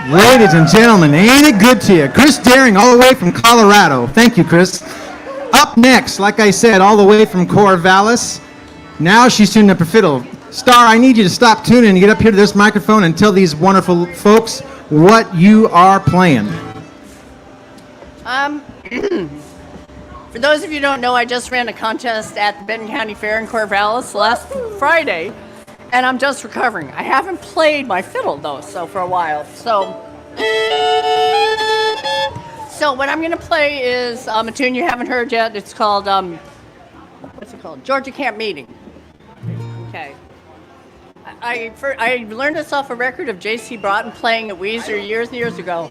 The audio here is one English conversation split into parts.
Ladies and gentlemen, ain't it good to you? Chris Daring, all the way from Colorado. Thank you, Chris. Up next, like I said, all the way from Corvallis. Now she's tuning up for Fiddle. Star, I need you to stop tuning and get up here to this microphone and tell these wonderful folks what you are playing. For those of you who don't know, I just ran a contest at the Benton County Fair in Corvallis last Friday, and I'm just recovering. I haven't played my fiddle, though, for a while. So what I'm going to play is a tune you haven't heard yet. It's called, what's it called? Georgia Camp Meeting. Okay. I learned this off a record of J.C. Broughton playing at Weezer years and years ago.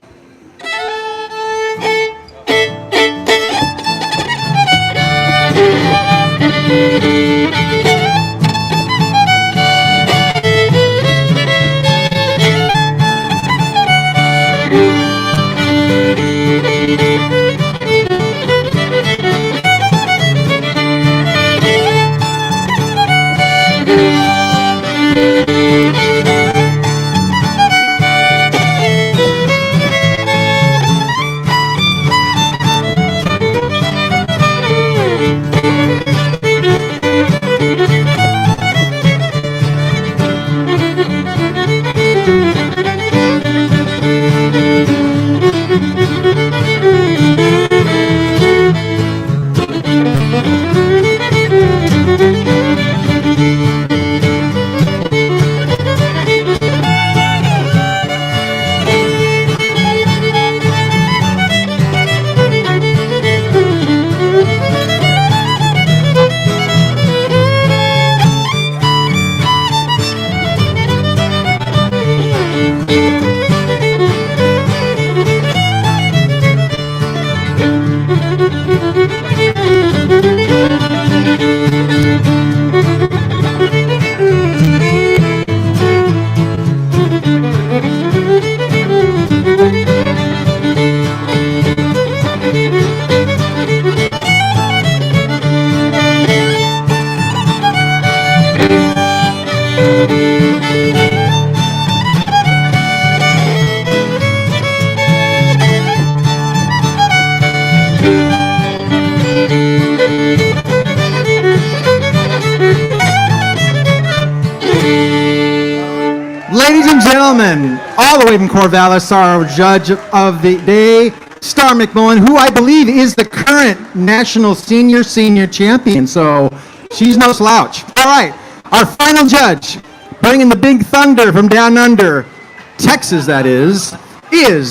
Ladies and gentlemen, all the way from Corvallis, our judge of the day, Star McMullen, who I believe is the current national senior champion, so she's no slouch. All right, our final judge, bringing the big thunder from down under, Texas that is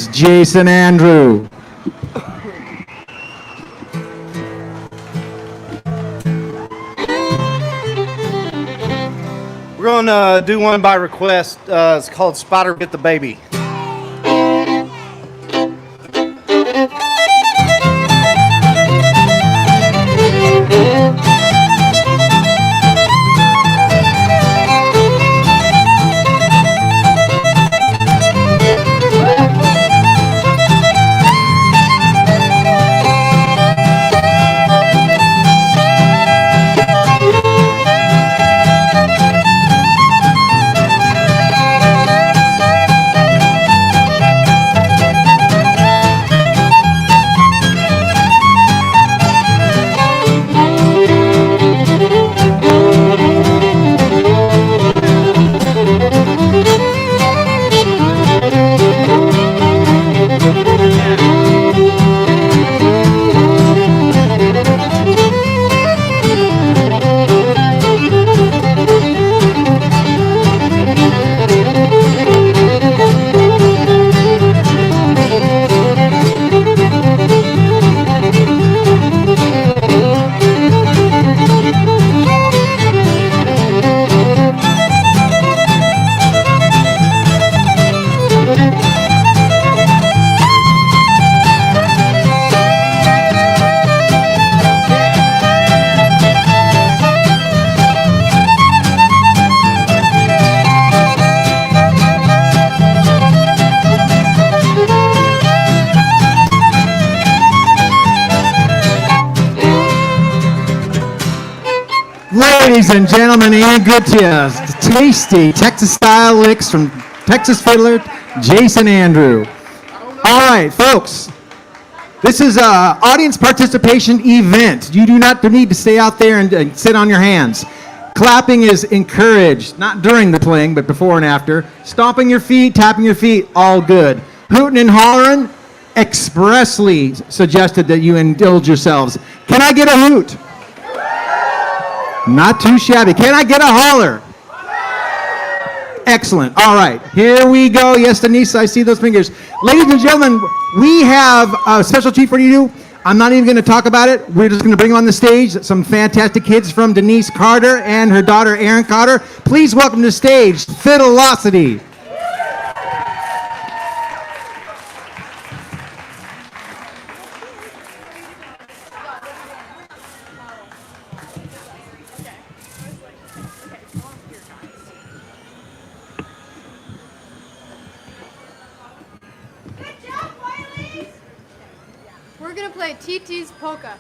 Jason Andrew. We're going to do one by request. It's called Spider Bit the Baby. Ladies and gentlemen, ain't good to you. Tasty Texas-style licks from Texas Fiddler, Jason Andrew. All right, folks. This is a audience participation event. You do not need to stay out there and sit on your hands. Clapping is encouraged, not during the playing, but before and after. Stomping your feet, tapping your feet, all good. Hooting and hollering, expressly suggested that you indulge yourselves. Can I get a hoot? Not too shabby. Can I get a holler? Excellent. All right, here we go. Yes, Denise, I see those fingers. Ladies and gentlemen, we have a special treat for you. I'm not even going to talk about it. We're just going to bring them on the stage. Some fantastic kids from Denise Carter and her daughter, Erin Carter. Please welcome to the stage, Fiddleocity. We're gonna play TT's Polka.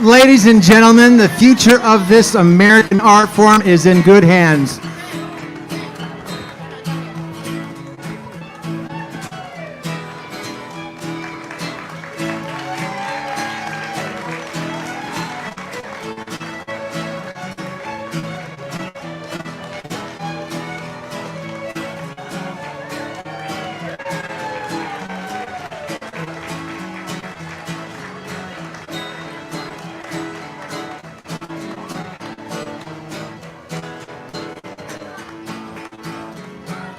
Ladies and gentlemen, the future of this American art form is in good hands.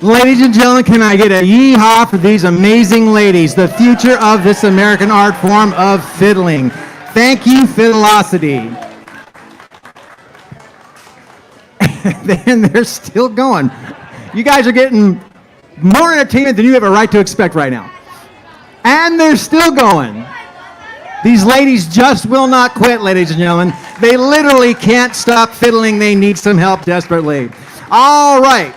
Ladies and gentlemen, can I get a yee-haw for these amazing ladies, the future of this American art form of fiddling. Thank you, Fiddleosity. And they're still going. You guys are getting more entertainment than you have a right to expect right now. And they're still going. These ladies just will not quit, ladies and gentlemen. They literally can't stop fiddling. They need some help desperately. All right.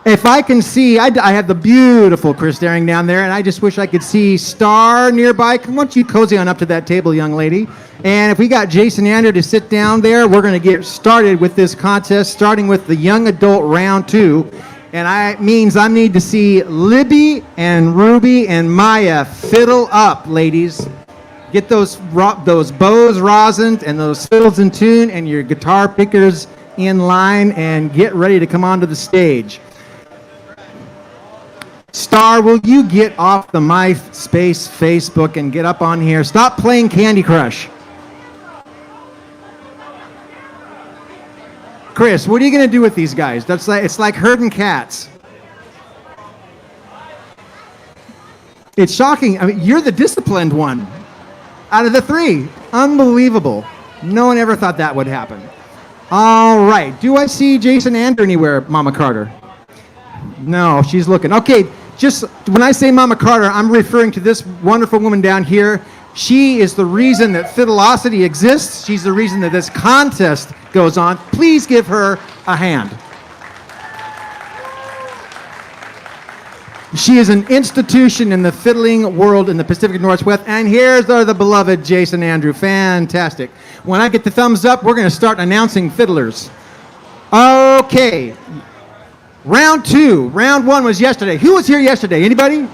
If I can see, I have the beautiful Chris Daring down there, and I just wish I could see Star nearby. Why don't you cozy on up to that table, young lady? And if we got Jason Andrew to sit down there, we're going to get started with this contest, starting with the young adult round 2. And I need to see Libby and Ruby and Maya fiddle up, ladies. Get those bows rosined and those fiddles in tune and your guitar pickers in line and get ready to come onto the stage. Star, will you get off the MySpace Facebook and get up on here? Stop playing Candy Crush. Chris, what are you going to do with these guys? It's like herding cats. It's shocking. I mean, you're the disciplined one out of the 3. Unbelievable. No one ever thought that would happen. All right. Do I see Jason Andrew anywhere, Mama Carter? No, she's looking. Okay, just when I say Mama Carter, I'm referring to this wonderful woman down here. She is the reason that Fiddleosity exists. She's the reason that this contest goes on. Please give her a hand. She is an institution in the fiddling world in the Pacific Northwest. And here's the beloved Jason Andrew. Fantastic. When I get the thumbs up, we're going to start announcing fiddlers. Okay. Round 2. Round 1 was yesterday. Who was here yesterday? Anybody?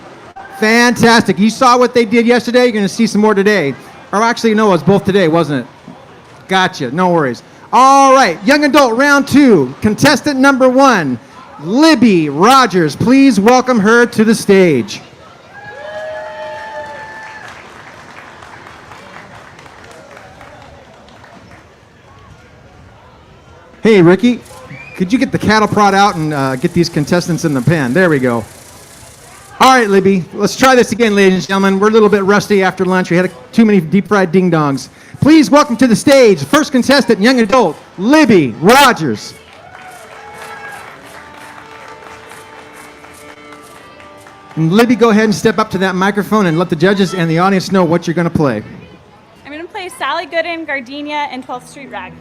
Fantastic. You saw what they did yesterday. You're going to see some more today. Or actually, no, it was both today, wasn't it? Gotcha. No worries. All right. Young adult round 2. Contestant number 1, Libby Rogers. Please welcome her to the stage. Hey, Ricky. Could you get the cattle prod out and get these contestants in the pen? There we go. All right, Libby. Let's try this again, ladies and gentlemen. We're a little bit rusty after lunch. We had too many deep-fried ding-dongs. Please welcome to the stage, first contestant, young adult, Libby Rogers. And Libby, go ahead and step up to that microphone and let the judges and the audience know what you're going to play. I'm going to play Sally Gooden, Gardenia, and 12th Street Rag.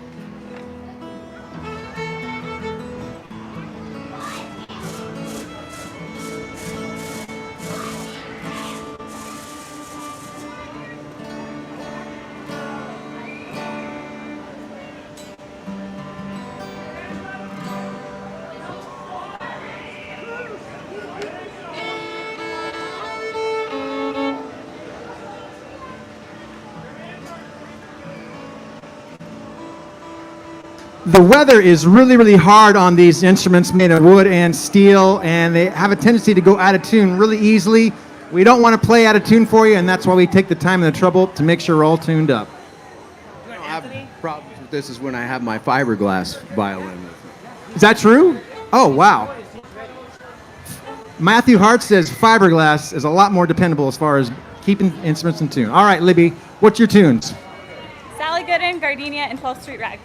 The weather is really, really hard on these instruments made of wood and steel, and they have a tendency to go out of tune really easily. We don't want to play out of tune for you, and that's why we take the time and the trouble to make sure we're all tuned up. I don't have problems with this is when I have my fiberglass violin with me. Is that true? Oh, wow. Matthew Hart says fiberglass is a lot more dependable as far as keeping instruments in tune. All right, Libby, what's your tunes? Sally Gooden, Gardenia, and 12th Street Rag.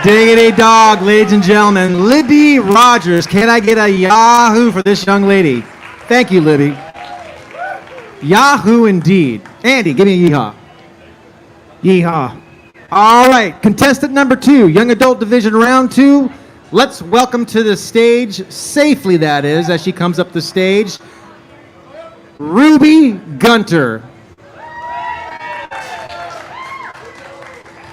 Diggity dog, ladies and gentlemen. Libby Rogers. Can I get a Yahoo for this young lady? Thank you, Libby. Yahoo indeed. Andy, give me a yeehaw. Yeehaw. All right, contestant number 2, young adult division round 2. Let's welcome to the stage, safely that is, as she comes up the stage, Ruby Gunter.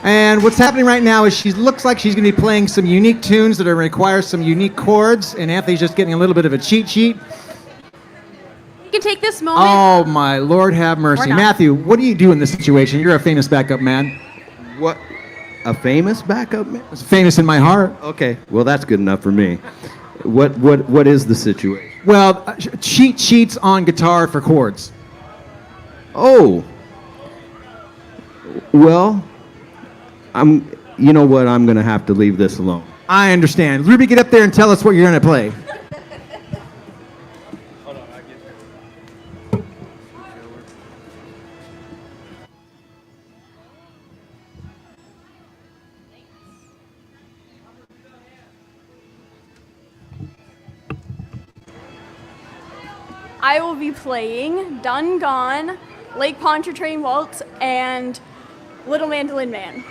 And what's happening right now is she looks like she's going to be playing some unique tunes that are require some unique chords, and Anthony's just getting a little bit of a cheat sheet. You can take this moment. Oh my Lord, have mercy, Or not. Matthew. What do you do in this situation? You're a famous backup man. What? A famous backup man? It's famous in my heart. Okay, well that's good enough for me. What is the situation? Well, cheat sheets on guitar for chords. Oh. Well, you know what? I'm gonna have to leave this alone. I understand. Ruby, get up there and tell us what you're going to play. I will be playing Done Gone, Lake Pontchartrain Waltz, and Little Mandolin Man.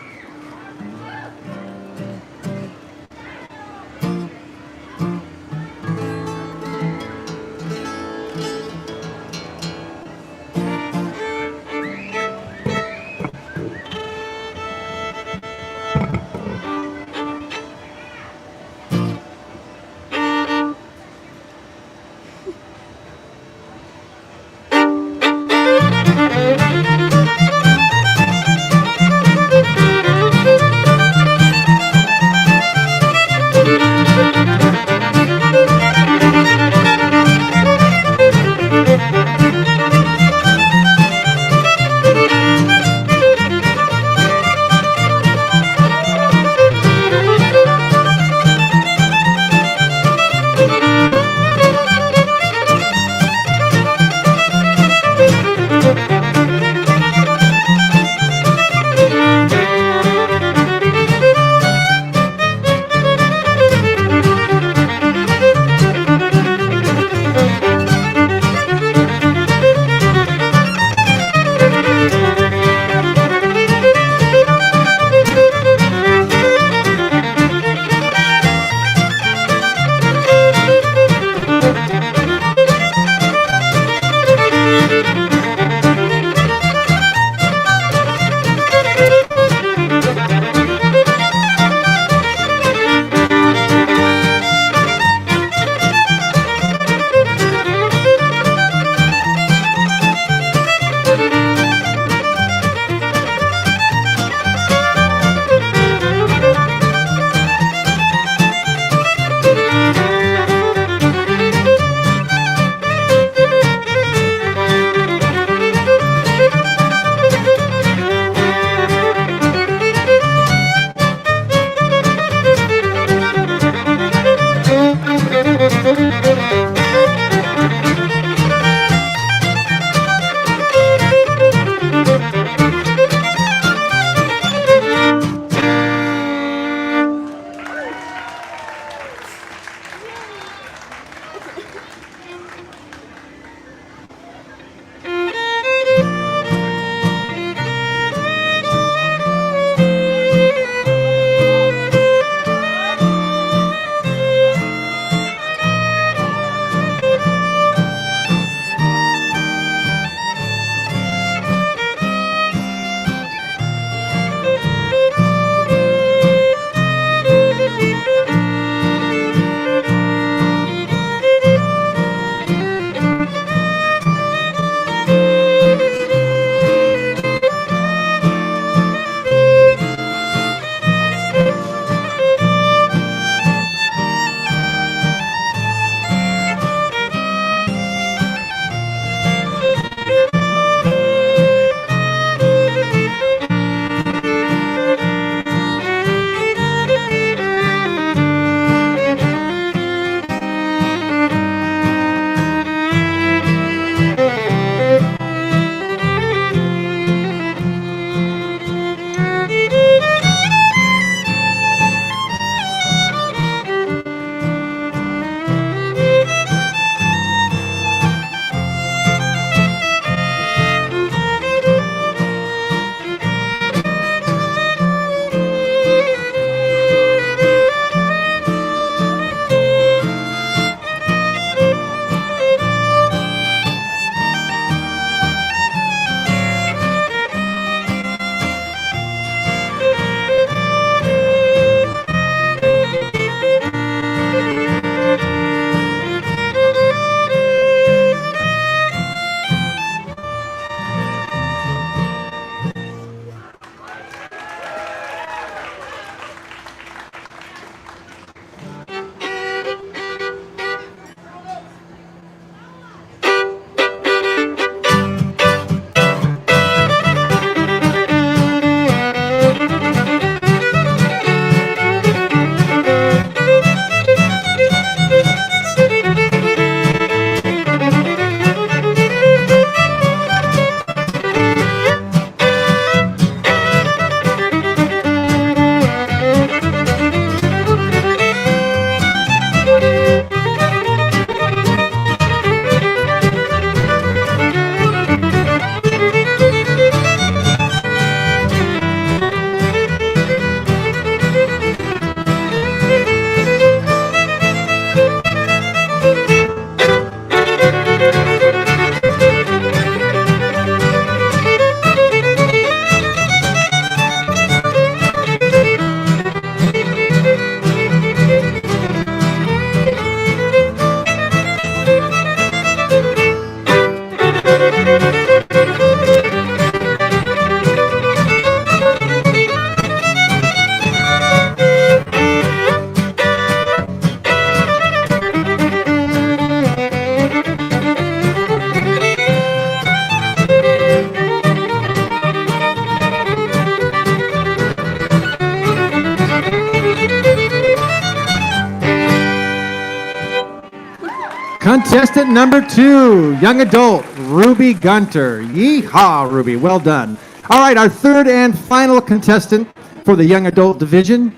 Contestant number 2, young adult, Ruby Gunter. Yeehaw, Ruby, well done. All right, our third and final contestant for the young adult division.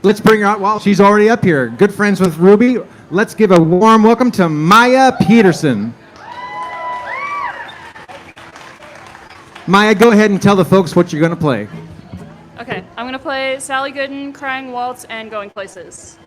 Let's bring her out. Well, she's already up here. Good friends with Ruby. Let's give a warm welcome to Maya Peterson. Maya, go ahead and tell the folks what you're going to play. Okay, I'm gonna play Sally Gooden, Crying Waltz, and Going Places.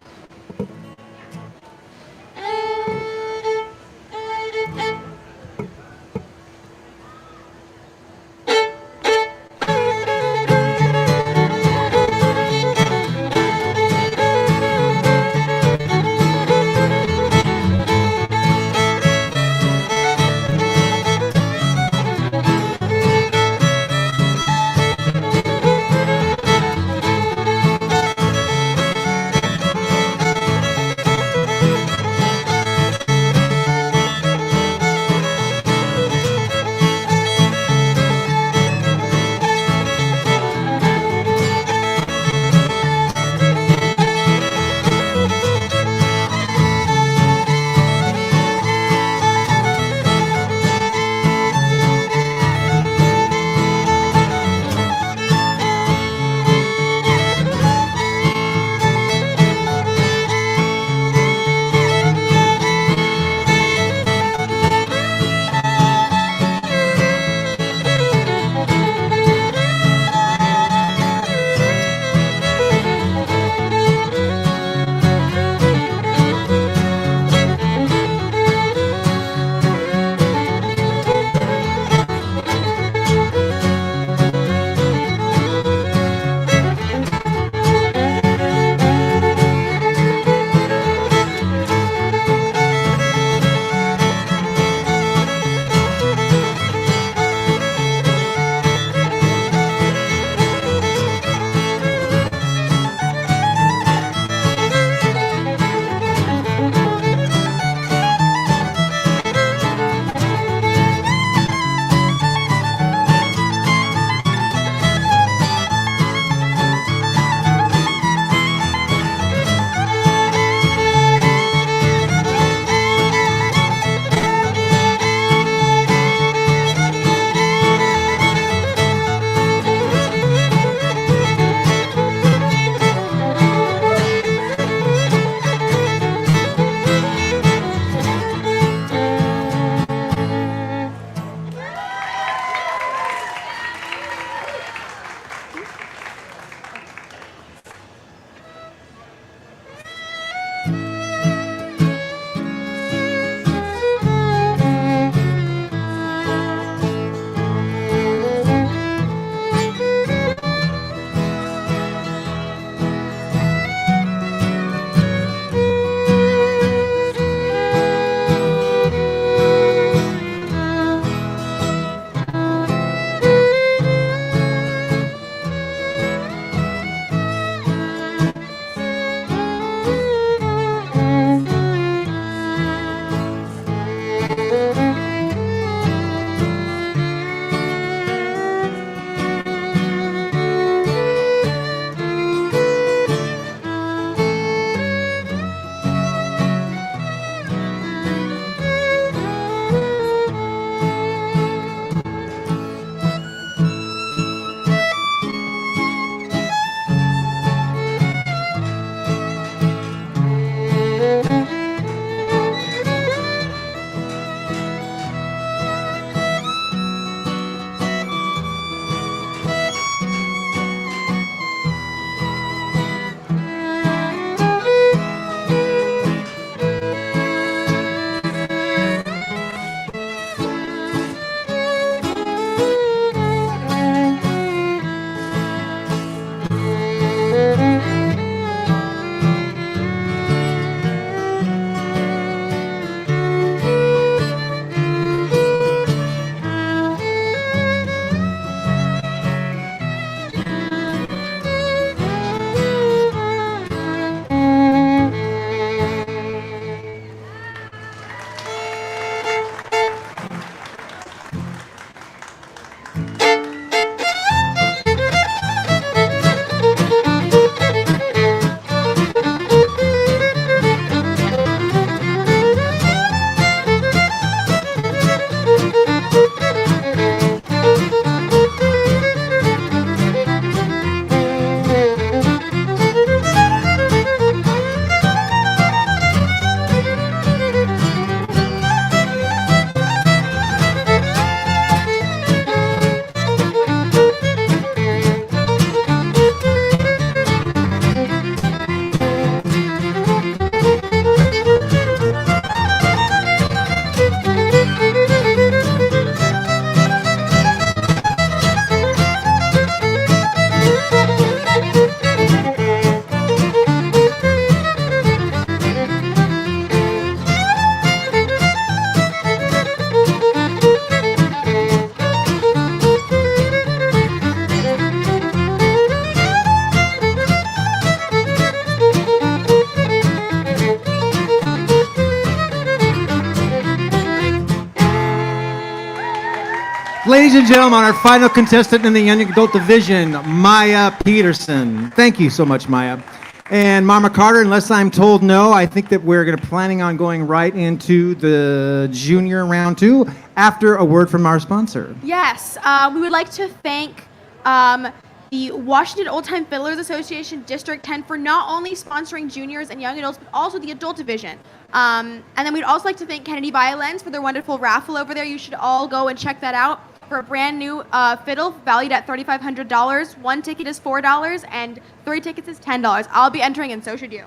Ladies and gentlemen, our final contestant in the young adult division, Maya Peterson. Thank you so much, Maya. And Mama Carter, unless I'm told no, I think that we're planning on going right into the junior round 2 after a word from our sponsor. Yes, we would like to thank the Washington Old Time Fiddlers Association District 10 for not only sponsoring juniors and young adults, but also the adult division. And then we'd also like to thank Kennedy Violins for their wonderful raffle over there. You should all go and check that out. For a brand new fiddle valued at $3,500, 1 ticket is $4 and 3 tickets is $10. I'll be entering and so should you.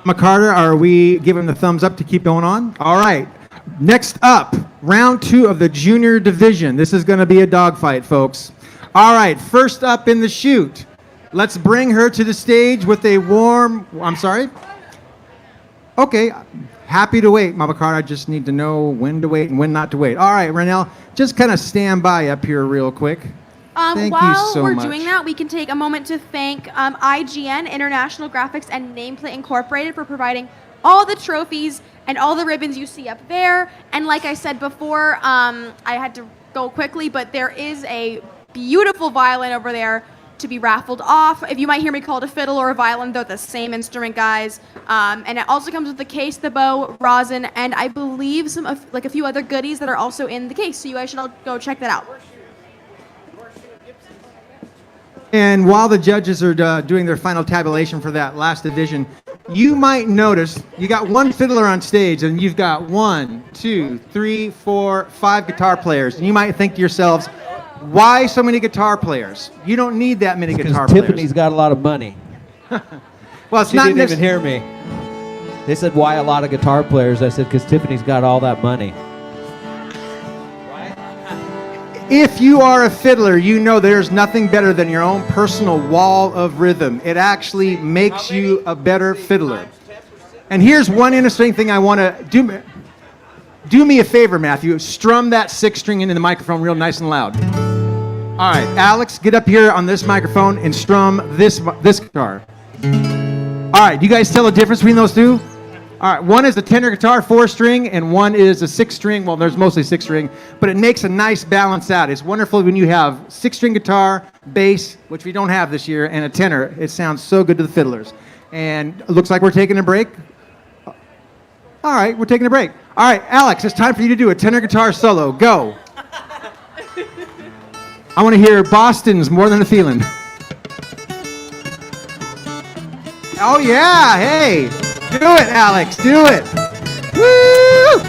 Mama Carter, are we giving the thumbs up to keep going on? All right. Next up, round 2 of the junior division. This is going to be a dogfight, folks. All right, first up in the chute. Let's bring her to the stage with a warm, I'm sorry? Okay, happy to wait, Mama Carter. I just need to know when to wait and when not to wait. All right, Renelle, just kind of stand by up here real quick. Thank you While so we're much. doing that, we can take a moment to thank IGN, International Graphics and Nameplate Incorporated, for providing all the trophies and all the ribbons you see up there. And like I said before, I had to go quickly, but there is a beautiful violin over there to be raffled off. If you might hear me call it a fiddle or a violin, they're the same instrument, guys. And it also comes with the case, the bow, rosin, and I believe a few other goodies that are also in the case. So you guys should all go check that out. And while the judges are doing their final tabulation for that last division, you might notice you got one fiddler on stage and you've got 1, 2, 3, 4, 5 guitar players. And you might think to yourselves, why so many guitar players? You don't need that many guitar players. Tiffany's got a lot of money. Well, it's She not didn't even necess- hear me. They said, why a lot of guitar players? I said, because Tiffany's got all that money. If you are a fiddler, you know there's nothing better than your own personal wall of rhythm. It actually makes you a better fiddler. And here's one interesting thing I want to do. Do me a favor, Matthew. Strum that 6th string into the microphone real nice and loud. All right, Alex, get up here on this microphone and strum this guitar. All right, do you guys tell the difference between those two? All right, one is a tenor guitar, 4-string, and one is a 6-string. Well, there's mostly 6-string, but it makes a nice balance out. It's wonderful when you have 6-string guitar, bass, which we don't have this year, and a tenor. It sounds so good to the fiddlers. And it looks like we're taking a break. All right, we're taking a break. All right, Alex, it's time for you to do a tenor guitar solo. Go. I want to hear Boston's More Than a Feeling. Oh, yeah, hey. Do it, Alex, do it. Woo!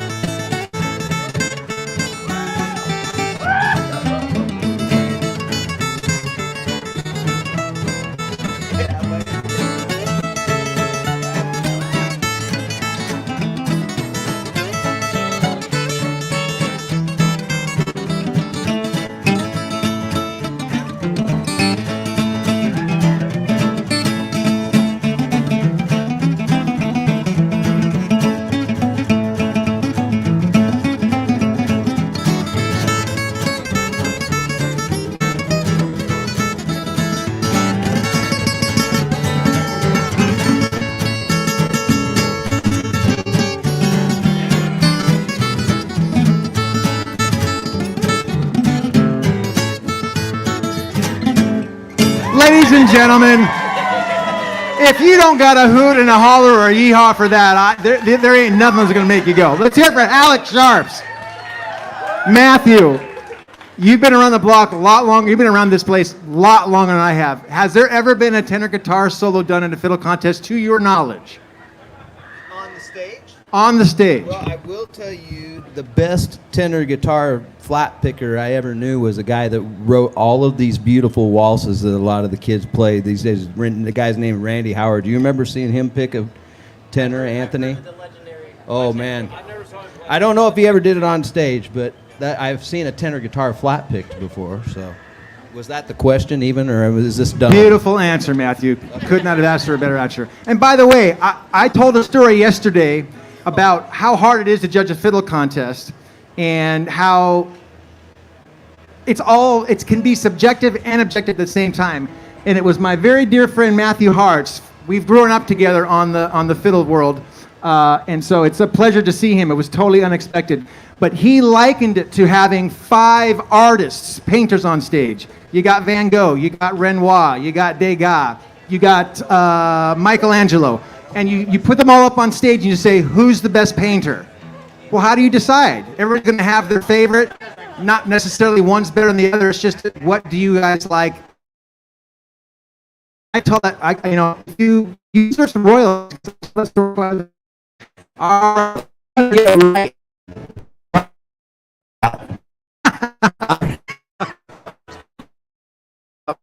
Ladies and gentlemen, if you don't got a hoot and a holler or a yeehaw for that, there ain't nothing that's going to make you go. Let's hear it for Alex Sharps. Matthew, you've been around the block a lot longer. You've been around this place a lot longer than I have. Has there ever been a tenor guitar solo done in a fiddle contest to your knowledge? On the stage? On the stage. Well, I will tell you, the best tenor guitar flat picker I ever knew was a guy that wrote all of these beautiful waltzes that a lot of the kids play these days. The guy's named Randy Howard. Do you remember seeing him pick a tenor, Anthony? Oh, man. I don't know if he ever did it on stage, but I've seen a tenor guitar flat picked before, so. Was that the question even, or was this done? Beautiful answer, Matthew. Could not have asked for a better answer. And by the way, I told a story yesterday about how hard it is to judge a fiddle contest and how it can be subjective and objective at the same time. And it was my very dear friend Matthew Hartz. We've grown up together on the fiddle world. And so it's a pleasure to see him. It was totally unexpected. But he likened it to having 5 artists, painters on stage. You got Van Gogh, you got Renoir, you got Degas, you got Michelangelo. And you put them all up on stage and you say, who's the best painter? Well, how do you decide? Everyone's going to have their favorite. Not necessarily one's better than the other. It's just what do you guys like? I told that, if you search the royals, are right.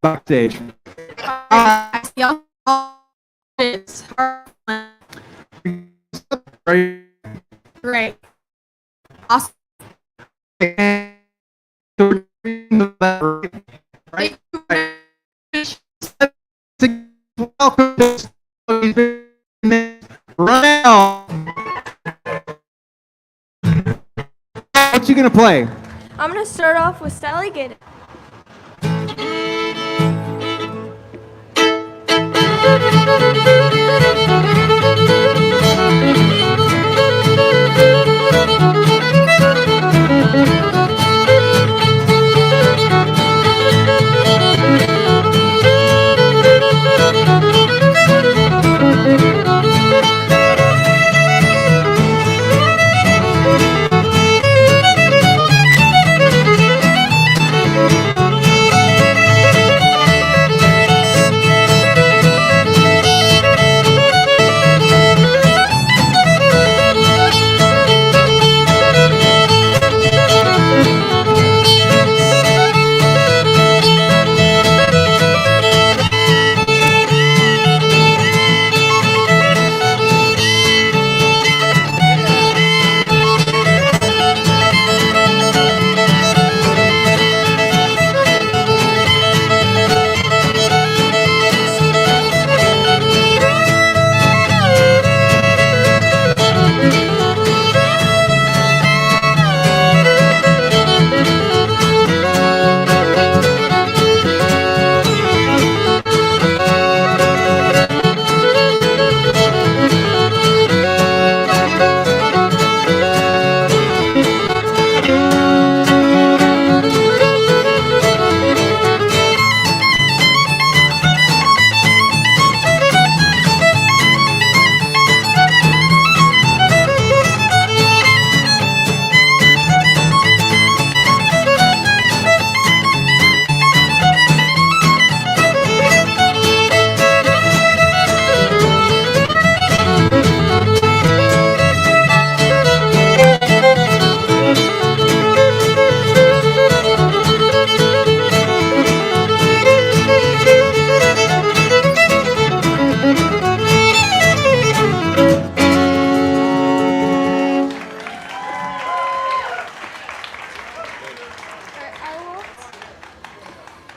Backstage. Great. Awesome. Right. Welcome to What you gonna play? I'm gonna start off with Sally Gator.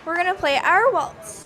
We're gonna play our waltz.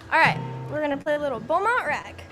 All right, we're gonna play a little Beaumont rag.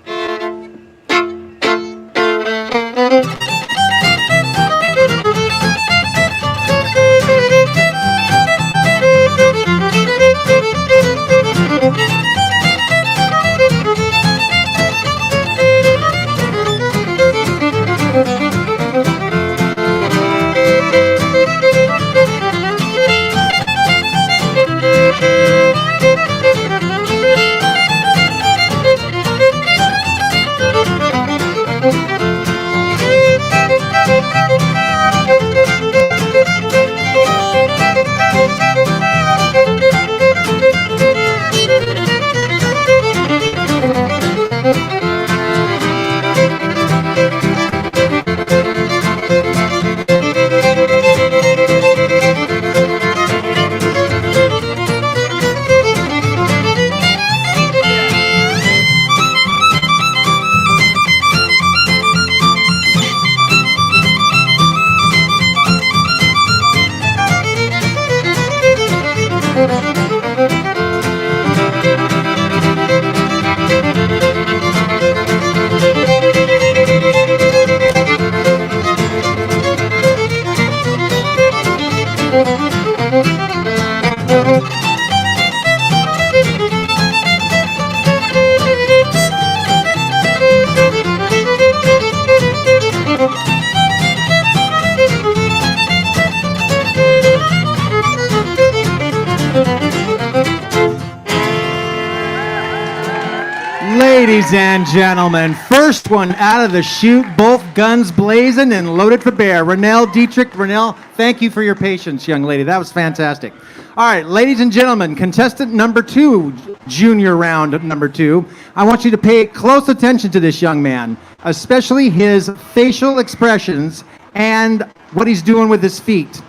Ladies and gentlemen, first one out of the chute, both guns blazing and loaded for bear. Renelle Dietrich. Renelle, thank you for your patience, young lady. That was fantastic. All right, ladies and gentlemen, contestant number 2, junior round number 2. I want you to pay close attention to this young man, especially his facial expressions and what he's doing with his feet.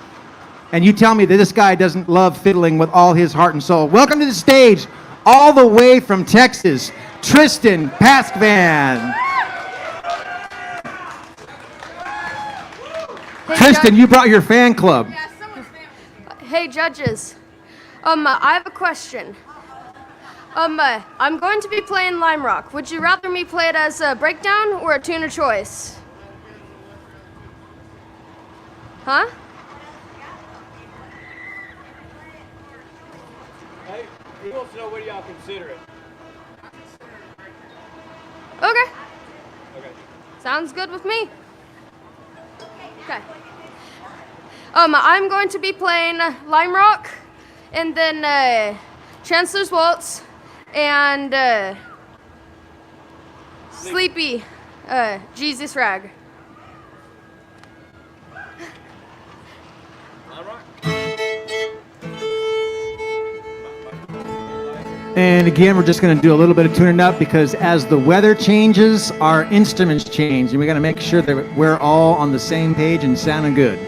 And you tell me that this guy doesn't love fiddling with all his heart and soul. Welcome to the stage, all the way from Texas, Tristan Paskvan. Tristan, you brought your fan club. Hey, judges. I have a question. I'm going to be playing Lime Rock. Would you rather me play it as a breakdown or a tune of choice? Huh? Hey, he wants to know what y'all consider it. Okay. Okay. Sounds good with me. Okay. I'm going to be playing Lime Rock, and then Chancellor's Waltz, and Sleepy, Jesus Rag. And again, we're just going to do a little bit of tuning up because as the weather changes, our instruments change, and we got to make sure that we're all on the same page and sounding good.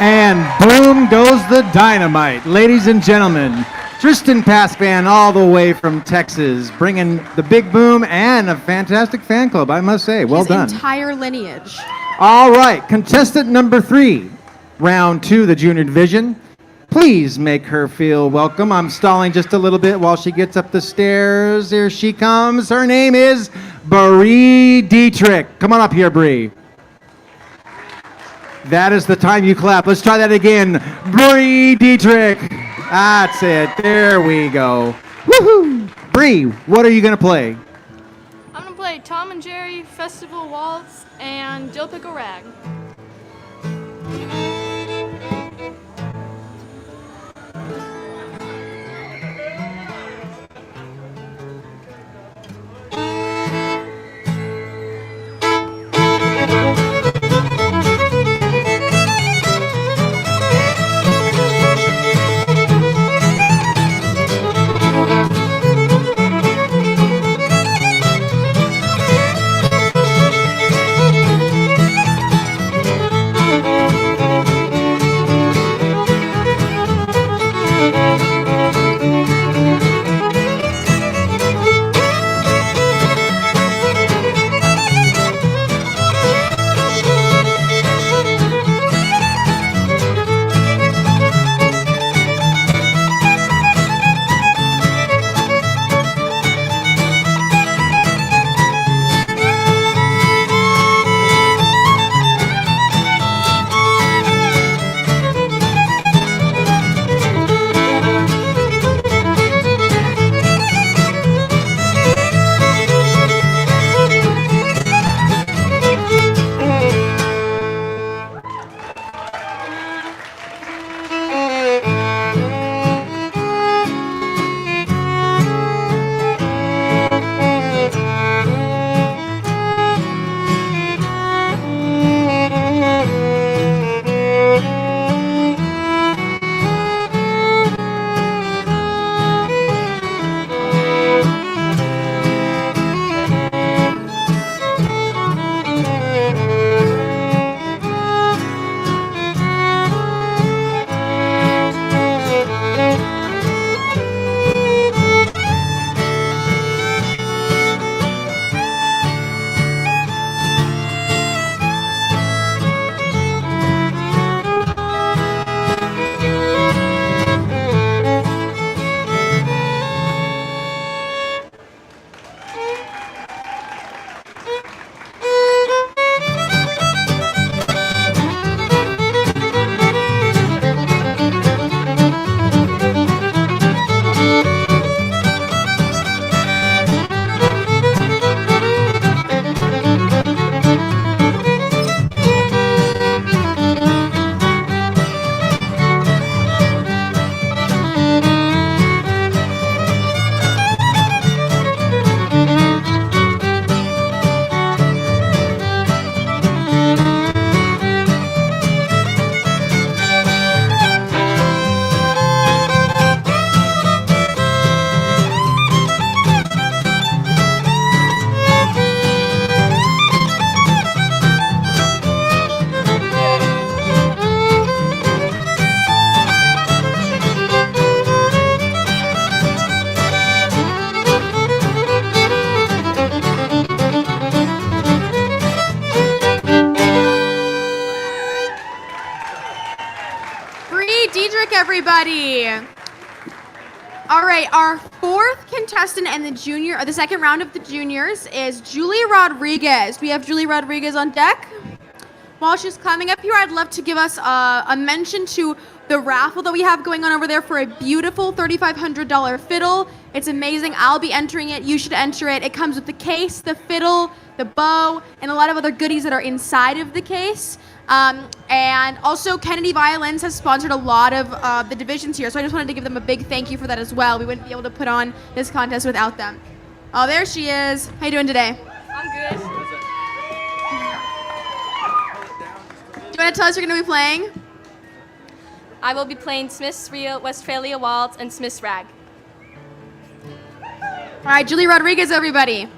And boom goes the dynamite. Ladies and gentlemen, Tristan Paspan all the way from Texas, bringing the big boom and a fantastic fan club, I must say. Well His done. entire lineage. All right, contestant number 3, round 2, the junior division. Please make her feel welcome. I'm stalling just a little bit while she gets up the stairs. Here she comes. Her name is Bree Dietrich. Come on up here, Bree. That is the time you clap. Let's try that again. Bree Dietrich. That's it. There we go. Woohoo! Bree, what are you going to play? I'm gonna play Tom and Jerry Festival Waltz and Dill Pickle Rag. Marie Diedrich, everybody. All right, our fourth contestant in the second round of the juniors is Julie Rodriguez. We have Julie Rodriguez on deck. While she's coming up here, I'd love to give us a mention to the raffle that we have going on over there for a beautiful $3,500 fiddle. It's amazing. I'll be entering it. You should enter it. It comes with the case, the fiddle, the bow, and a lot of other goodies that are inside of the case. And also, Kennedy Violins has sponsored a lot of the divisions here, so I just wanted to give them a big thank you for that as well. We wouldn't be able to put on this contest without them. Oh, there she is. How you doing today? I'm good. Do you want to tell us you're going to be playing? I will be playing Smith's Reel, Westphalia Waltz, and Smith's Rag. All right, Julie Rodriguez, everybody.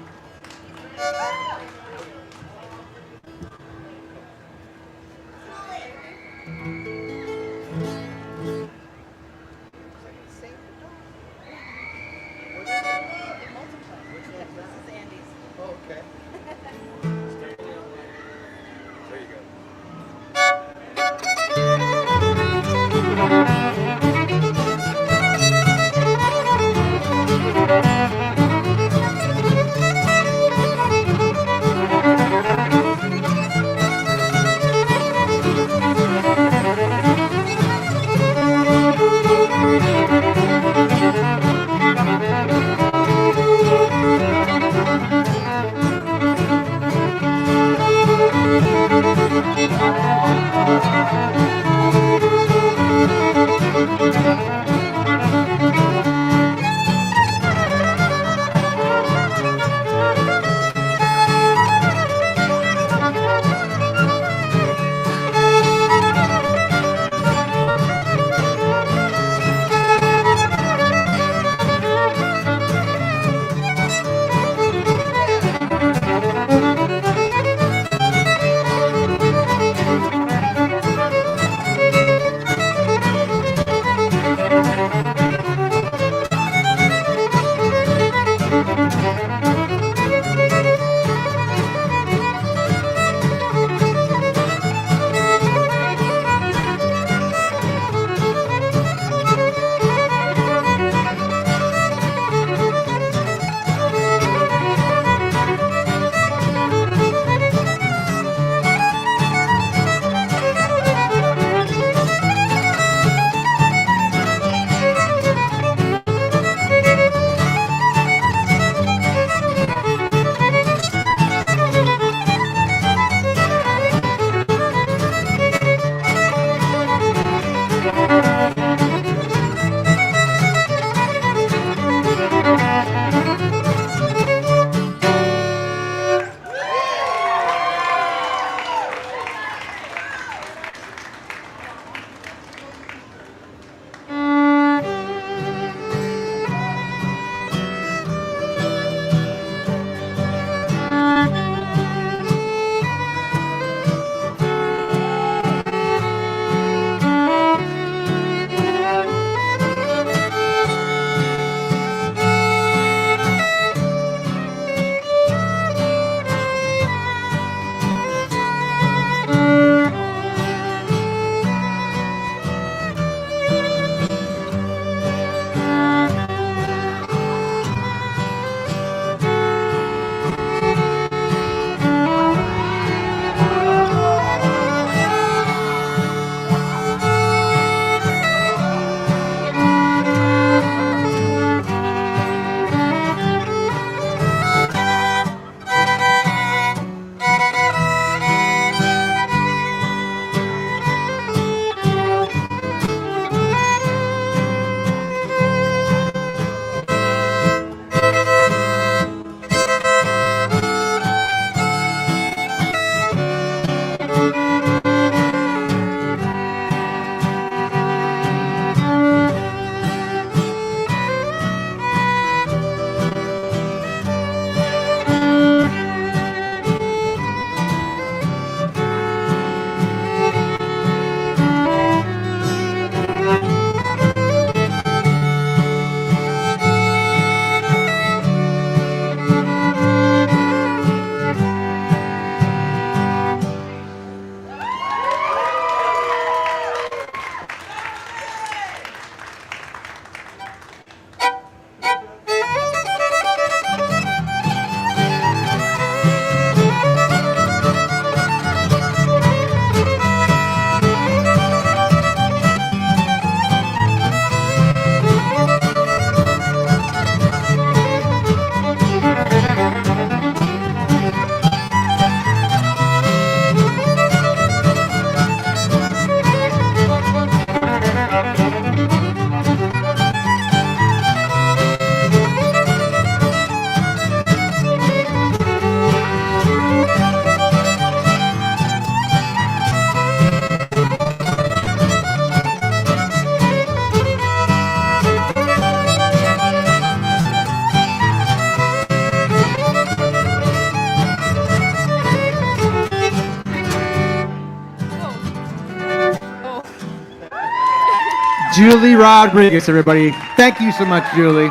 Julie Rodriguez, everybody. Thank you so much, Julie.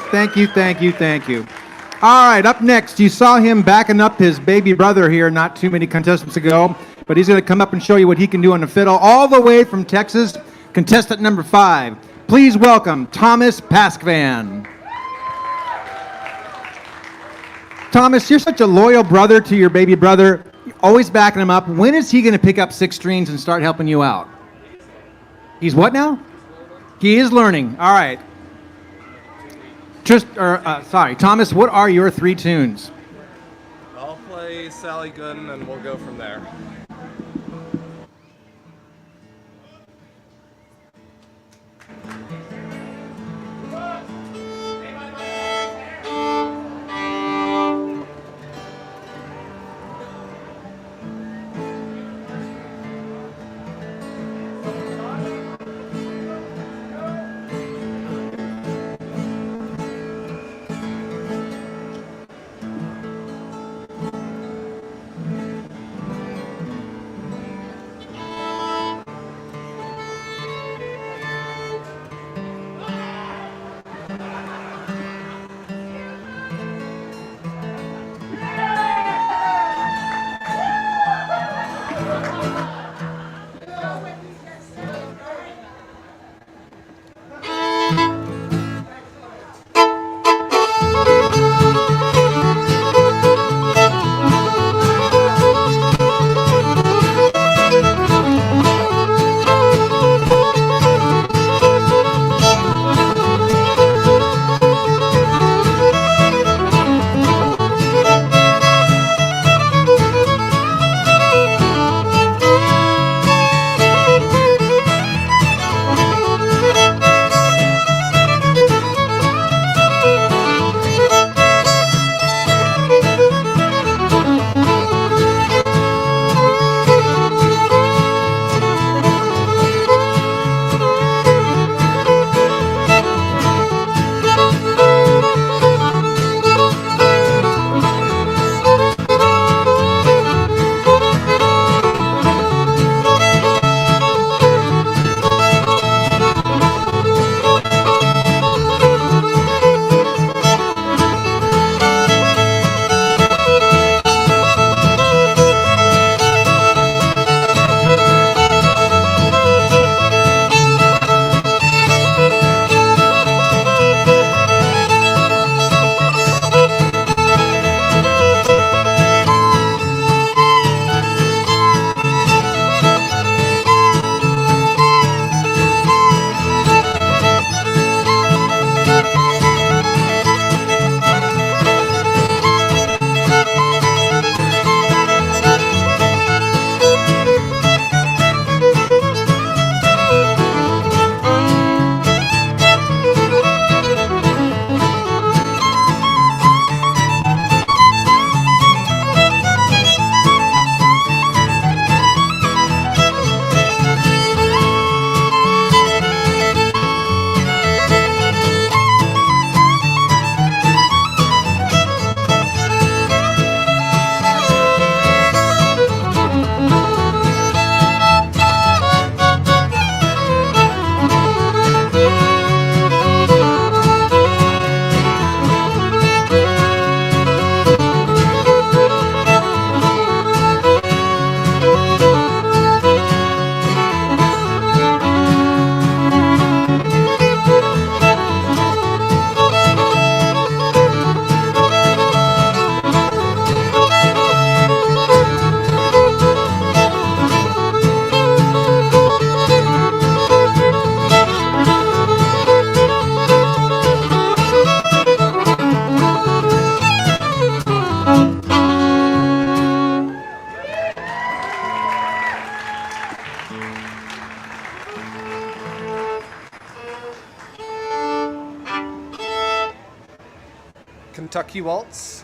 Thank you, thank you, thank you. All right, up next, you saw him backing up his baby brother here not too many contestants ago, but he's going to come up and show you what he can do on the fiddle all the way from Texas, contestant number 5. Please welcome Thomas Paskvan. Thomas, you're such a loyal brother to your baby brother, always backing him up. When is he going to pick up 6 strings and start helping you out? He's what now? He is learning. All right. Thomas, what are your 3 tunes? I'll play Sally Gooden and we'll go from there. Kentucky Waltz.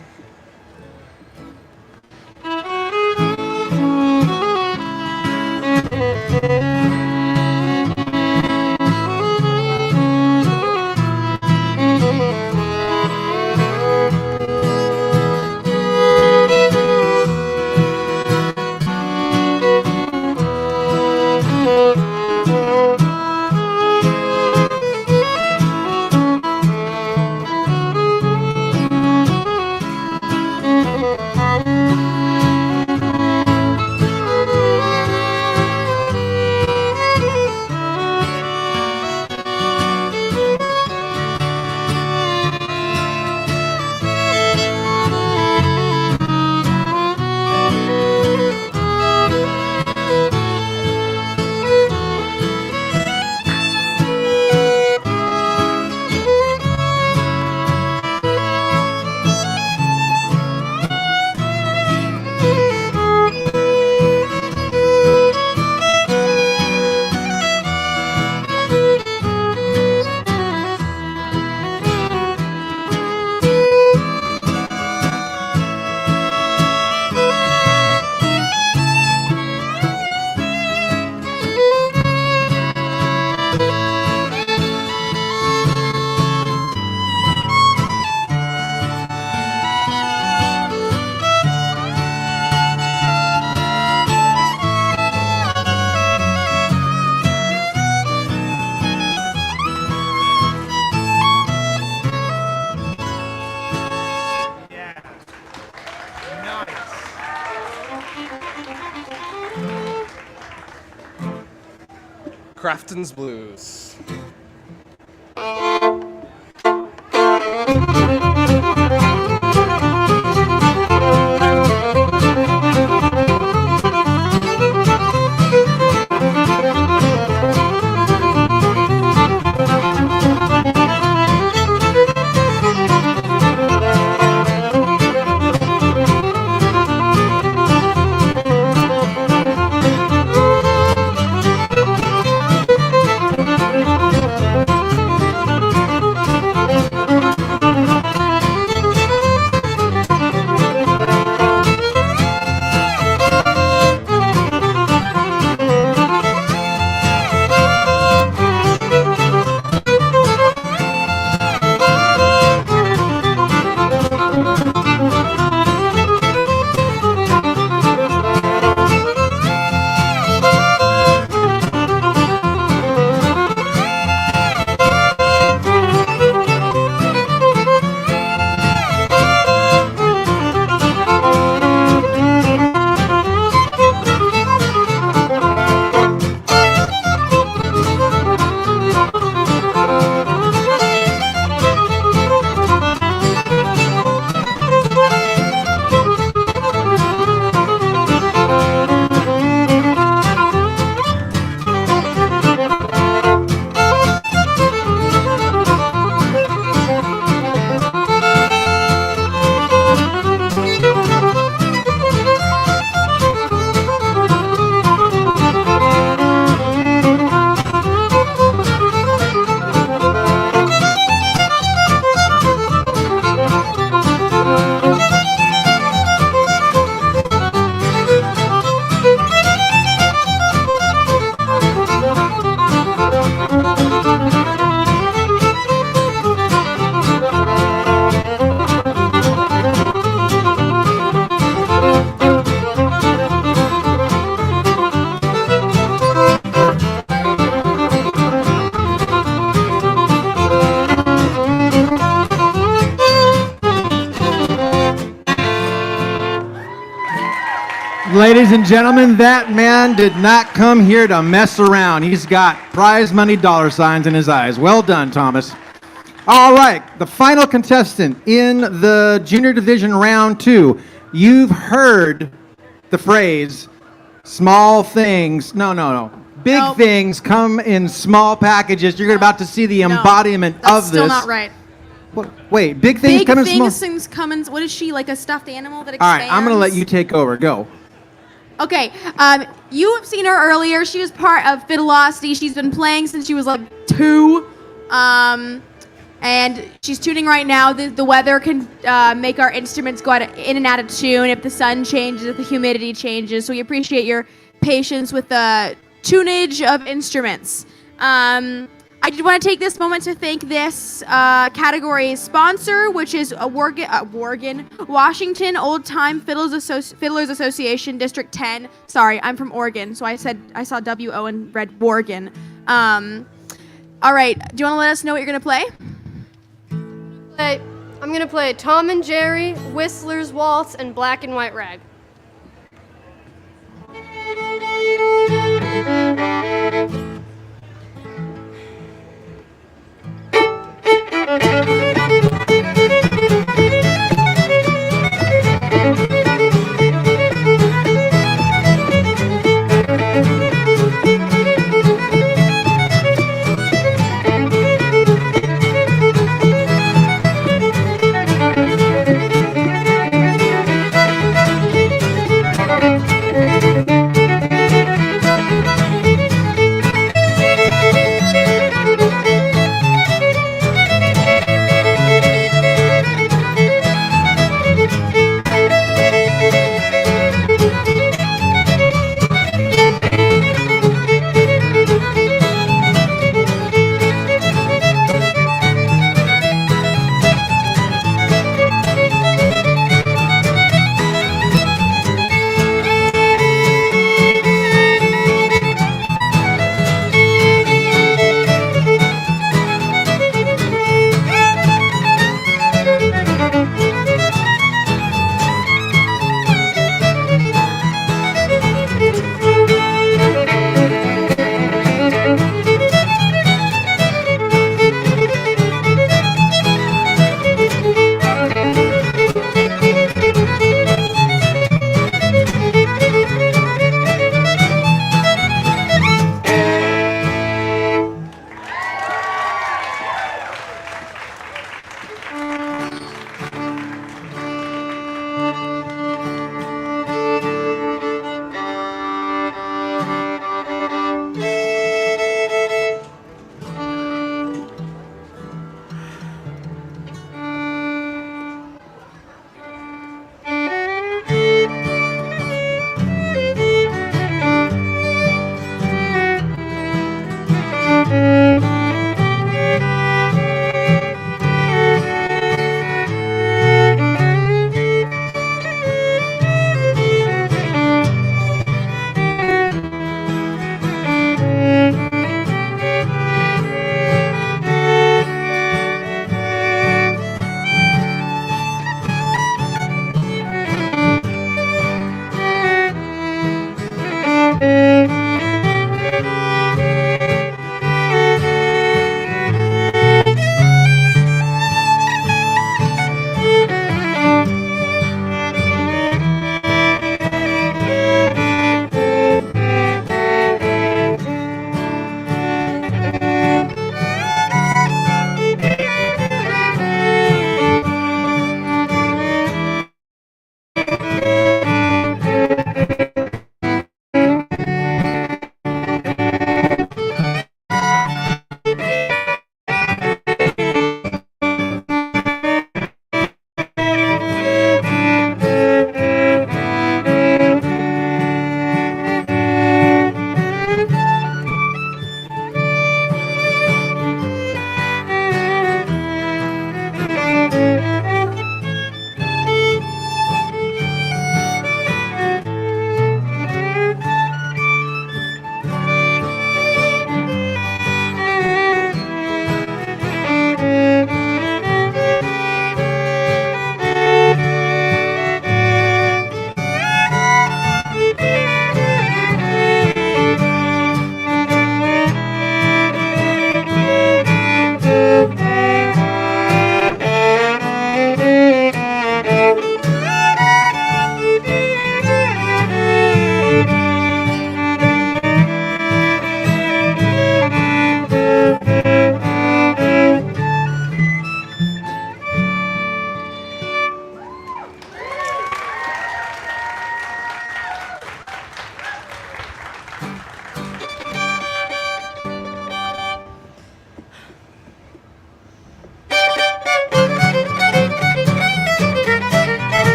Crafton's Blues. Ladies and gentlemen, that man did not come here to mess around. He's got prize money dollar signs in his eyes. Well done, Thomas. All right, the final contestant in the junior division round 2. You've heard the phrase, small things. No. Big Nope. things come in small packages. You're about to see the embodiment That's of this. still not right. Wait, big things Big come in small. things come in. What is she, like a stuffed animal that All expands? right, I'm going to let you take over. Go. Okay, you have seen her earlier. She was part of Fiddleosity. She's been playing since she was like 2. And she's tuning right now. The weather can make our instruments go in and out of tune if the sun changes, if the humidity changes. So we appreciate your patience with the tunage of instruments. I did want to take this moment to thank this category's sponsor, which is Washington Old Time Fiddlers Association, District 10. Sorry, I'm from Oregon, so I saw W-O and read Worgen. All right, do you want to let us know what you're going to play? I'm going to play Tom and Jerry, Whistler's Waltz, and Black and White Rag.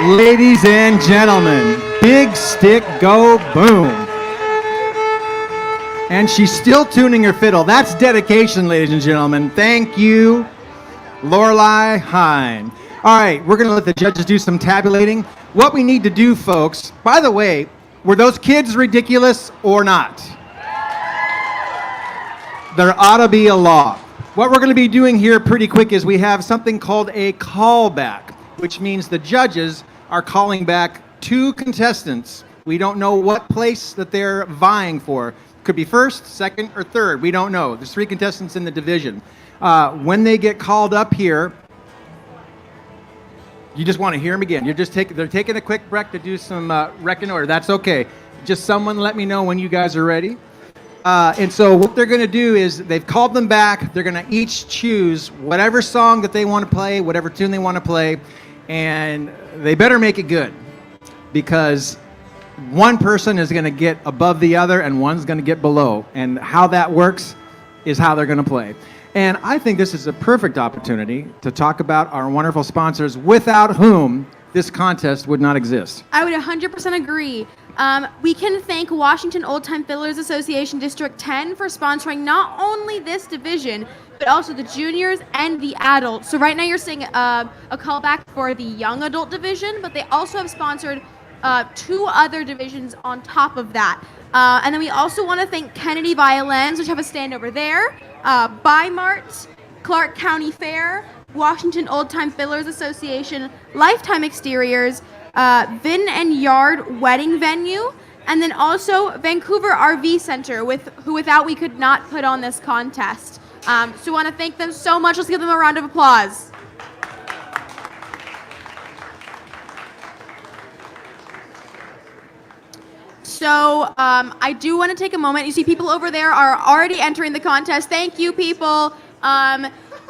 Ladies and gentlemen, Big Stick Go Boom. And she's still tuning her fiddle. That's dedication, ladies and gentlemen. Thank you, Lorelei Hine. All right, we're going to let the judges do some tabulating. What we need to do, folks, by the way, were those kids ridiculous or not? There ought to be a law. What we're going to be doing here pretty quick is we have something called a callback, which means the judges are calling back 2 contestants. We don't know what place that they're vying for. Could be first, second, or third. We don't know. There's 3 contestants in the division. When they get called up here, you just want to hear them again. They're taking a quick break to do some reconnoiter. That's okay. Just someone let me know when you guys are ready. And so what they're going to do is they've called them back. They're going to each choose whatever song that they want to play, whatever tune they want to play, and they better make it good because one person is going to get above the other and one's going to get below. And how that works is how they're going to play. And I think this is a perfect opportunity to talk about our wonderful sponsors without whom this contest would not exist. I would 100% agree. We can thank Washington Old Time Fiddlers Association District 10 for sponsoring not only this division, but also the juniors and the adults. So right now you're seeing a callback for the young adult division, but they also have sponsored 2 other divisions on top of that. And then we also want to thank Kennedy Violins, which have a stand over there, Bi-Mart, Clark County Fair, Washington Old Time Fiddlers Association, Lifetime Exteriors, Vin and Yard Wedding Venue, and then also Vancouver RV Center, who without we could not put on this contest. So we want to thank them so much. Let's give them a round of applause. So I do want to take a moment. You see people over there are already entering the contest. Thank you, people.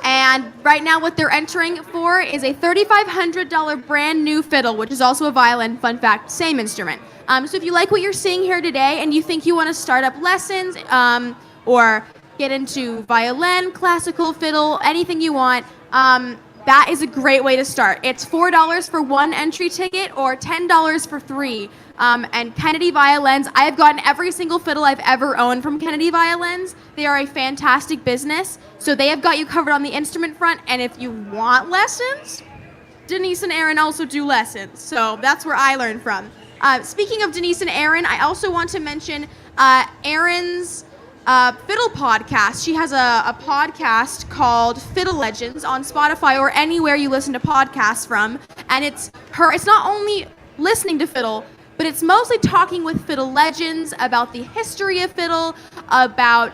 And right now what they're entering for is a $3,500 brand new fiddle, which is also a violin, fun fact, same instrument. So if you like what you're seeing here today and you think you want to start up lessons or get into violin, classical, fiddle, anything you want, that is a great way to start. It's $4 for 1 entry ticket or $10 for 3. And Kennedy Violins, I have gotten every single fiddle I've ever owned from Kennedy Violins. They are a fantastic business. So they have got you covered on the instrument front. And if you want lessons, Denise and Aaron also do lessons. So that's where I learned from. Speaking of Denise and Aaron, I also want to mention Aaron's Fiddle podcast. She has a podcast called Fiddle Legends on Spotify or anywhere you listen to podcasts from. And it's not only listening to fiddle, but it's mostly talking with fiddle legends about the history of fiddle, about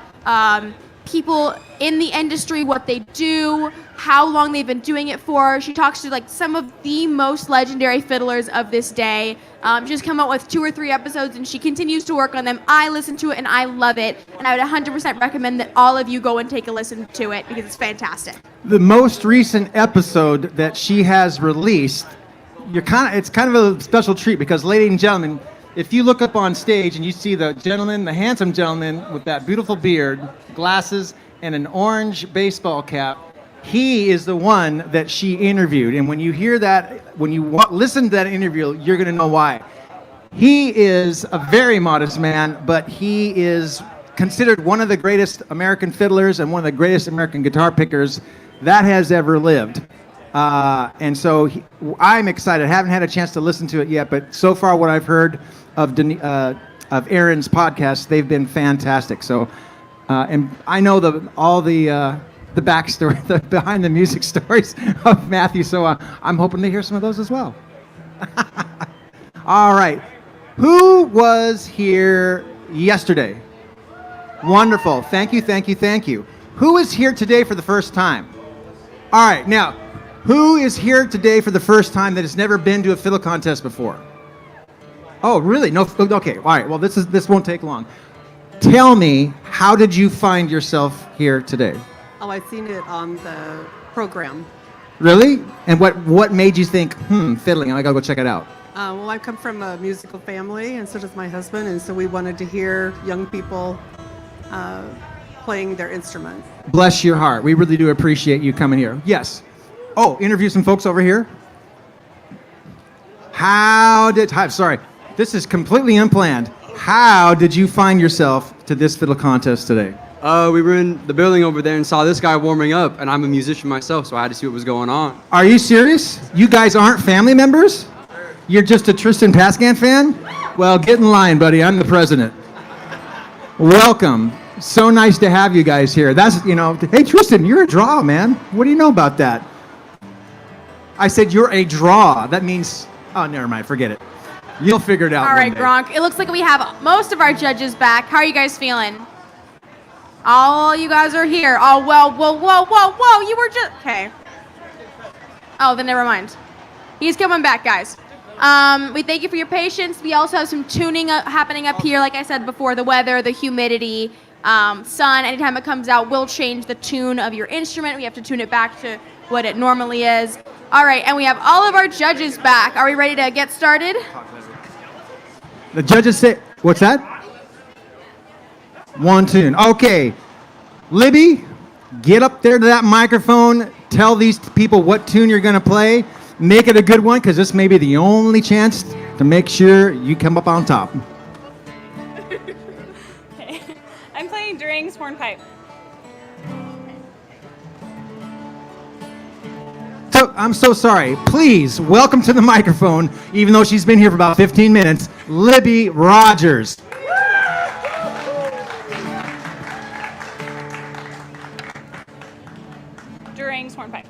people in the industry, what they do, how long they've been doing it for. She talks to like some of the most legendary fiddlers of this day. She's come out with 2 or 3 episodes and she continues to work on them. I listen to it and I love it. And I would 100% recommend that all of you go and take a listen to it because it's fantastic. The most recent episode that she has released, it's kind of a special treat because, ladies and gentlemen, if you look up on stage and you see the handsome gentleman with that beautiful beard, glasses, and an orange baseball cap, he is the one that she interviewed. And when you hear that, when you listen to that interview, you're going to know why. He is a very modest man, but he is considered one of the greatest American fiddlers and one of the greatest American guitar pickers that has ever lived. And so I'm excited. I haven't had a chance to listen to it yet, but so far what I've heard of Aaron's podcast, they've been fantastic. So, and I know all the backstory, the behind the music stories of Matthew. So I'm hoping to hear some of those as well. All right. Who was here yesterday? Wonderful. Thank you, thank you, thank you. Who is here today for the first time? All right. Now, who is here today for the first time that has never been to a fiddle contest before? Oh, really? No. Okay. All right. Well, this won't take long. Tell me, how did you find yourself here today? Oh, I've seen it on the program. Really? And what made you think, fiddling, I gotta go check it out? Well, I come from a musical family, and so does my husband, and so we wanted to hear young people playing their instruments. Bless your heart. We really do appreciate you coming here. Yes. Oh, interview some folks over here. Sorry, this is completely unplanned. How did you find yourself to this fiddle contest today? We were in the building over there and saw this guy warming up, and I'm a musician myself, so I had to see what was going on. Are you serious? You guys aren't family members? You're just a Tristan Pascan fan? Well, get in line, buddy. I'm the president. Welcome. So nice to have you guys here. Hey, Tristan, you're a draw, man. What do you know about that? I said you're a draw. That means, oh, never mind. Forget it. You'll figure it out. All right, one day. Gronk. It looks like we have most of our judges back. How are you guys feeling? All you guys are here. Oh, well, whoa. You were just... Okay. Oh, then never mind. He's coming back, guys. We thank you for your patience. We also have some tuning happening up here. Like I said before, the weather, the humidity, sun, anytime it comes out will change the tune of your instrument. We have to tune it back to what it normally is. All right, and we have all of our judges back. Are we ready to get started? The judges say, what's that? One tune. Okay. Libby, get up there to that microphone. Tell these people what tune you're going to play. Make it a good one, because this may be the only chance to make sure you come up on top. Okay. I'm playing Durang's hornpipe. So, I'm so sorry. Please, welcome to the microphone, even though she's been here for about 15 minutes, Libby Rogers. Durang's hornpipe.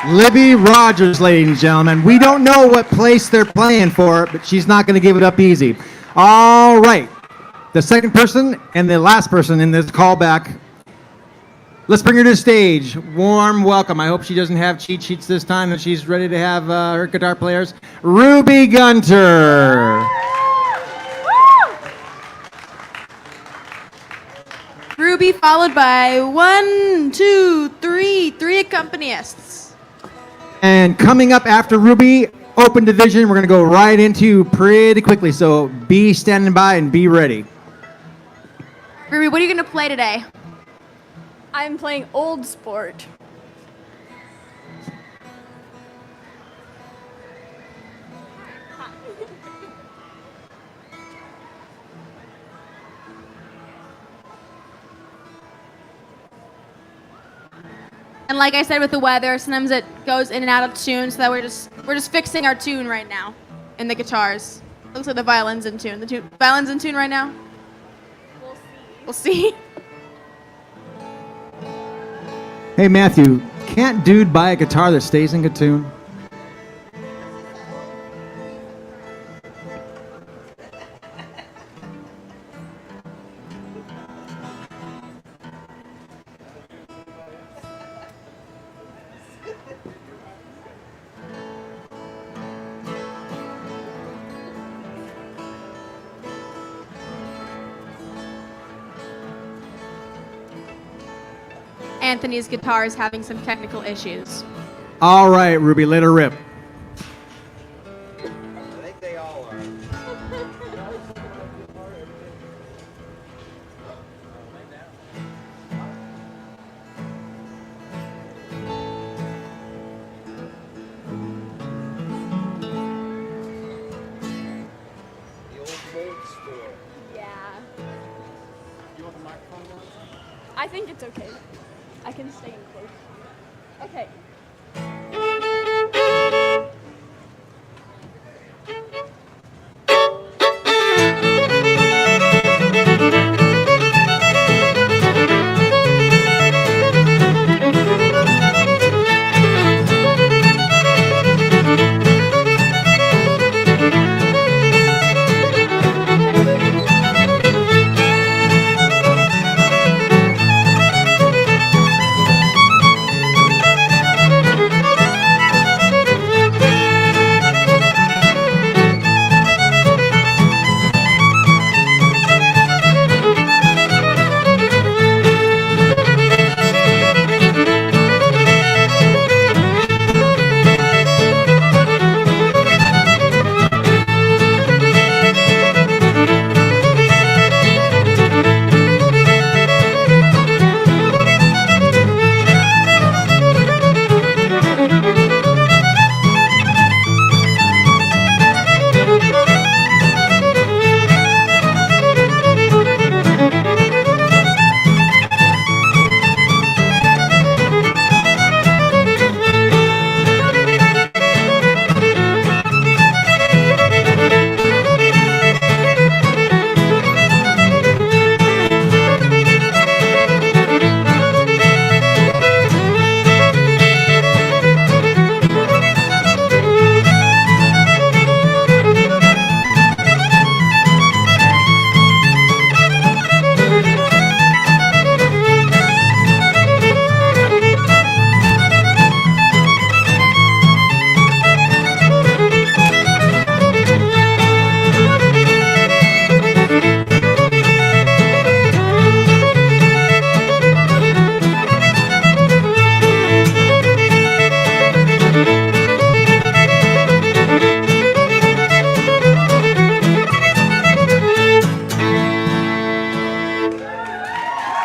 Libby Rogers, ladies and gentlemen. We don't know what place they're playing for, but she's not going to give it up easy. All right. The second person and the last person in this callback. Let's bring her to the stage. Warm welcome. I hope she doesn't have cheat sheets this time and she's ready to have her guitar players. Ruby Gunter. Ruby followed by 1, 2, 3 accompanists. And coming up after Ruby, open division, we're going to go right into pretty quickly. So be standing by and be ready. Ruby, what are you going to play today? I'm playing Old Sport. And like I said with the weather, sometimes it goes in and out of tune, so that we're just fixing our tune right now in the guitars. Looks like the violin's in tune. Violin's in tune right now? We'll see. Hey, Matthew, can't dude buy a guitar that stays in tune? And Anthony's guitar is having some technical issues. All right, Ruby, let her rip. I think they all are. The old Bolt store. Yeah. I think it's okay. I can stay in close. Okay.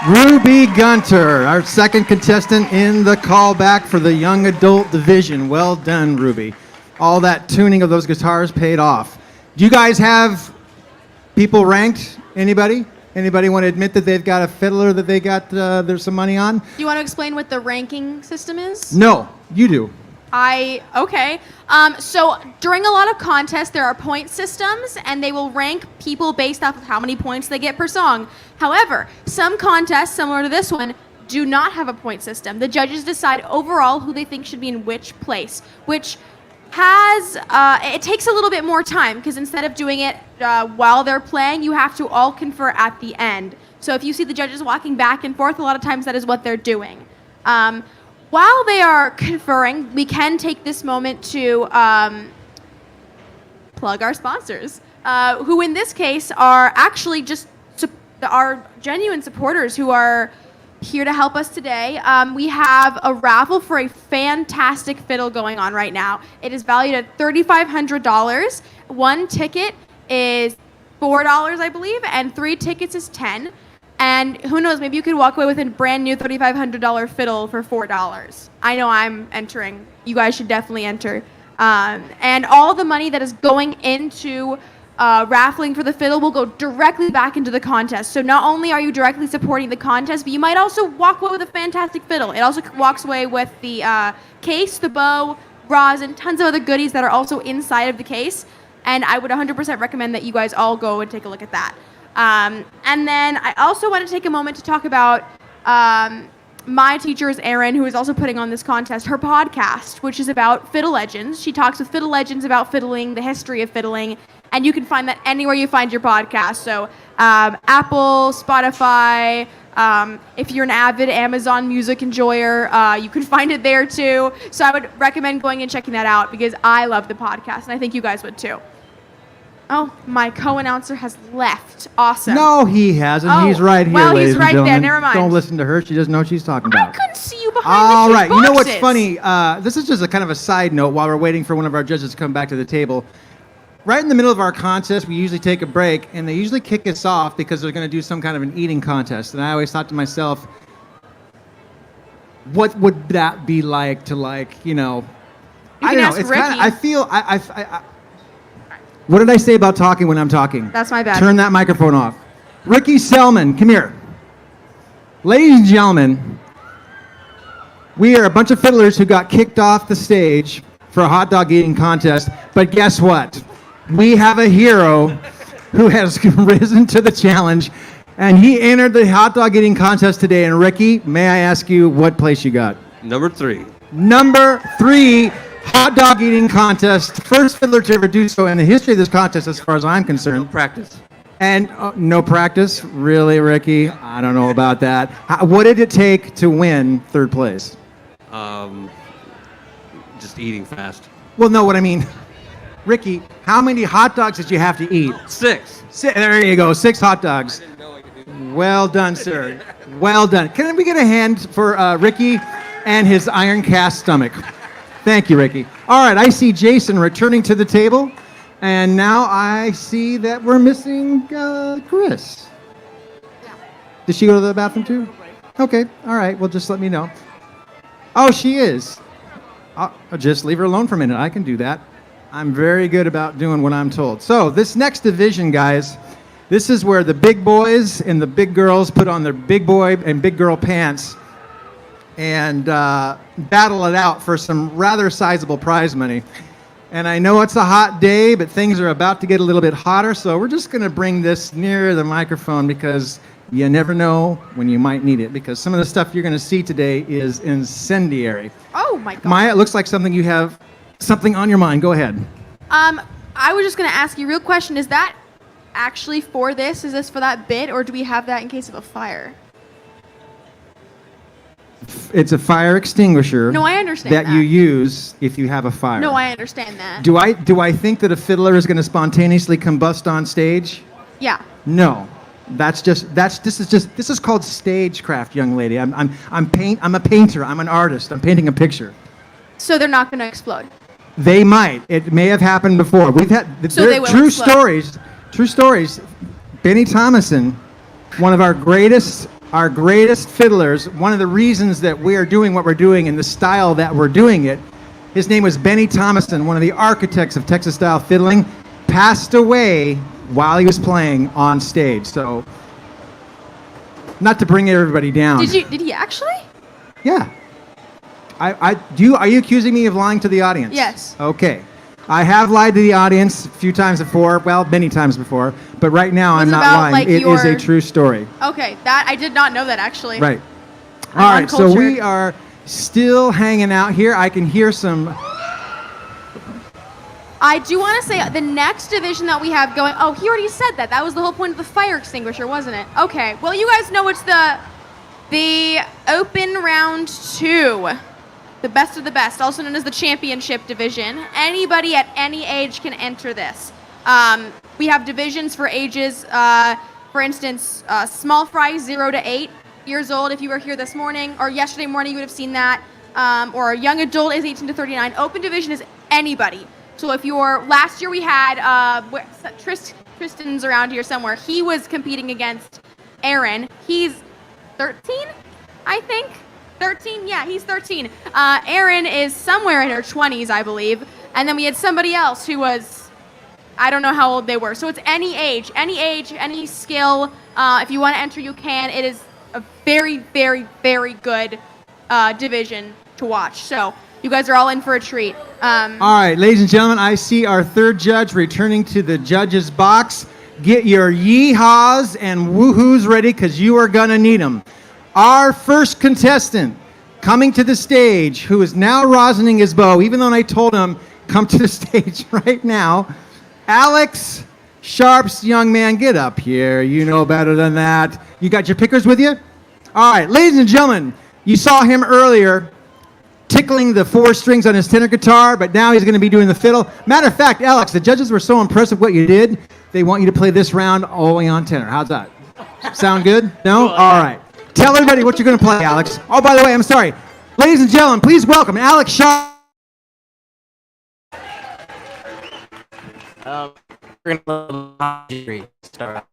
Ruby Gunter, our second contestant in the callback for the young adult division. Well done, Ruby. All that tuning of those guitars paid off. Do you guys have people ranked? Anybody? Anybody want to admit that they've got a fiddler that they got there's some money on? Do you want to explain what the ranking system is? No, you do. Okay. So during a lot of contests, there are point systems, and they will rank people based off of how many points they get per song. However, some contests, similar to this one, do not have a point system. The judges decide overall who they think should be in which place, which has, it takes a little bit more time, because instead of doing it while they're playing, you have to all confer at the end. So if you see the judges walking back and forth, a lot of times that is what they're doing. While they are conferring, we can take this moment to plug our sponsors, who in this case are actually just our genuine supporters who are here to help us today. We have a raffle for a fantastic fiddle going on right now. It is valued at $3,500. One ticket is $4, I believe, and 3 tickets is $10. And who knows, maybe you could walk away with a brand new $3,500 fiddle for $4. I know I'm entering. You guys should definitely enter. And all the money that is going into raffling for the fiddle will go directly back into the contest. So not only are you directly supporting the contest, but you might also walk away with a fantastic fiddle. It also walks away with the case, the bow, rosin, tons of other goodies that are also inside of the case. And I would 100% recommend that you guys all go and take a look at that. And then I also want to take a moment to talk about my teacher is Erin, who is also putting on this contest, her podcast, which is about fiddle legends. She talks with fiddle legends about fiddling, the history of fiddling, and you can find that anywhere you find your podcast. So Apple, Spotify, if you're an avid Amazon Music enjoyer, you can find it there too. So I would recommend going and checking that out because I love the podcast, and I think you guys would too. Oh, my co-announcer has left. Awesome. No, he hasn't. Oh, He's right here, well, ladies he's right and there. gentlemen. Never mind. Don't listen to her. She doesn't know what she's talking I about. couldn't behind All the right. two You know what's boxes. funny? This is just a kind of a side note while we're waiting for one of our judges to come back to the table. Right in the middle of our contest, we usually take a break, and they usually kick us off because they're going to do some kind of an eating contest. And I always thought to myself, what would that be like to, like, I can don't know. ask It's Ricky. kind of, I feel, I what did I say about talking when I'm talking? That's my bad. Turn that microphone off. Ricky Selman, come here. Ladies and gentlemen, we are a bunch of fiddlers who got kicked off the stage for a hot dog eating contest. But guess what? We have a hero who has risen to the challenge, and he entered the hot dog eating contest today. And Ricky, may I ask you what place you got? Number 3. Number 3 hot dog eating contest. First fiddler to ever do so in the history of this contest, as far as I'm concerned. Practice. And no practice? Really, Ricky? I don't know about that. What did it take to win third place? Just eating fast. Well, no, what I mean, Ricky, how many hot dogs did you have to eat? 6. There you go, 6 hot dogs. Well done, sir. Well done. Can we get a hand for Ricky and his iron cast stomach? Thank you, Ricky. All right, I see Jason returning to the table, and now I see that we're missing Chris. Did she go to the bathroom too? Okay, all right, well, just let me know. Oh, she is. I'll just leave her alone for a minute. I can do that. I'm very good about doing what I'm told. So this next division, guys, this is where the big boys and the big girls put on their big boy and big girl pants and battle it out for some rather sizable prize money. And I know it's a hot day, but things are about to get a little bit hotter, so we're just going to bring this nearer the microphone because you never know when you might need it, because some of the stuff you're going to see today is incendiary. Oh my God. Maya, it looks like something you have something on your mind. Go ahead. I was just gonna ask you, real question, is that actually for this? Is this for that bit, or do we have that in case of a fire? It's a fire extinguisher. No, I understand that you use if you have a fire. No, I understand that. Do I think that a fiddler is going to spontaneously combust on stage? Yeah. No. This is called stagecraft, young lady. I'm a painter. I'm an artist. I'm painting a picture. So they're not gonna explode. They might. It may have happened before. We've had So they will true explode. stories. True stories. Benny Thomason, one of our greatest fiddlers. One of the reasons that we are doing what we're doing in the style that we're doing it. His name was Benny Thomason, one of the architects of Texas style fiddling, passed away while he was playing on stage. So, not to bring everybody down. Did he actually? Yeah. Are you accusing me of lying to the audience? Yes. Okay. I have lied to the audience a few times before, well, many times before, but right now Was I'm it not about, lying. like, It is a your- true story. Okay, that I did not know that actually. Right. I'm All right, so uncultured. we are still hanging out here. I can hear some. I do want to say the next division that we have going. Oh, he already said that. That was the whole point of the fire extinguisher, wasn't it? Okay. Well, you guys know it's the open round 2, the best of the best, also known as the championship division. Anybody at any age can enter this. We have divisions for ages. For instance, small fry 0 to 8 years old. If you were here this morning or yesterday morning, you would have seen that. Or a young adult is 18 to 39. Open division is anybody. So if you're, last year we had, Tristan's around here somewhere. He was competing against Aaron. He's 13, I think. 13? Yeah, he's 13. Aaron is somewhere in her 20s, I believe. And then we had somebody else who was, I don't know how old they were. So it's any age, any skill. If you want to enter, you can. It is a very, very, very good division to watch. So you guys are all in for a treat. All right, ladies and gentlemen, I see our third judge returning to the judges' box. Get your yee-haws and woo-hoos ready because you are going to need them. Our first contestant coming to the stage, who is now rosining his bow, even though I told him, come to the stage right now. Alex Sharp's young man, get up here. You know better than that. You got your pickers with you? All right, ladies and gentlemen, you saw him earlier tickling the 4 strings on his tenor guitar, but now he's going to be doing the fiddle. Matter of fact, Alex, the judges were so impressed with what you did, they want you to play this round all the way on tenor. How's that? Sound good? No? All right. Tell everybody what you're going to play, Alex. Oh, by the way, I'm sorry. Ladies and gentlemen, please welcome Alex Shaw. We're gonna start.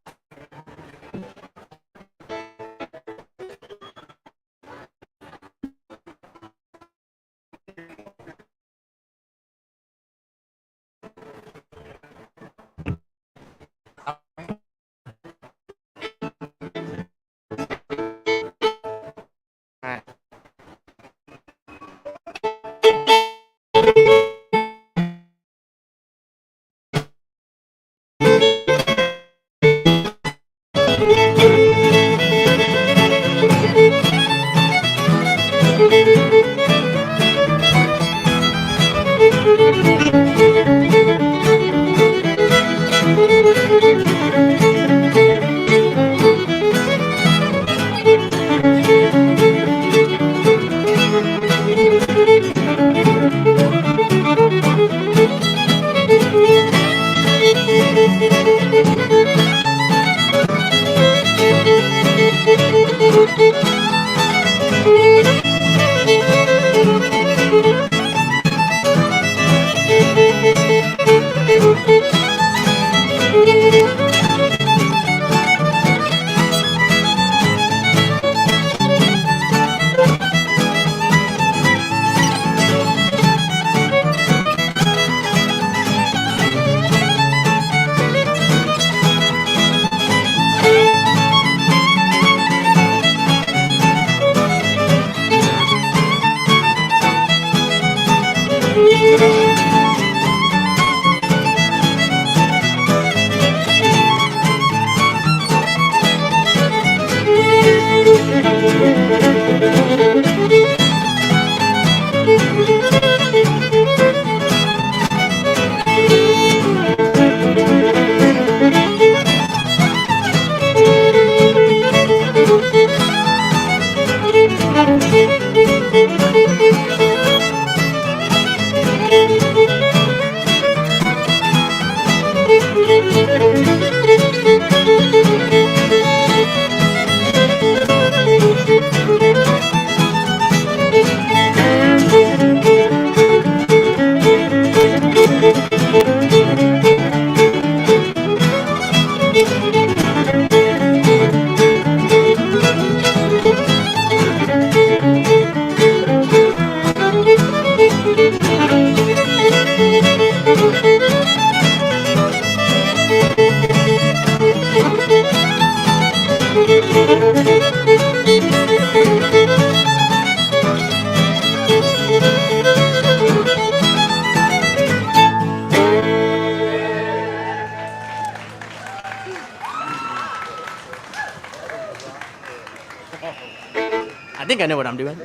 I think I know what I'm doing.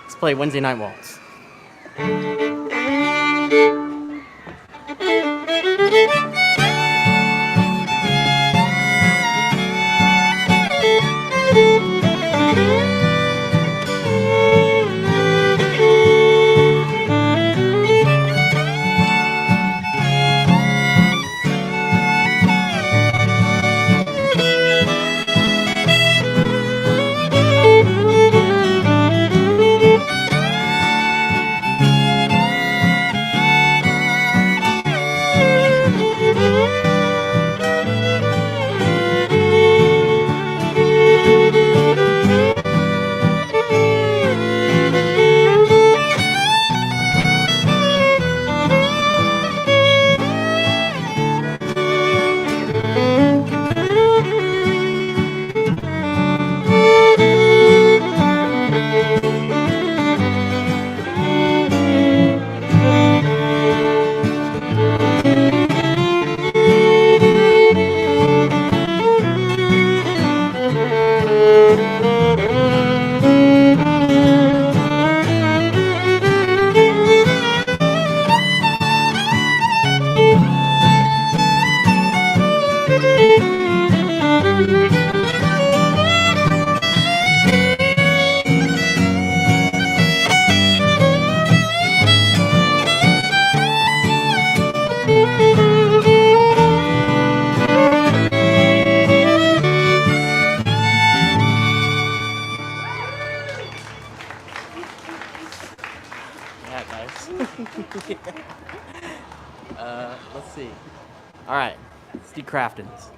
Let's play Wednesday Night Waltz. All right, let's do Craftons.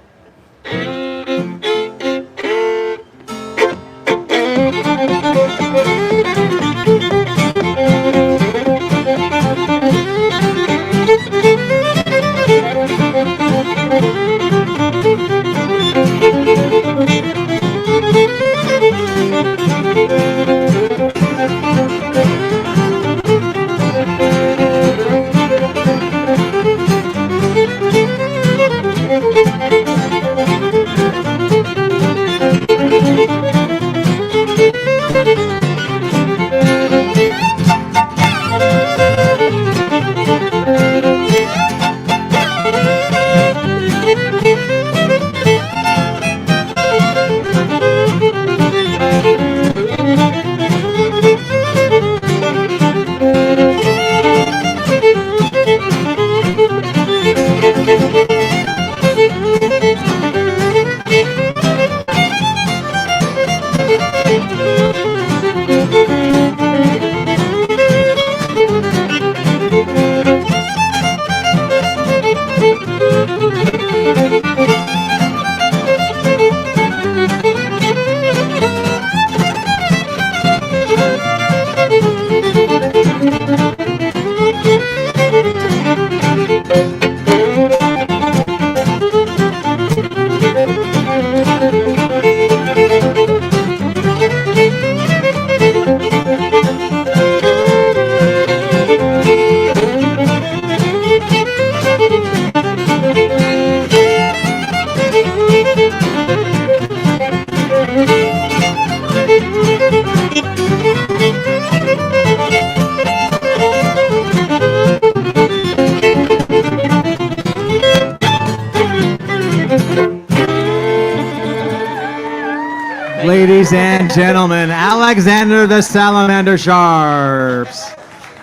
Ladies and gentlemen, Alexander the Salamander Sharps.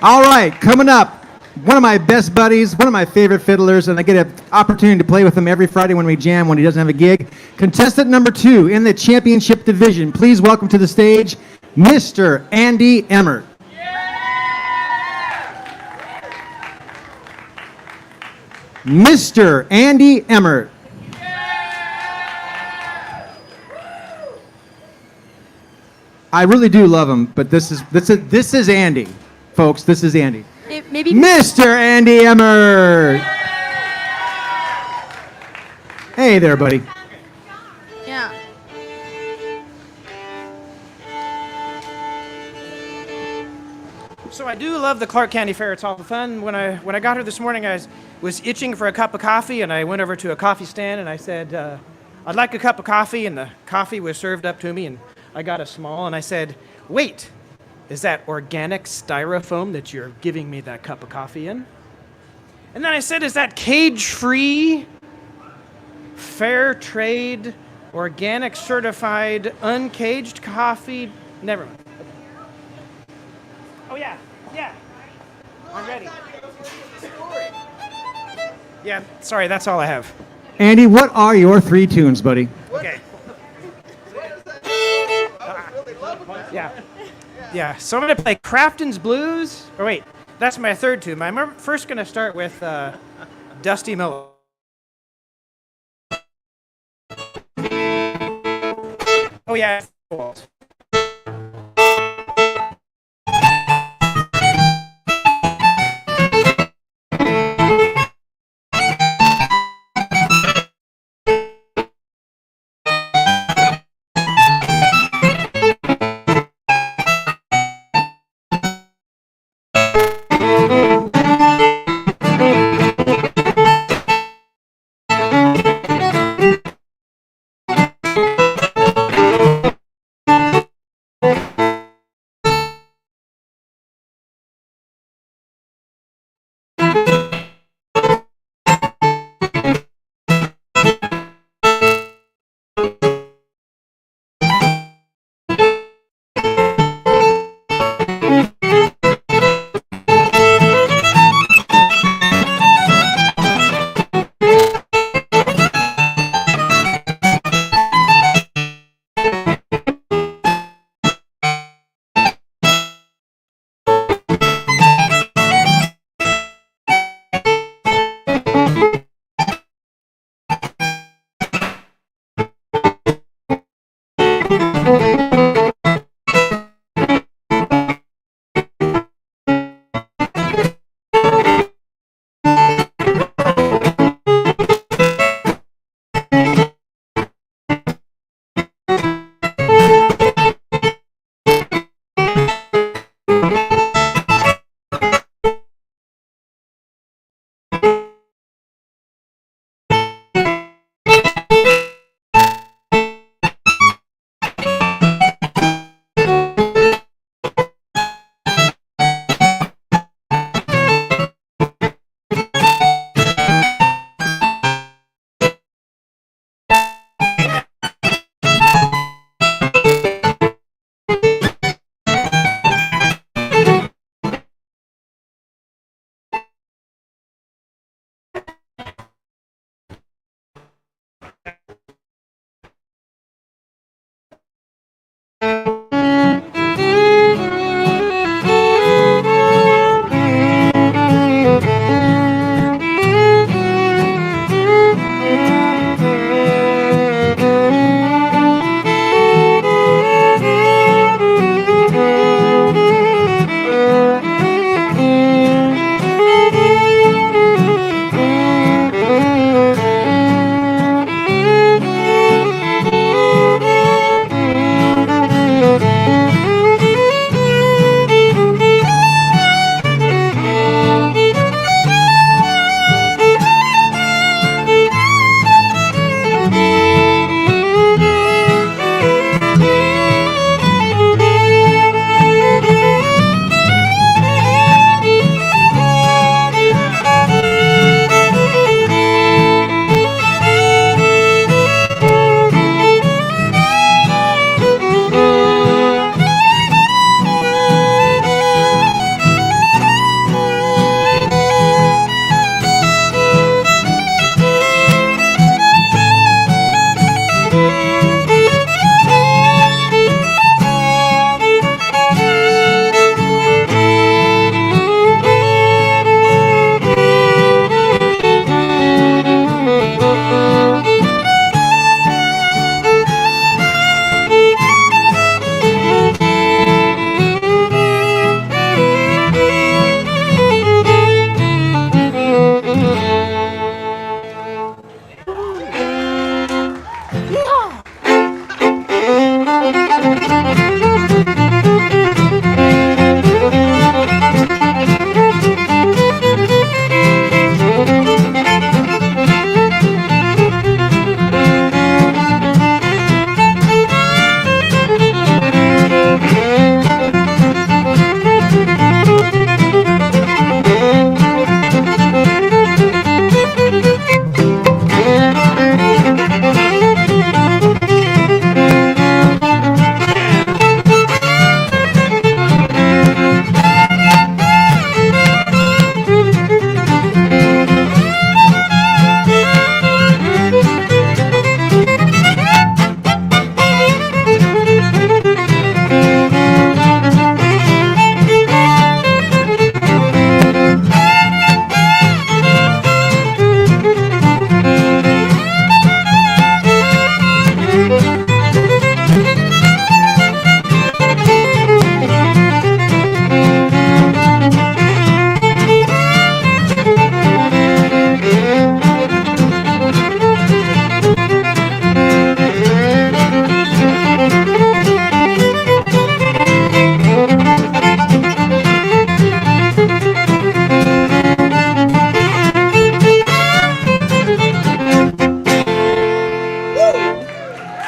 All right, coming up, one of my best buddies, one of my favorite fiddlers, and I get an opportunity to play with him every Friday when we jam when he doesn't have a gig. Contestant number 2 in the championship division. Please welcome to the stage, Mr. Andy Emmert. Mr. Andy Emmert. I really do love him, but this is Andy, folks. This is Andy. Maybe Mr. Andy Emmert. Hey there, buddy. Yeah. So I do love the Clark County Fair. It's all fun. When I got here this morning, I was itching for a cup of coffee, and I went over to a coffee stand, and I said, I'd like a cup of coffee, and the coffee was served up to me, and I got a small, and I said, wait, is that organic styrofoam that you're giving me that cup of coffee in? And then I said, is that cage-free, fair trade, organic certified, uncaged coffee? Never mind. Oh, yeah. I'm ready. Yeah, sorry, that's all I have. Andy, what are your 3 tunes, buddy? Okay. Yeah, so I'm going to play Crafton's Blues. Or wait, that's my 3rd tune. I'm first going to start with Dusty Miller. Oh, yeah.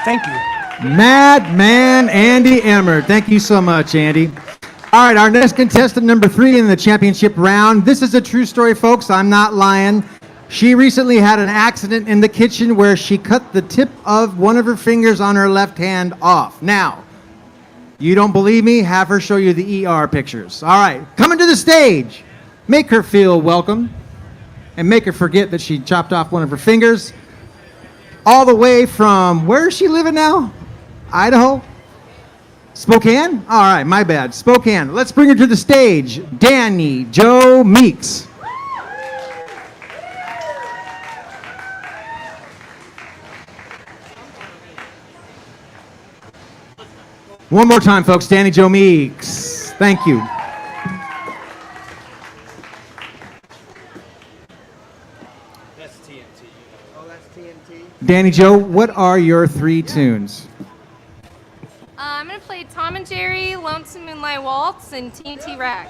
Thank you. Madman Andy Emmer. Thank you so much, Andy. All right, our next contestant, number 3 in the championship round. This is a true story, folks. I'm not lying. She recently had an accident in the kitchen where she cut the tip of one of her fingers on her left hand off. Now, you don't believe me? Have her show you the ER pictures. All right, coming to the stage. Make her feel welcome and make her forget that she chopped off one of her fingers. All the way from, where is she living now? Idaho? Spokane? All right, my bad. Spokane. Let's bring her to the stage. Danny Joe Meeks. One more time, folks. Danny Joe Meeks. Thank you. That's TNT. Oh, that's TNT. Danny Joe, what are your 3 tunes? I'm going to play Tom and Jerry, Lonesome Moonlight Waltz, and TNT Rag.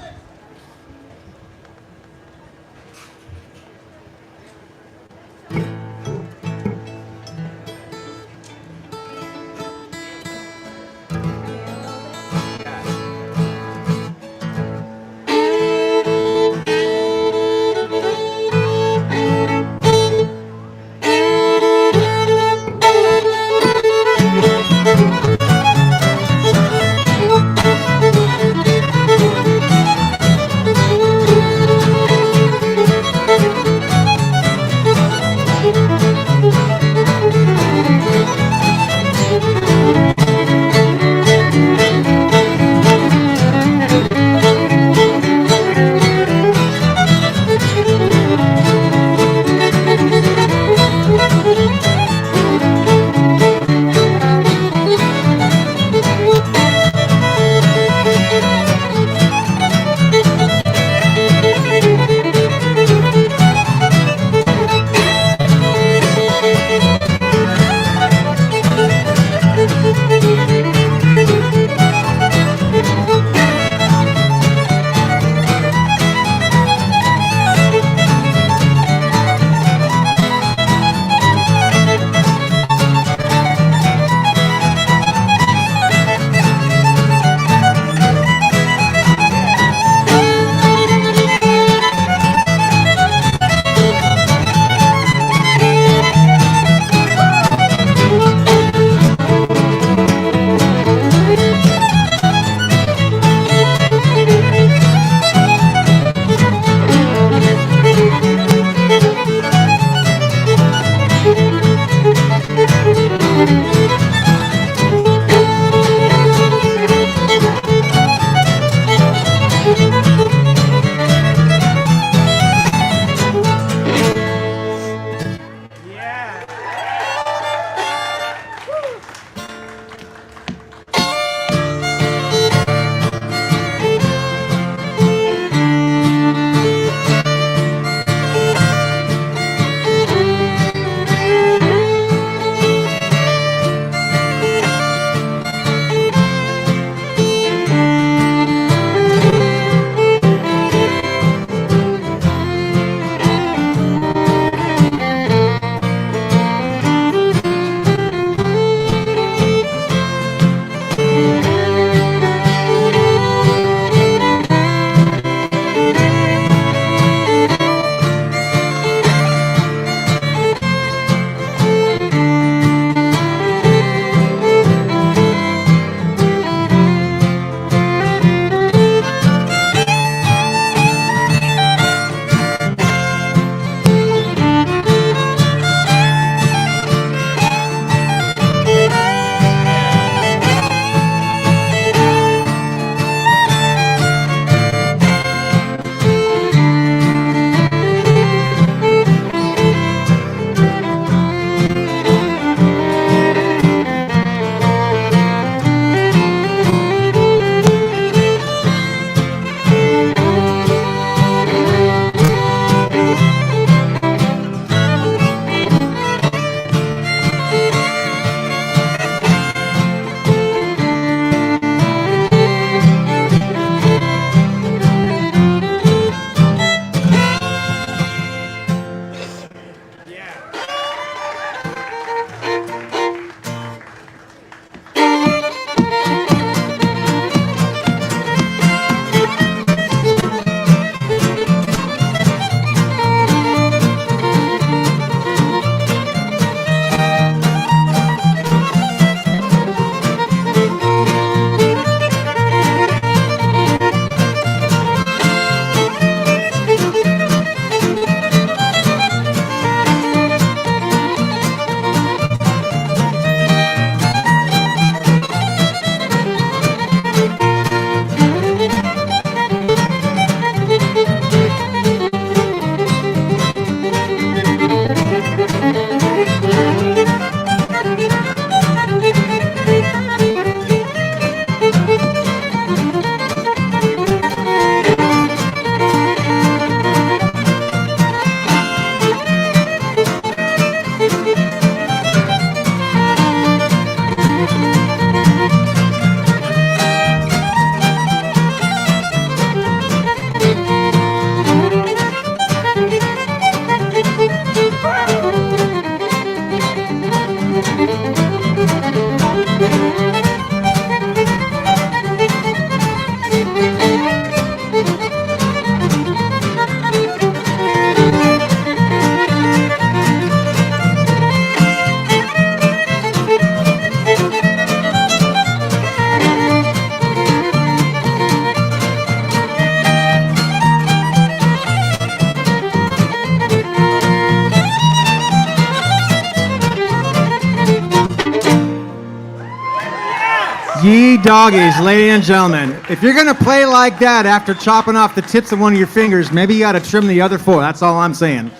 Ye doggies, ladies and gentlemen. If you're going to play like that after chopping off the tips of one of your fingers, maybe you got to trim the other 4. That's all I'm saying.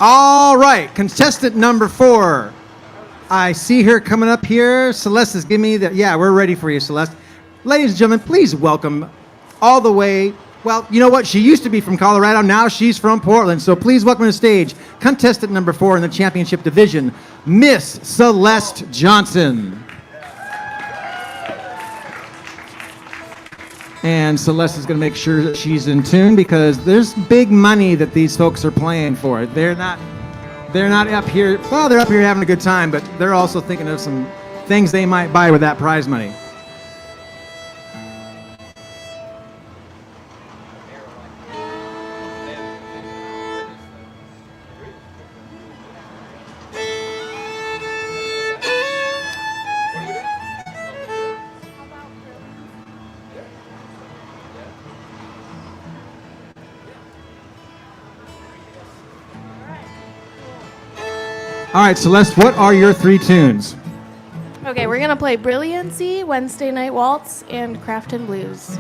All right, contestant number 4. I see her coming up here. Celeste is giving me the... Yeah, we're ready for you, Celeste. Ladies and gentlemen, please welcome all the way... Well, you know what? She used to be from Colorado. Now she's from Portland. So please welcome to the stage contestant number 4 in the championship division, Miss Celeste Johnson. And Celeste is going to make sure that she's in tune because there's big money that these folks are playing for. They're not up here. Well, they're up here having a good time, but they're also thinking of some things they might buy with that prize money. All right, Celeste, what are your 3 tunes? Okay, we're gonna play Brilliancy, Wednesday Night Waltz, and Crafton Blues.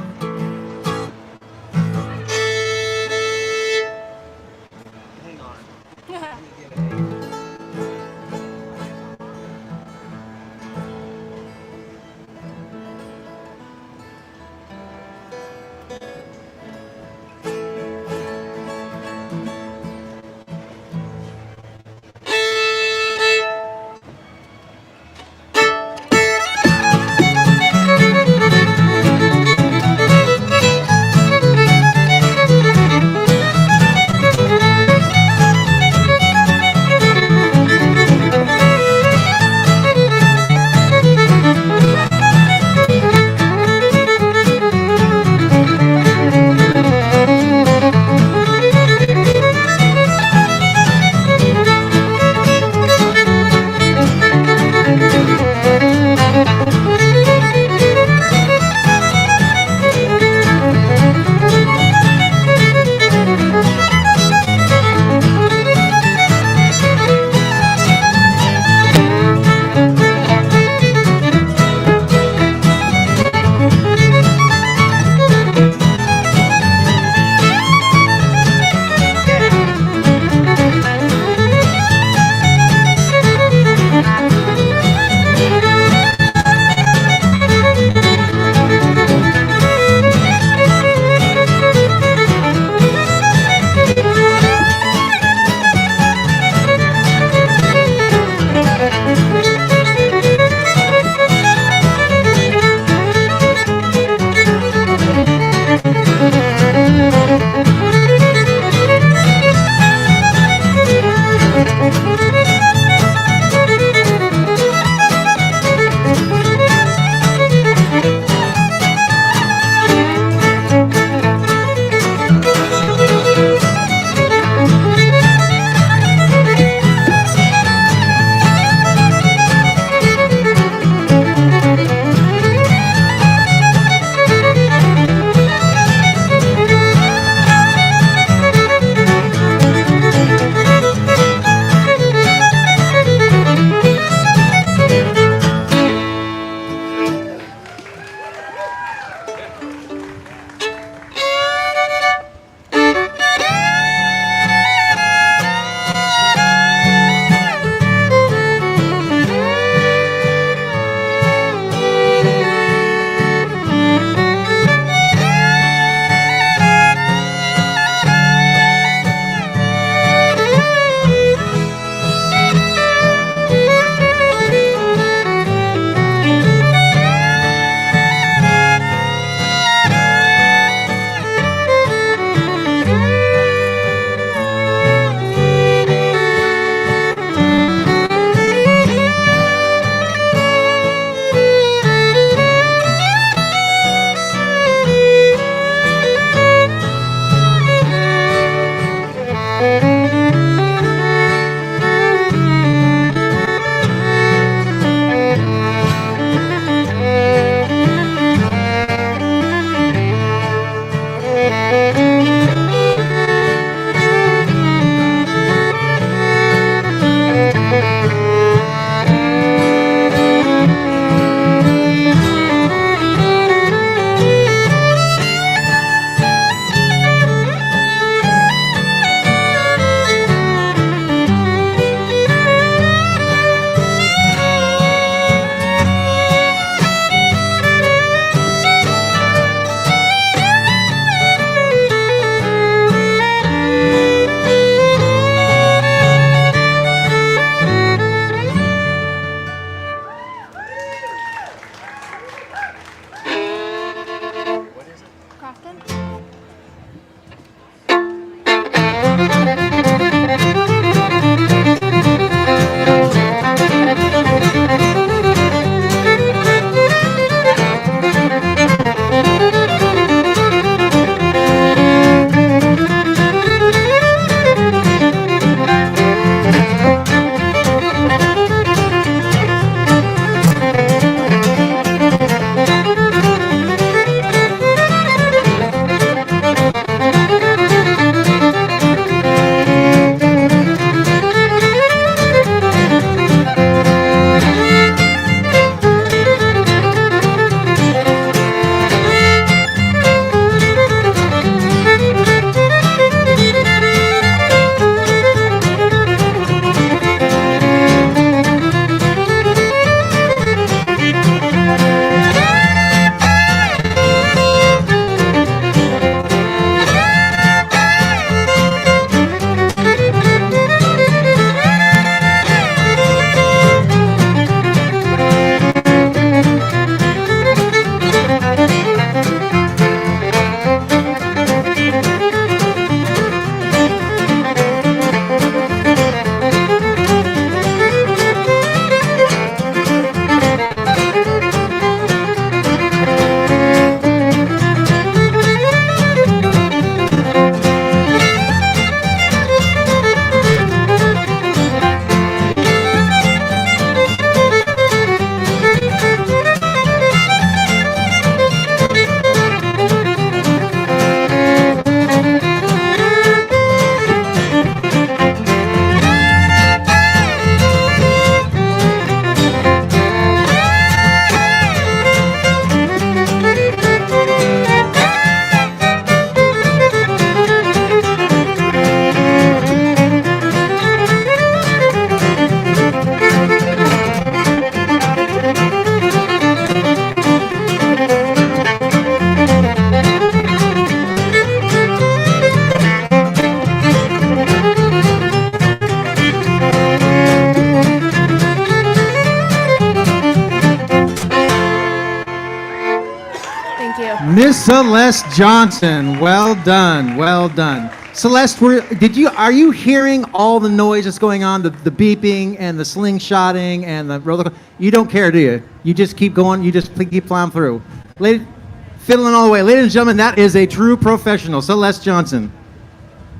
Thank you. Miss Celeste Johnson, well done, well done. Celeste, are you hearing all the noise that's going on, the beeping and the slingshotting and the roller coaster? You don't care, do you? You just keep going, you just keep plowing through. Fiddling all the way. Ladies and gentlemen, that is a true professional, Celeste Johnson.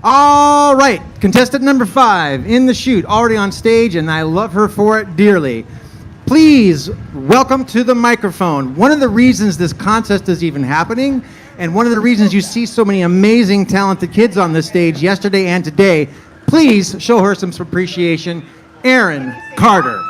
All right, contestant number 5 in the chute, already on stage, and I love her for it dearly. Please welcome to the microphone. One of the reasons this contest is even happening, and one of the reasons you see so many amazing, talented kids on this stage yesterday and today, please show her some appreciation. Erin Carter.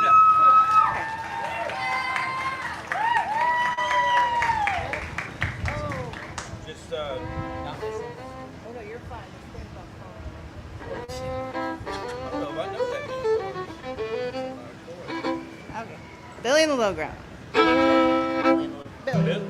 Billy in the low ground. Billy.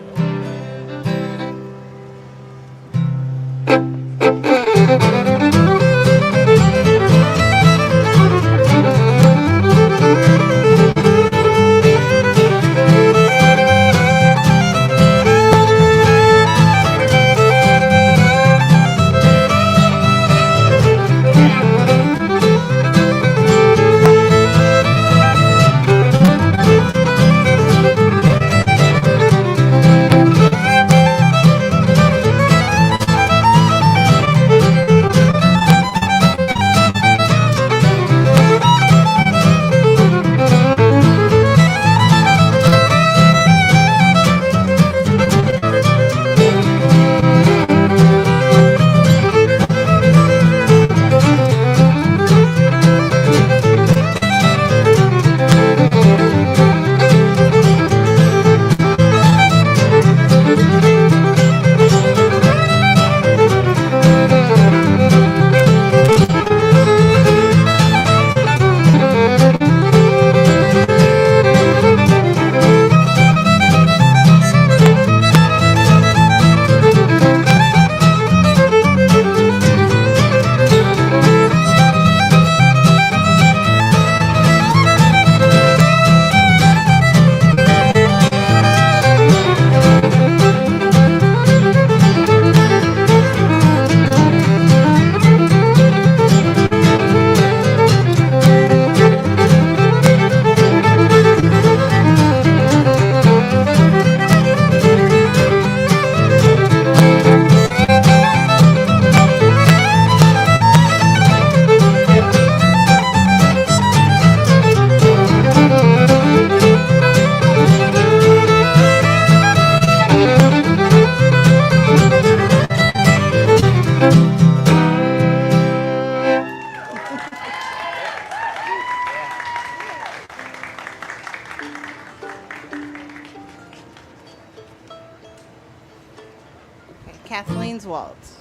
Kathleen's Waltz.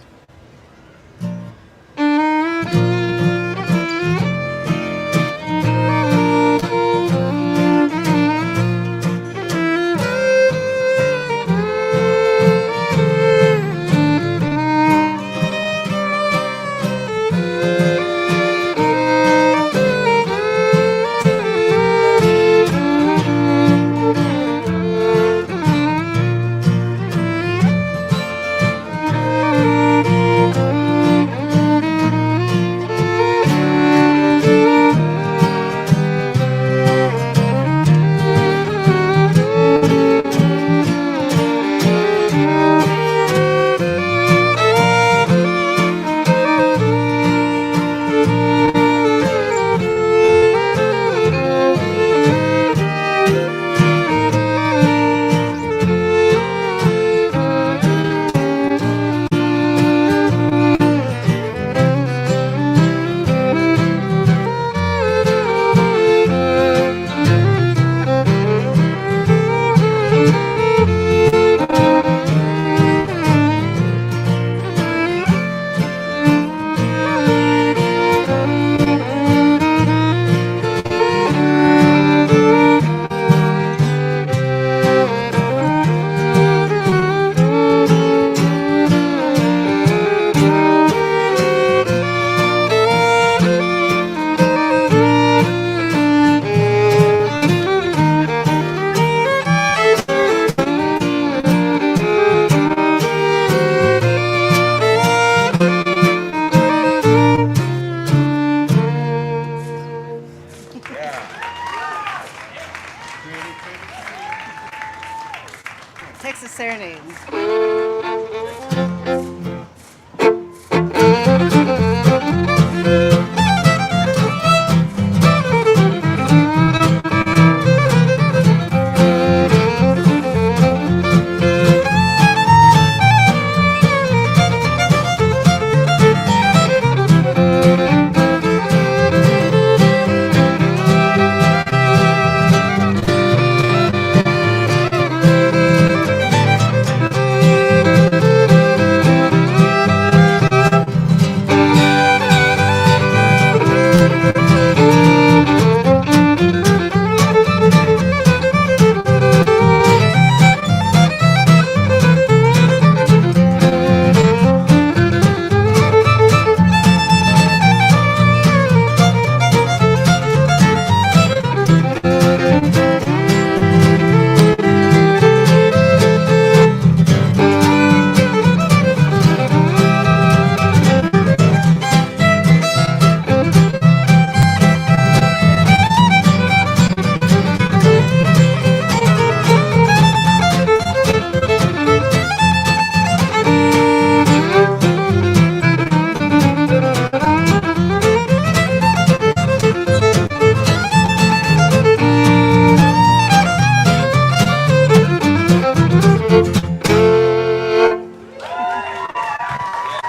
Texas Serenade.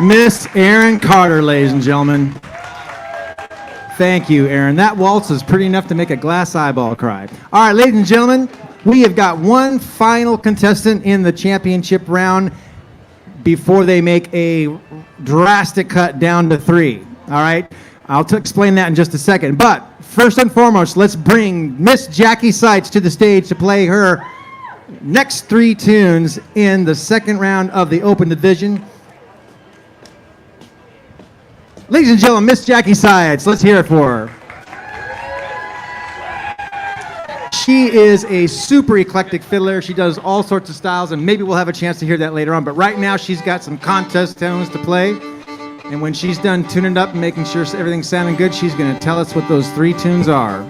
Miss Erin Carter, ladies and gentlemen. Thank you, Erin. That waltz is pretty enough to make a glass eyeball cry. All right, ladies and gentlemen, we have got one final contestant in the championship round before they make a drastic cut down to 3. All right? I'll explain that in just a second. But first and foremost, let's bring Miss Jackie Seitz to the stage to play her next 3 tunes in the second round of the Open Division. Ladies and gentlemen, Miss Jackie Seitz, let's hear it for her. She is a super eclectic fiddler. She does all sorts of styles, and maybe we'll have a chance to hear that later on. But right now, she's got some contest tunes to play. And when she's done tuning it up and making sure everything's sounding good, she's going to tell us what those 3 tunes are.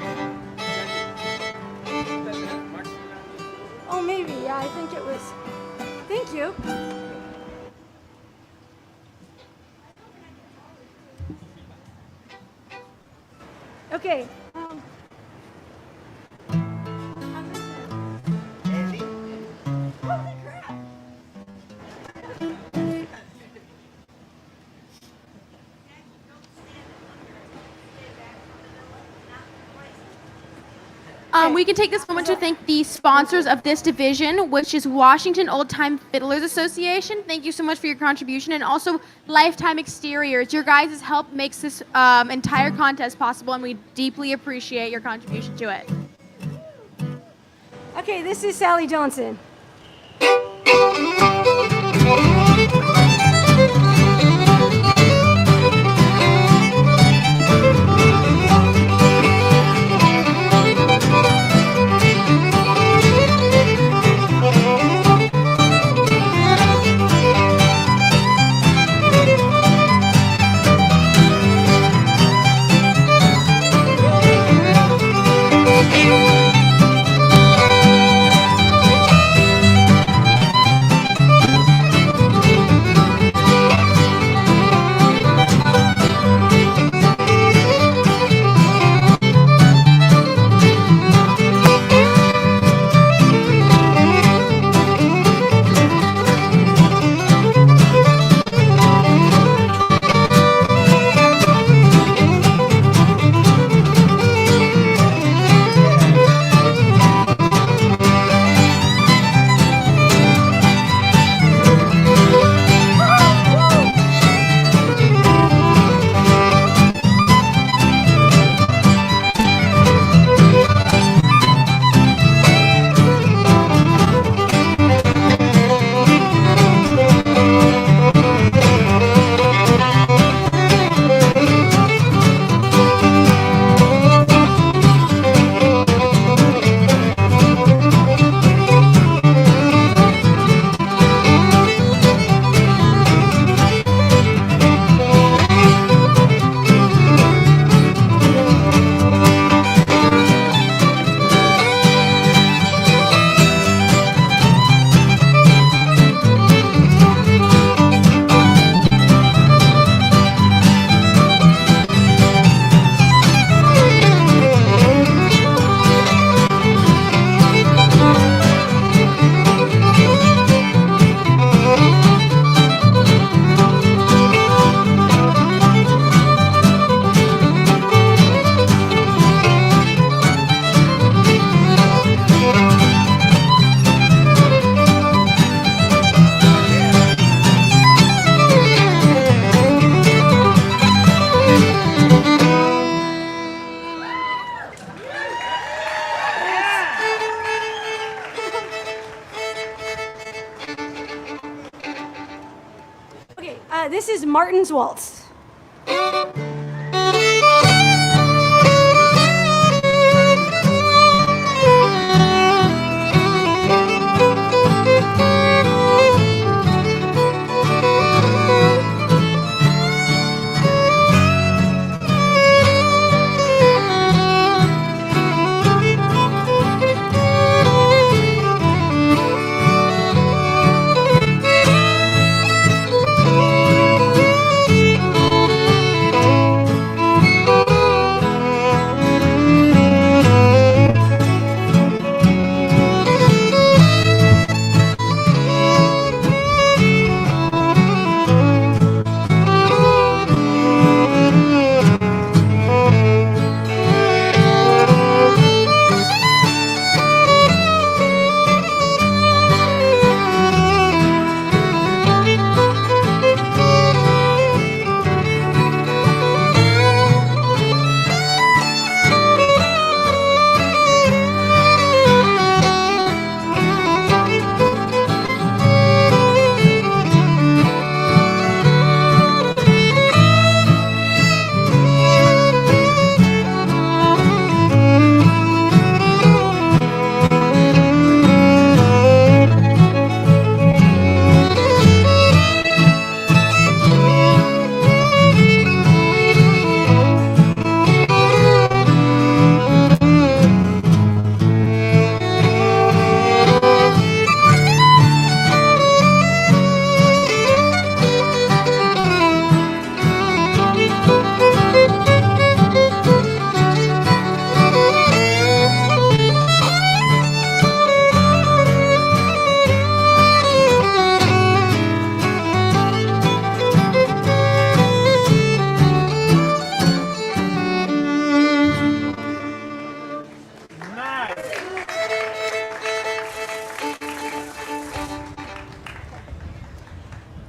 Oh, maybe. Yeah, I think it was. Thank you. Okay. We can take this moment to thank the sponsors of this division, which is Washington Old Time Fiddlers Association. Thank you so much for your contribution, and also Lifetime Exteriors. Your guys' help makes this entire contest possible, and we deeply appreciate your contribution to it. Okay, this is Sally Johnson. This is Martin's Waltz.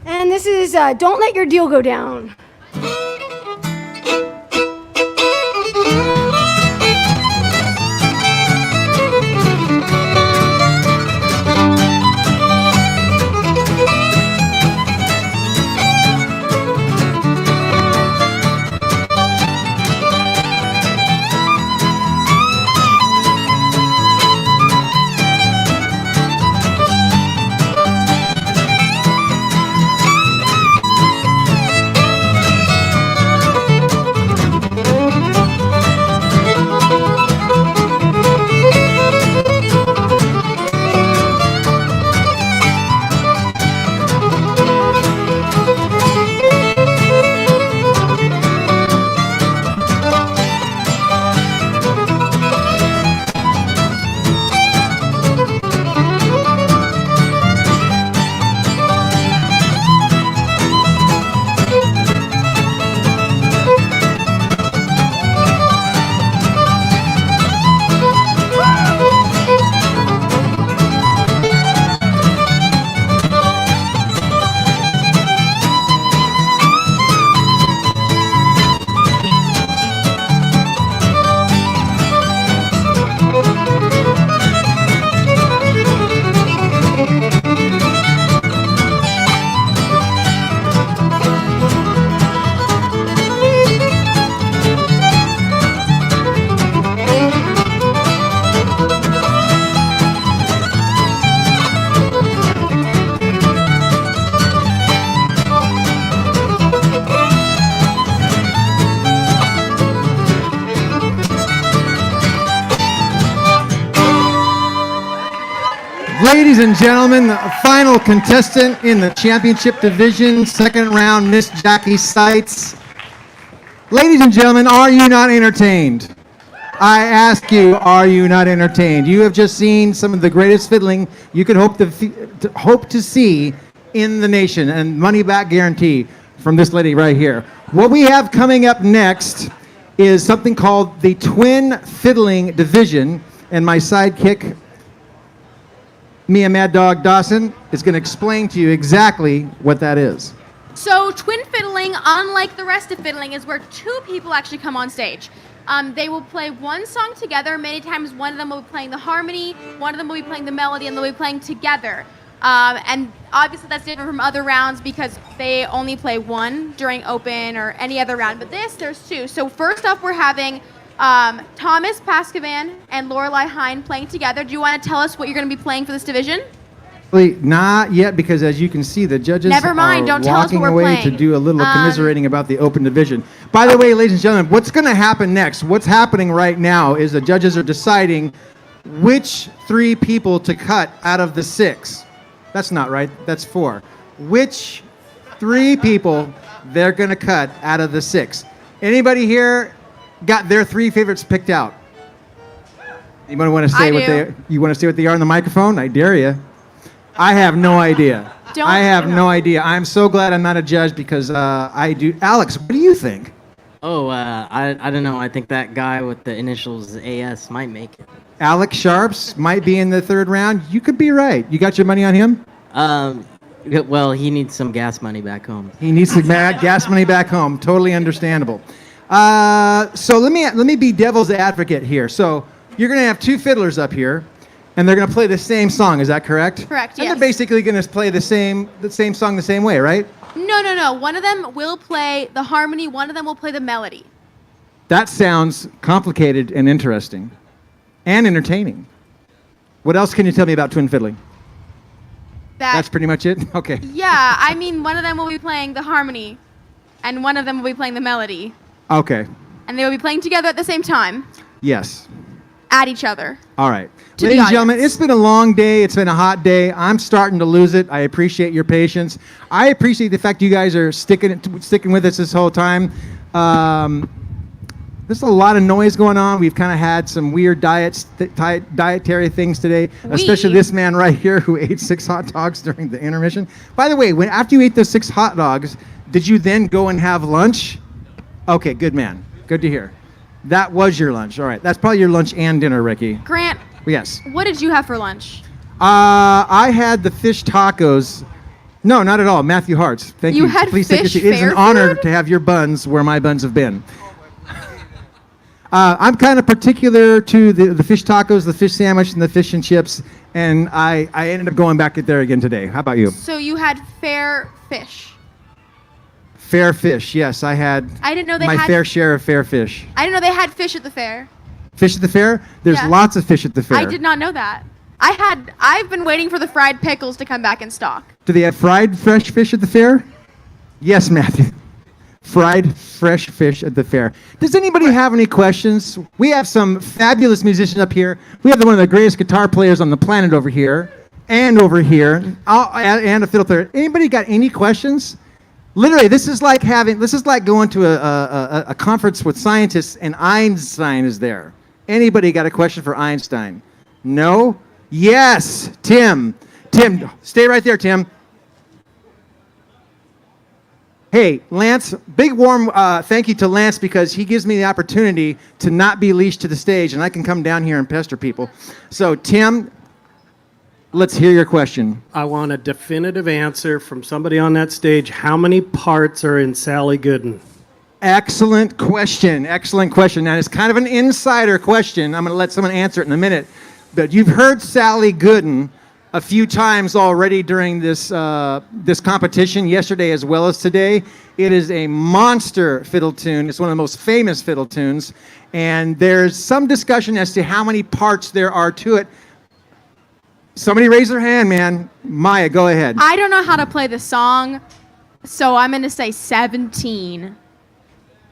And this is Don't Let Your Deal Go Down. Ladies and gentlemen, the final contestant in the championship division, second round, Miss Jackie Seitz. Ladies and gentlemen, are you not entertained? I ask you, are you not entertained? You have just seen some of the greatest fiddling you could hope to see in the nation, and money back guarantee from this lady right here. What we have coming up next is something called the Twin Fiddling Division, and my sidekick, Mia Mad Dog Dawson, is going to explain to you exactly what that is. So twin fiddling, unlike the rest of fiddling, is where two people actually come on stage. They will play one song together. Many times one of them will be playing the harmony, one of them will be playing the melody, and they'll be playing together. And obviously that's different from other rounds because they only play one during open or any other round. But there's two. So first up, we're having Thomas Paskovan and Lorelei Hine playing together. Do you want to tell us what you're going to be playing for this division? Not yet, because as you can see, the judges Never mind, are don't tell us walking what we're away playing. to do a little commiserating about the open division. By the way, ladies and gentlemen, what's going to happen next? What's happening right now is the judges are deciding which 3 people to cut out of the 6. That's not right. That's 4. Which 3 people they're going to cut out of the 6. Anybody here got their 3 favorites picked out? Anybody want to say you want to say what they are on the microphone? I dare you. I have no idea. I have no idea. I'm so glad I'm not a judge because I do. Alex, what do you think? Oh, I don't know. I think that guy with the initials AS might make it. Alex Sharps might be in the 3rd round. You could be right. You got your money on him? Well, he needs some gas money back home. He needs some gas money back home. Totally understandable. So let me be devil's advocate here. So you're going to have 2 fiddlers up here, and they're going to play the same song. Is that correct? Correct, and yes. they're basically going to play the same song the same way, right? No. One of them will play the harmony. One of them will play the melody. That sounds complicated and interesting and entertaining. What else can you tell me about twin fiddling? That's pretty much it? Okay. Yeah, I mean, one of them will be playing the harmony, and one of them will be playing the melody. Okay. And they will be playing together at the same time, Yes. at each other. All right. To Ladies the and gentlemen, it's been a long day. It's been a hot day. I'm starting to lose it. I appreciate your patience. I appreciate the fact you guys are sticking with us this whole time. There's a lot of noise going on. We've kind of had some weird dietary things today, especially this man right here who ate 6 hot dogs during the intermission. By the way, after you ate those 6 hot dogs, did you then go and have lunch? Okay, good man. Good to hear. That was your lunch. All right. That's probably your lunch and dinner, Ricky. Grant, Yes. what did you have for lunch? I had the fish tacos. No, not at all. Matthew Hart's. Thank you. You had Please take your fish seat. It is an fair honor food? to have your buns where my buns have been. I'm kind of particular to the fish tacos, the fish sandwich, and the fish and chips, and I ended up going back there again today. How about you? So you had fair fish. Fair fish. Yes, I had I didn't know they my had fair share of fair fish. I didn't know they had fish at the fair. Fish at the fair? There's Yeah. lots of fish at the fair. I did not know that. I've been waiting for the fried pickles to come back in stock. Do they have fried fresh fish at the fair? Yes, Matthew. Fried fresh fish at the fair. Does anybody have any questions? We have some fabulous musicians up here. We have one of the greatest guitar players on the planet over here, and over here, and a fiddle player. Anybody got any questions? Literally, this is like going to a conference with scientists, and Einstein is there. Anybody got a question for Einstein? No? Yes, Tim. Tim, stay right there, Tim. Hey, Lance, big warm thank you to Lance because he gives me the opportunity to not be leashed to the stage and I can come down here and pester people. So, Tim, let's hear your question. I want a definitive answer from somebody on that stage. How many parts are in Sally Gooden? Excellent question. Excellent question. Now, it's kind of an insider question. I'm going to let someone answer it in a minute. But you've heard Sally Gooden a few times already during this this competition, yesterday as well as today. It is a monster fiddle tune. It's one of the most famous fiddle tunes. And there's some discussion as to how many parts there are to it. Somebody raise their hand, man. Maya, go ahead. I don't know how to play the song, so I'm going to say 17.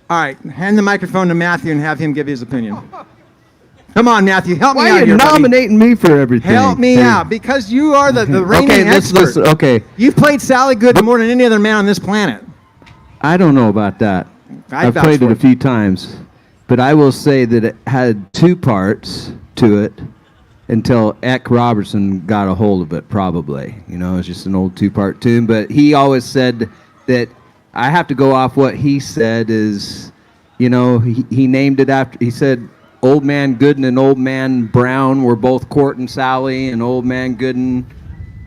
All right, hand the microphone to Matthew and have him give his opinion. Come on, Matthew, help me Why out are you here, buddy. nominating me for everything? Help me Hey. out, because you are the reigning Okay, expert. okay. You've played Sally Gooden more than any other man on this planet. I don't know about that. I've vouch played for it a it. few times, but I will say that it had 2 parts to it until Eck Robertson got a hold of it, probably. You know, it's just an old 2-part tune, but he always said that I have to go off what he said is, you know, he named it after, he said, Old Man Gooden and Old Man Brown were both courting Sally, and Old Man Gooden,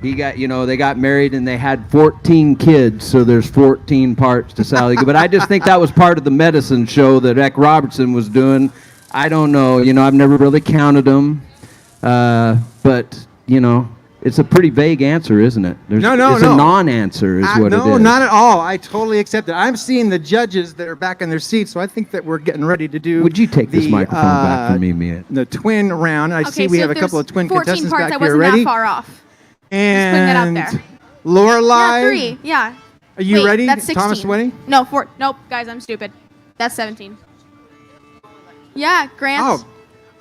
they got married and they had 14 kids, so there's 14 parts to Sally. But I just think that was part of the medicine show that Eck Robertson was doing. I don't know, I've never really counted them, but, It's a pretty vague answer, isn't it? No, It's a non-answer is what it is. No, not at all. I totally accept it. I'm seeing the judges that are back in their seats, so I think that we're getting ready to do. Would you take this microphone back from me, Mia? The twin round. I see we have a couple of twin 14 contestants parts, back I here wasn't ready. that far off. And Just putting it out there. Lorelai. Yeah, 3. Yeah. Are you Wait, ready? That's 16. Thomas Winnie? No, 4. Nope, guys, I'm stupid. That's 17. Yeah, Grant. Oh,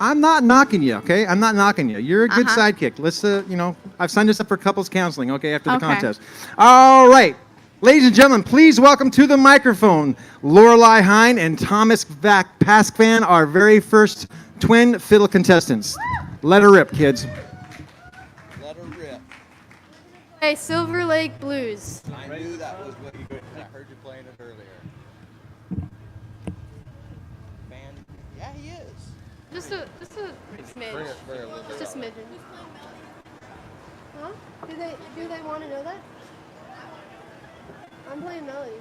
I'm not knocking you, okay? I'm not knocking you. You're a good sidekick. Let's, I've signed us up for couples counseling, okay, after the contest. All right. Ladies and gentlemen, please welcome to the microphone Lorelai Hine and Thomas Paskvan, our very first twin fiddle contestants. Let her rip, kids. Let her rip. Hey, Silver Lake Blues. I knew that was what you I heard you playing it earlier. Yeah, he is. Just a smidge. Just a smidgen. Huh? Do they want to know that? I'm playing Melody.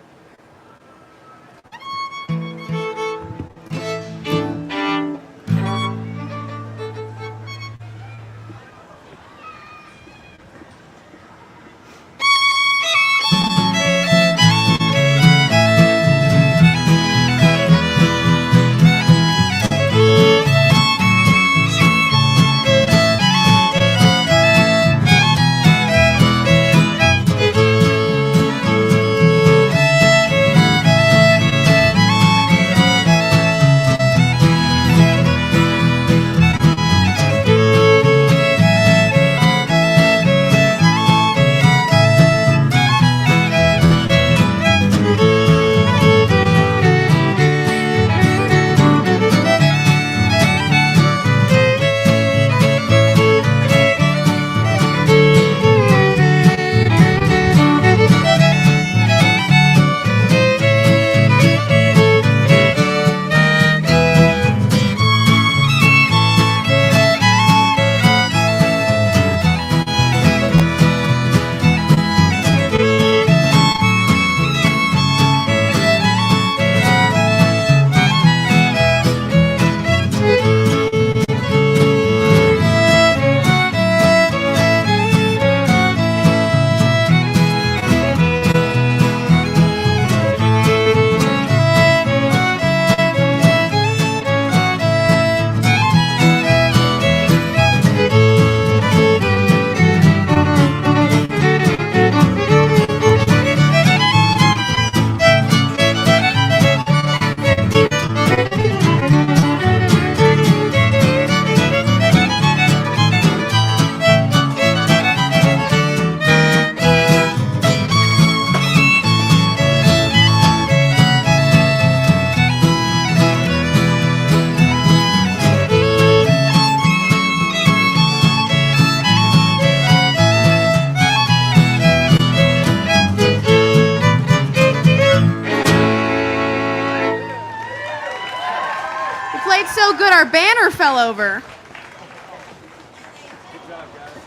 So good, our banner fell over.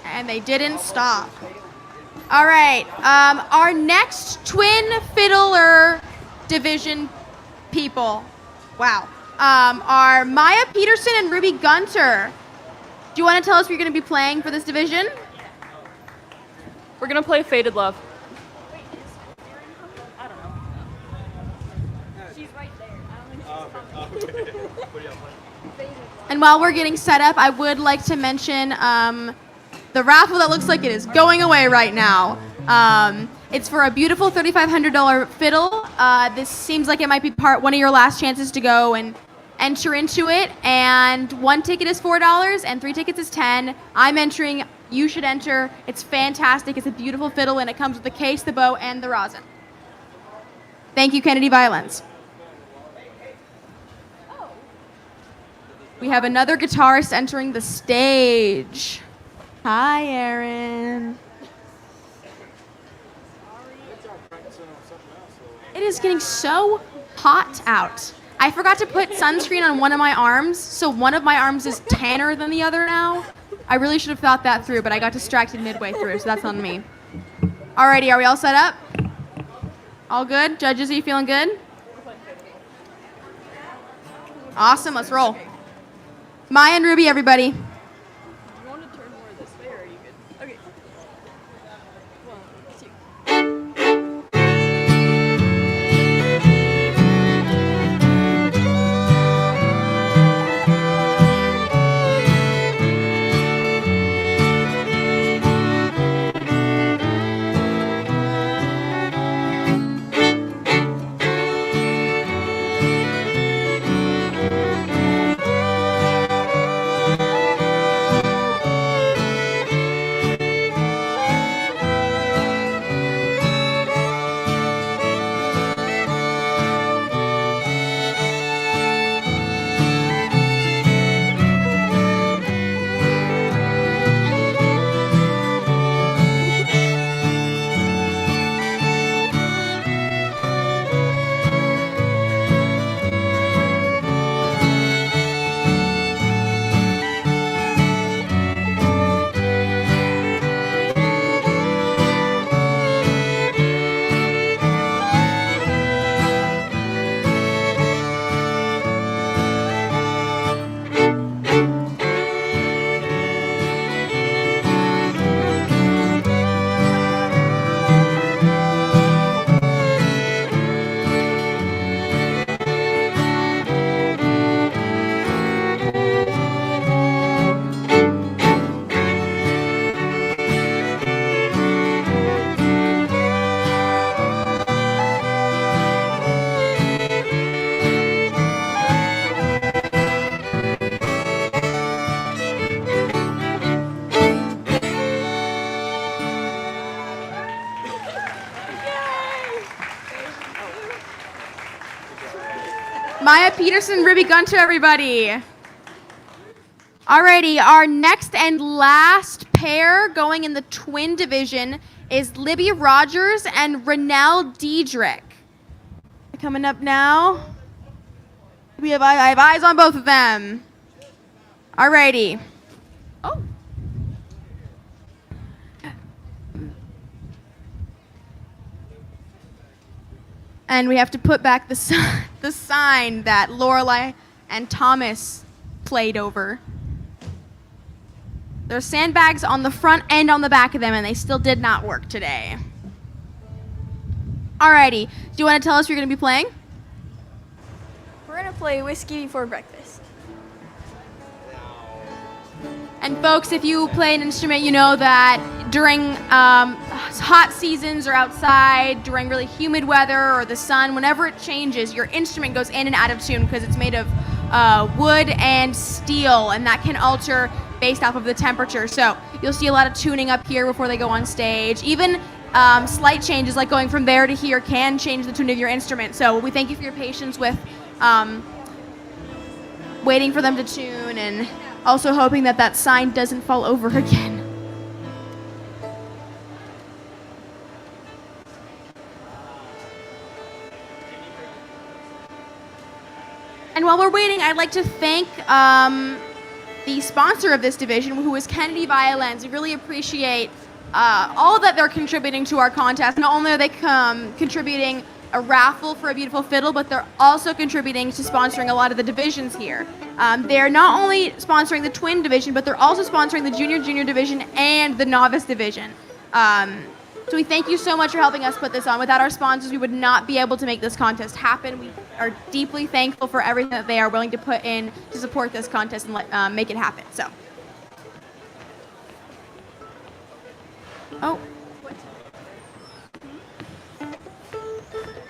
And they didn't stop. All right, our next twin fiddler division people, wow, are Maya Peterson and Ruby Gunter. Do you want to tell us what you're going to be playing for this division? We're going to play Faded Love. And while we're getting set up, I would like to mention the raffle that looks like it is going away right now. It's for a beautiful $3,500 fiddle. This seems like it might be one of your last chances to go and enter into it. And 1 ticket is $4 and 3 tickets is $10. I'm entering. You should enter. It's fantastic. It's a beautiful fiddle and it comes with the case, the bow, and the rosin. Thank you, Kennedy Violins. We have another guitarist entering the stage. Hi, Aaron. It is getting so hot out. I forgot to put sunscreen on one of my arms, so one of my arms is tanner than the other now. I really should have thought that through, but I got distracted midway through, so that's on me. Alrighty, are we all set up? All good? Judges, are you feeling good? Awesome, let's roll. Maya and Ruby, everybody. You want to turn more this way, or are you good? Okay. Maya Peterson, Ribby Gunter, everybody. Alrighty, our next and last pair going in the twin division is Libby Rogers and Renelle Diedrich. Coming up now. I have eyes on both of them. Alrighty. Oh. And we have to put back the sign that Lorelai and Thomas played over. There's sandbags on the front and on the back of them, and they still did not work today. Alrighty, do you want to tell us what you're going to be playing? We're going to play Whiskey Before Breakfast. And folks, if you play an instrument, you know that during hot seasons or outside, during really humid weather or the sun, whenever it changes, your instrument goes in and out of tune because it's made of wood and steel, and that can alter based off of the temperature. So you'll see a lot of tuning up here before they go on stage. Even slight changes like going from there to here can change the tune of your instrument. So we thank you for your patience with waiting for them to tune and also hoping that that sign doesn't fall over again. And while we're waiting, I'd like to thank the sponsor of this division, who is Kennedy Violins. We really appreciate all that they're contributing to our contest. Not only are they contributing a raffle for a beautiful fiddle, but they're also contributing to sponsoring a lot of the divisions here. They're not only sponsoring the twin division, but they're also sponsoring the junior division and the novice division. So we thank you so much for helping us put this on. Without our sponsors, we would not be able to make this contest happen. We are deeply thankful for everything that they are willing to put in to support this contest and make it happen. So. Oh.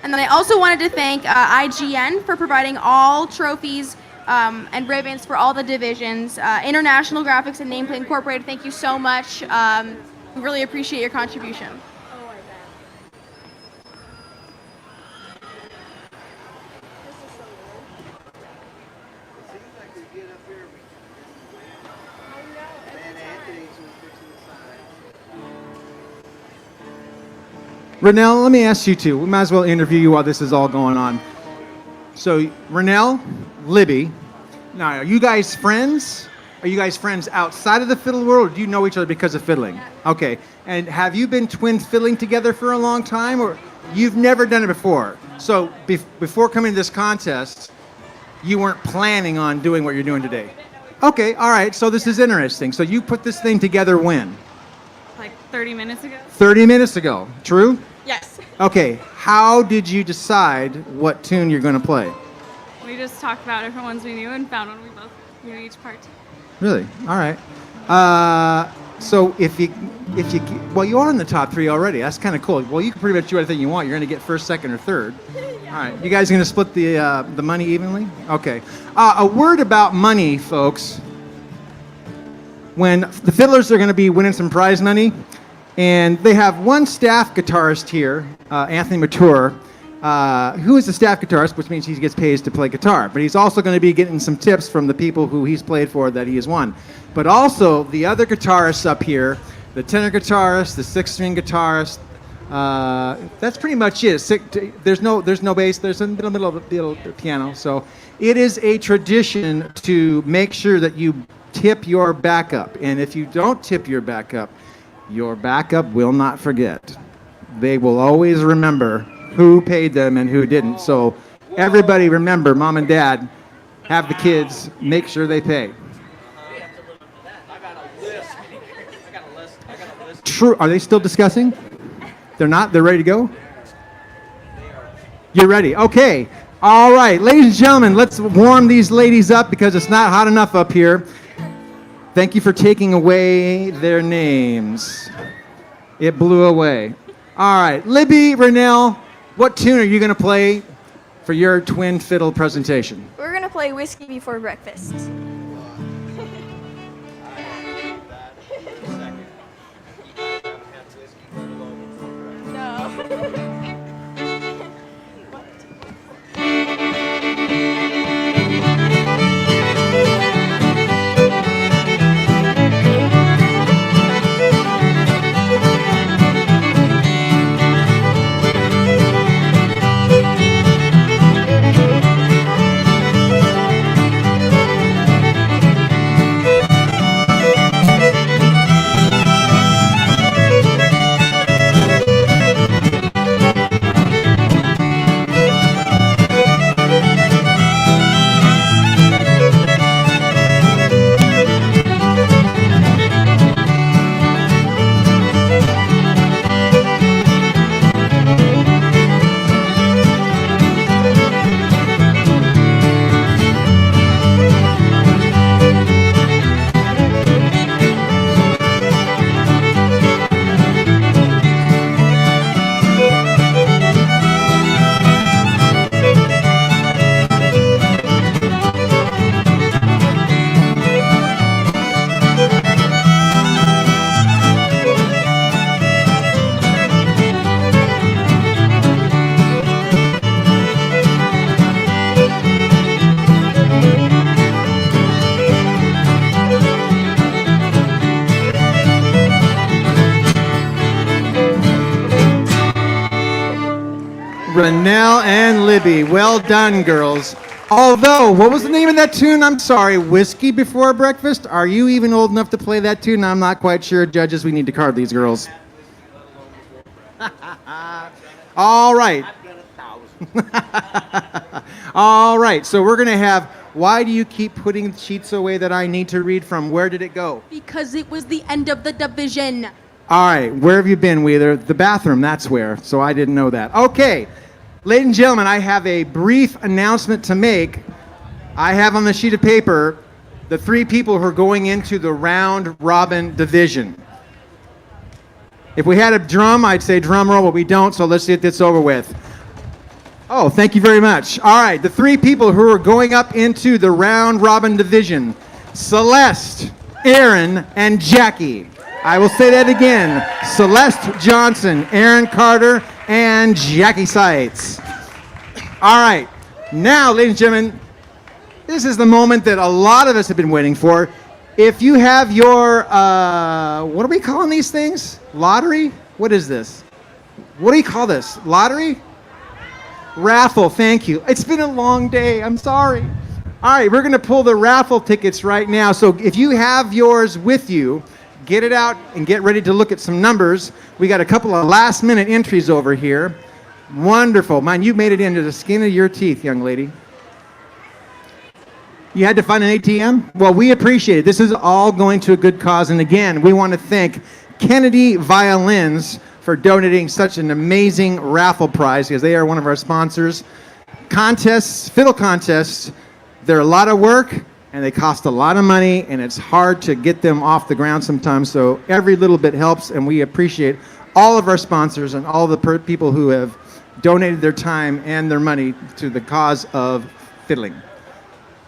And then I also wanted to thank IGN for providing all trophies and ribbons for all the divisions. International Graphics and Nameplate Incorporated, thank you so much. We really appreciate your contribution. Renelle, let me ask you two. We might as well interview you while this is all going on. So, Renelle, Libby, now are you guys friends? Are you guys friends outside of the fiddle world, or do you know each other because of fiddling? Okay. And have you been twin fiddling together for a long time, or you've never done it before? So before coming to this contest, you weren't planning on doing what you're doing today? Okay, all right. So this is interesting. So you put this thing together when? Like 30 minutes ago. 30 minutes ago. True? Yes. Okay. How did you decide what tune you're going to play? We just talked about different ones we knew and found one we both knew each part. Really? All right. So if you, well, you are in the top 3 already. That's kind of cool. Well, you can pretty much do anything you want. You're going to get first, second, or third. All right. You guys going to split the money evenly? Okay. A word about money, folks. When the Fiddlers are going to be winning some prize money, and they have one staff guitarist here, Anthony Mature, who is the staff guitarist, which means he gets paid to play guitar. But he's also going to be getting some tips from the people who he's played for that he has won. But also the other guitarists up here, the tenor guitarist, the 6-string guitarist. That's pretty much it. There's no bass. There's a middle piano. So it is a tradition to make sure that you tip your backup. And if you don't tip your backup will not forget. They will always remember who paid them and who didn't. So everybody remember, mom and dad, have the kids make sure they pay. True. Are they still discussing? They're not? They're ready to go? You're ready. Okay. All right. Ladies and gentlemen, let's warm these ladies up because it's not hot enough up here. Thank you for taking away their names. It blew away. All right. Libby, Renell, what tune are you going to play for your twin fiddle presentation? We're going to play Whiskey Before Breakfast. Renell and Libby, well done, girls. Although, what was the name of that tune? I'm sorry, Whiskey Before Breakfast? Are you even old enough to play that tune? I'm not quite sure. Judges, we need to card these girls. All right. All right, so we're going to have, why do you keep putting sheets away that I need to read from? Where did it go? Because it was the end of the division. All right, where have you been, Wheeler? The bathroom, that's where. So I didn't know that. Okay, ladies and gentlemen, I have a brief announcement to make. I have on the sheet of paper the 3 people who are going into the round robin division. If we had a drum, I'd say drum roll, but we don't, so let's get this over with. Oh, thank you very much. All right, the 3 people who are going up into the round robin division: Celeste, Aaron, and Jackie. I will say that again: Celeste Johnson, Aaron Carter, and Jackie Seitz. All right, now, ladies and gentlemen, this is the moment that a lot of us have been waiting for. If you have your, what are we calling these things? Lottery? What is this? What do you call this? Lottery? Raffle, thank you. It's been a long day, I'm sorry. All right, we're gonna pull the raffle tickets right now. So if you have yours with you, get it out and get ready to look at some numbers. We got a couple of last minute entries over here. Wonderful. Man, you made it into the skin of your teeth, young lady. You had to find an ATM? Well, we appreciate it. This is all going to a good cause. And again, we want to thank Kennedy Violins for donating such an amazing raffle prize, because they are one of our sponsors. Contests, fiddle contests, they're a lot of work and they cost a lot of money, and it's hard to get them off the ground sometimes, so every little bit helps, and we appreciate all of our sponsors and all the people who have donated their time and their money to the cause of fiddling.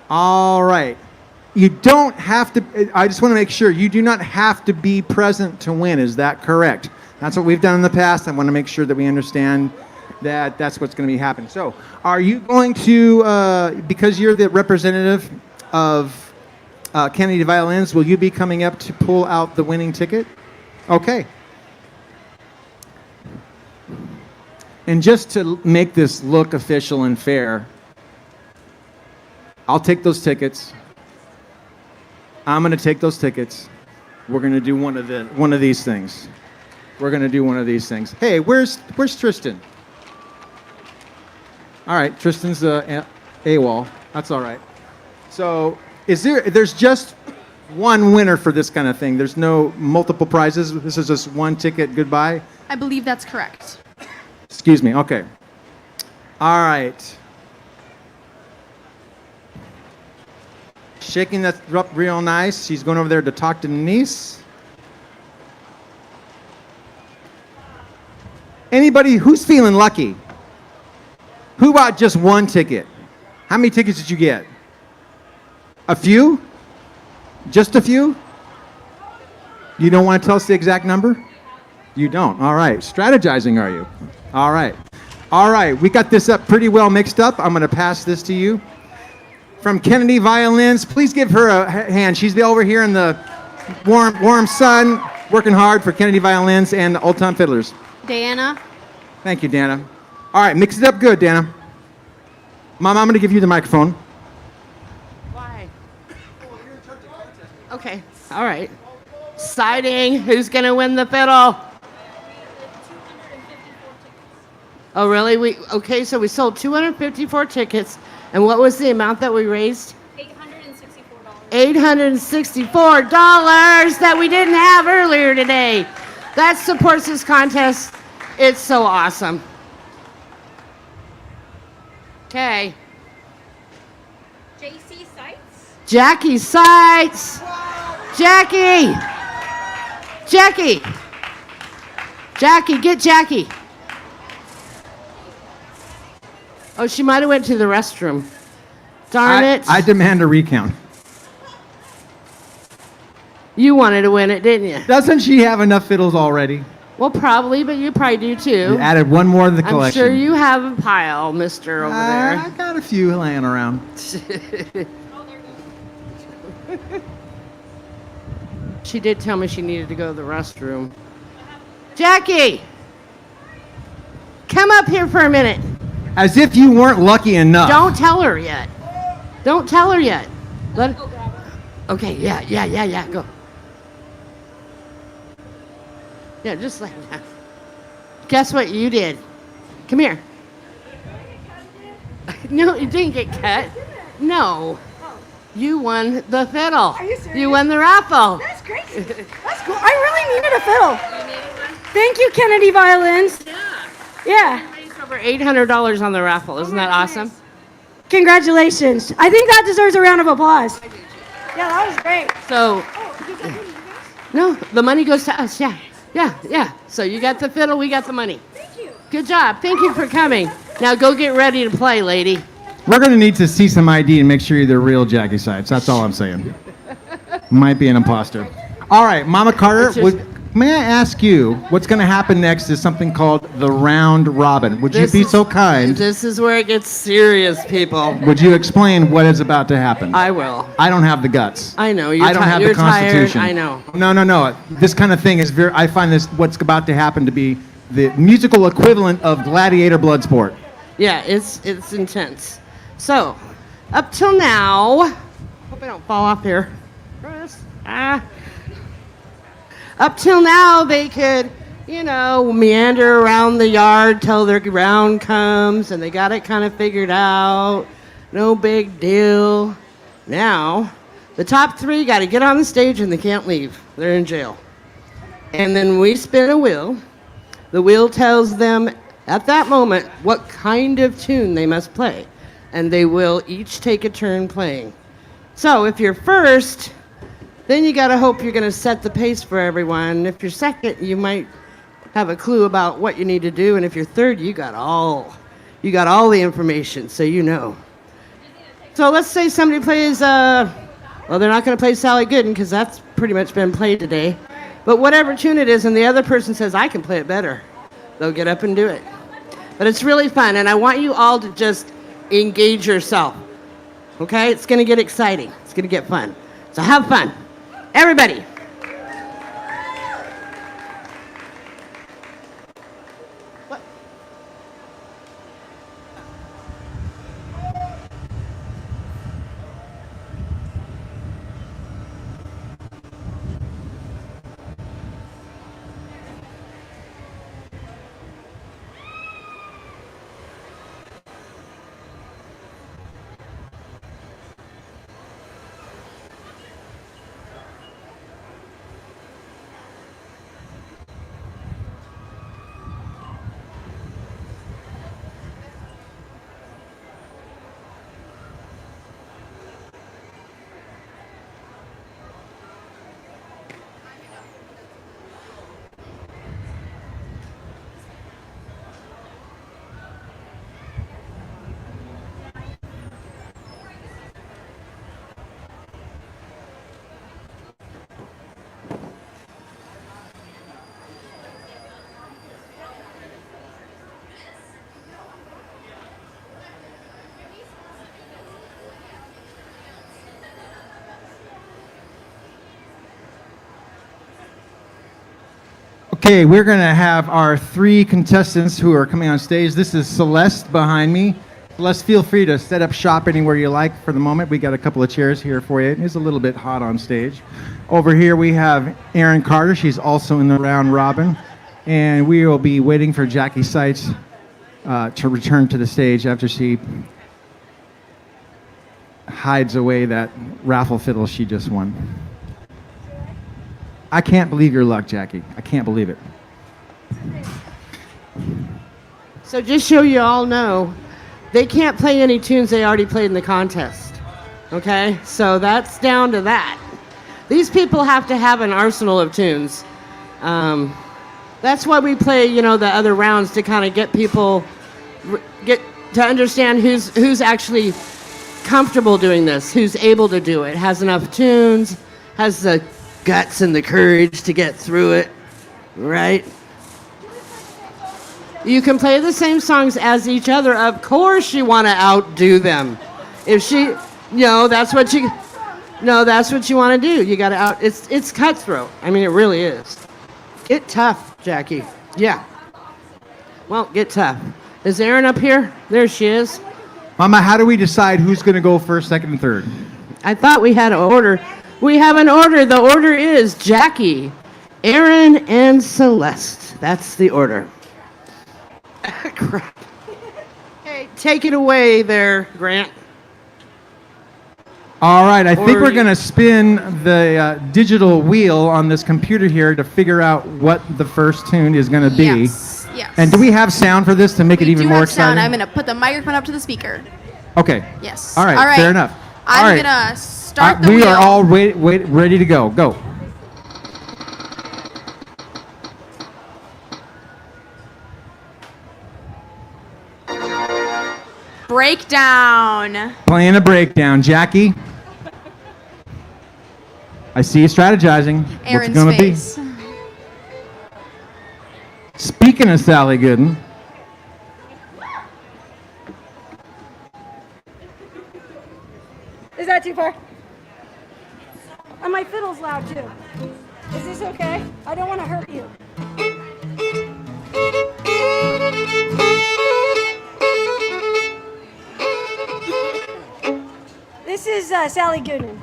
All right. You don't have to, I just want to make sure, you do not have to be present to win. Is that correct? That's what we've done in the past. I want to make sure that we understand that that's what's going to be happening. So, are you going to, because you're the representative of Kennedy Violins, will you be coming up to pull out the winning ticket? Okay. And just to make this look official and fair, I'll take those tickets. I'm going to take those tickets. We're going to do one of these things. We're going to do one of these things. Hey, where's Tristan? All right, Tristan's AWOL. That's all right. So, there's just one winner for this kind of thing. There's no multiple prizes. This is just one ticket. Goodbye. I believe that's correct. Excuse me. Okay. All right. Shaking that up real nice. She's going over there to talk to Denise. Anybody who's feeling lucky? Who bought just one ticket? How many tickets did you get? A few? Just a few? You don't want to tell us the exact number? You don't. All right. Strategizing, are you? All right. All right. We got this up pretty well mixed up. I'm going to pass this to you. From Kennedy Violins, please give her a hand. She's over here in the warm sun, working hard for Kennedy Violins and the Old Time Fiddlers. Diana. Thank you, Dana. All right, mix it up good, Dana. Mom, I'm going to give you the microphone. Why? Okay, all right. Siding, who's going to win the fiddle? Oh, really? Okay, so we sold 254 tickets. And what was the amount that we raised? $864 that we didn't have earlier today. That supports this contest. It's so awesome. Okay. JC Sites. Jackie Sites. Jackie. Jackie. Jackie, get Jackie. Oh, she might have went to the restroom. Darn it. I demand a recount. You wanted to win it, didn't you? Doesn't she have enough fiddles already? Well, probably, but you probably do too. You added one more to the collection. I'm sure you have a pile, mister, over there. I got a few laying around. She did tell me she needed to go to the restroom. Jackie! Come up here for a minute. As if you weren't lucky enough. Don't tell her yet. Don't tell her yet. Let. Okay, yeah, go. Yeah, just like that. Guess what you did? Come here. No, you didn't get cut. No. You won the fiddle. Are you serious? You won the raffle. That's crazy. That's cool. I really needed a fiddle. Thank you, Kennedy Violins. Yeah. Over $800 on the raffle. Isn't that awesome? Congratulations. I think that deserves a round of applause. Yeah, that was great. So, no, the money goes to us. Yeah. So you got the fiddle, we got the money. Thank you. Good job. Thank you for coming. Now go get ready to play, lady. We're going to need to see some ID and make sure you're the real Jackie Sites. That's all I'm saying. Might be an imposter. All right, Mama Carter, may I ask you, what's going to happen next is something called the round robin. Would you be so kind? This is where it gets serious, people. Would you explain what is about to happen? I will. I don't have the guts. I know. I don't have the Constitution. Tired. I know. No. This kind of thing is very, I find this, what's about to happen to be the musical equivalent of gladiator blood sport. Yeah, it's intense. So, up till now, hope I don't fall off here. Up till now, they could, meander around the yard till their round comes, and they got it kind of figured out. No big deal. Now, the top three got to get on the stage, and they can't leave. They're in jail. And then we spin a wheel. The wheel tells them at that moment what kind of tune they must play. And they will each take a turn playing. So if you're first, then you got to hope you're going to set the pace for everyone. If you're second, you might have a clue about what you need to do. And if you're third, you got all the information, so you know. So let's say somebody plays, well, they're not going to play Sally Gooden because that's pretty much been played today. But whatever tune it is, and the other person says, I can play it better, they'll get up and do it. But it's really fun, and I want you all to just engage yourself. Okay? It's going to get exciting. It's going to get fun. So have fun. Everybody. Okay, we're going to have our three contestants who are coming on stage. This is Celeste behind me. Celeste, feel free to set up shop anywhere you like for the moment. We got a couple of chairs here for you. It's a little bit hot on stage. Over here we have Erin Carter. She's also in the round robin. And we will be waiting for Jackie Seitz to return to the stage after she hides away that raffle fiddle she just won. I can't believe your luck, Jackie. I can't believe it. So just so you all know, they can't play any tunes they already played in the contest. Okay? So that's down to that. These people have to have an arsenal of tunes. That's why we play, the other rounds to kind of get people get to understand who's actually comfortable doing this, who's able to do it, has enough tunes, has the guts and the courage to get through it, right? You can play the same songs as each other. Of course you want to outdo them. If that's what you want to do. You got to it's cutthroat. I mean, it really is. Get tough, Jackie. Yeah. Well, get tough. Is Erin up here? There she is. Mama, how do we decide who's going to go first, second, and third? I thought we had an order. We have an order. The order is Jackie, Erin, and Celeste. That's the order. Crap. Okay, take it away there, Grant. All right, I think we're going to spin the digital wheel on this computer here to figure out what the first tune is going to be. Yes, yes. And do we have sound for this to make it even more exciting? I'm going to put the microphone up to the speaker. Okay. Yes. All right, fair enough. I'm going to start the wheel. We are all ready to go. Go. Breakdown. Playing a breakdown. Jackie? I see you strategizing. Erin's What's it going face. to be? Speaking of Sally Gooden. Is that too far? And my fiddle's loud too. Is this okay? I don't want to hurt you. This is Sally Gooden.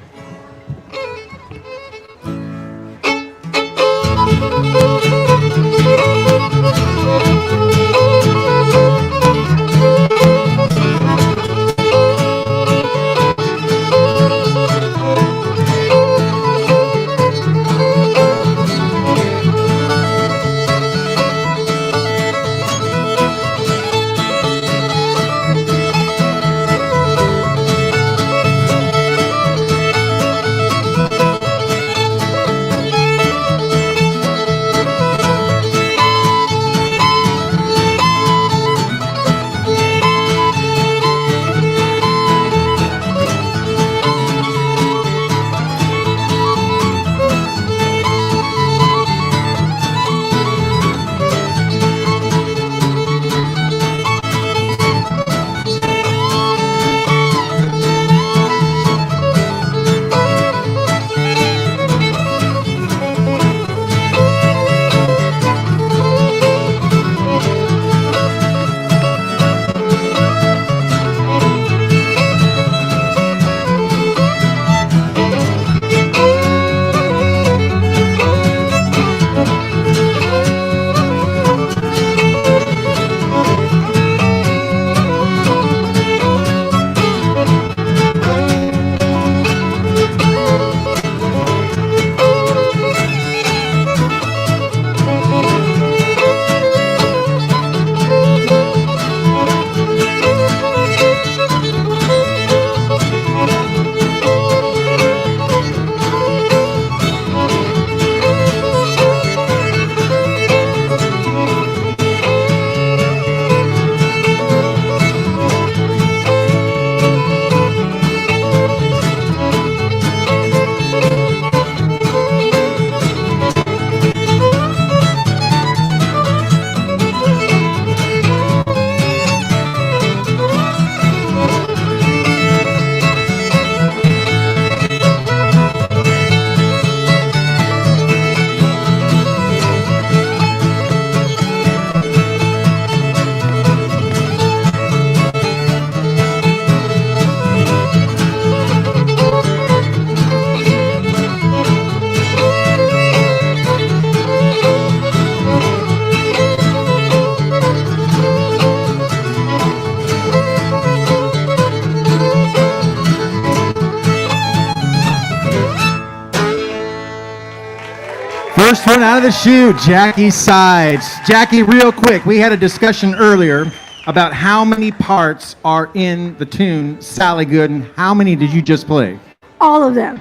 First one out of the chute, Jackie Sides. Jackie, real quick, we had a discussion earlier about how many parts are in the tune Sally Gooden. How many did you just play? All of them.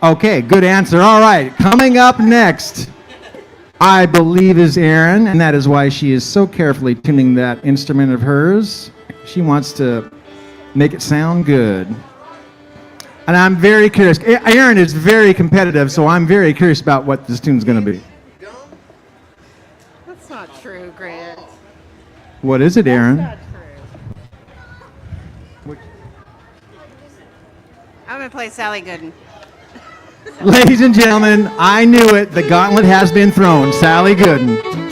Okay, good answer. All right, coming up next, I believe is Erin, and that is why she is so carefully tuning that instrument of hers. She wants to make it sound good. And I'm very curious. Erin is very competitive, so I'm very curious about what this tune's going to be. That's not true, Grant. What is it, Erin? I'm going to play Sally Gooden. Ladies and gentlemen, I knew it. The gauntlet has been thrown. Sally Gooden.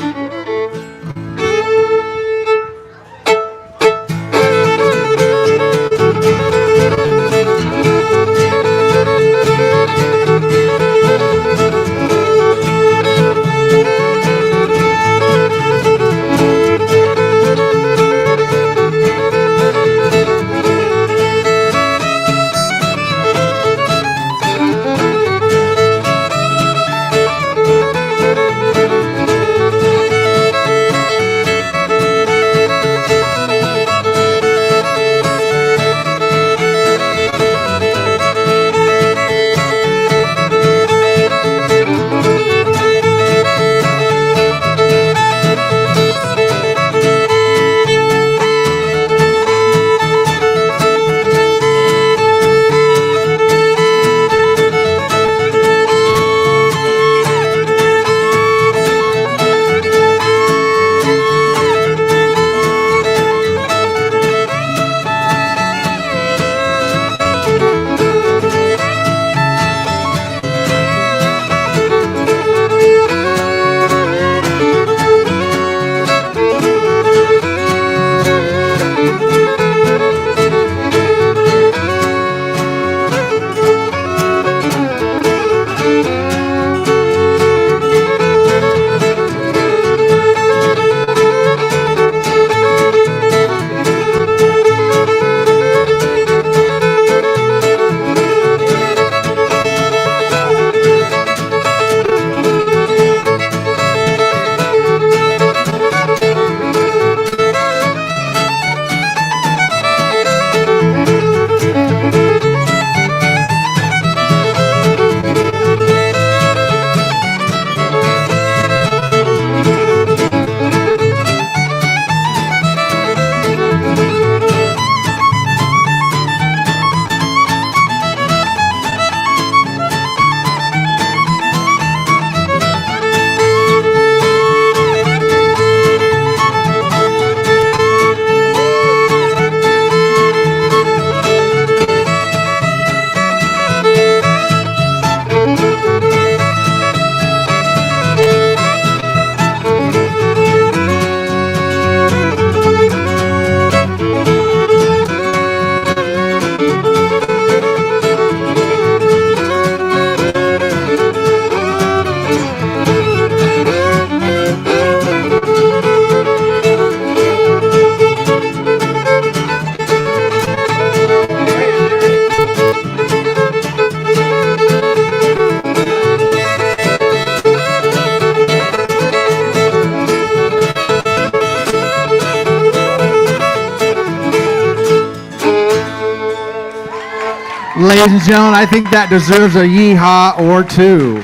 Ladies and gentlemen, I think that deserves a yeehaw or two.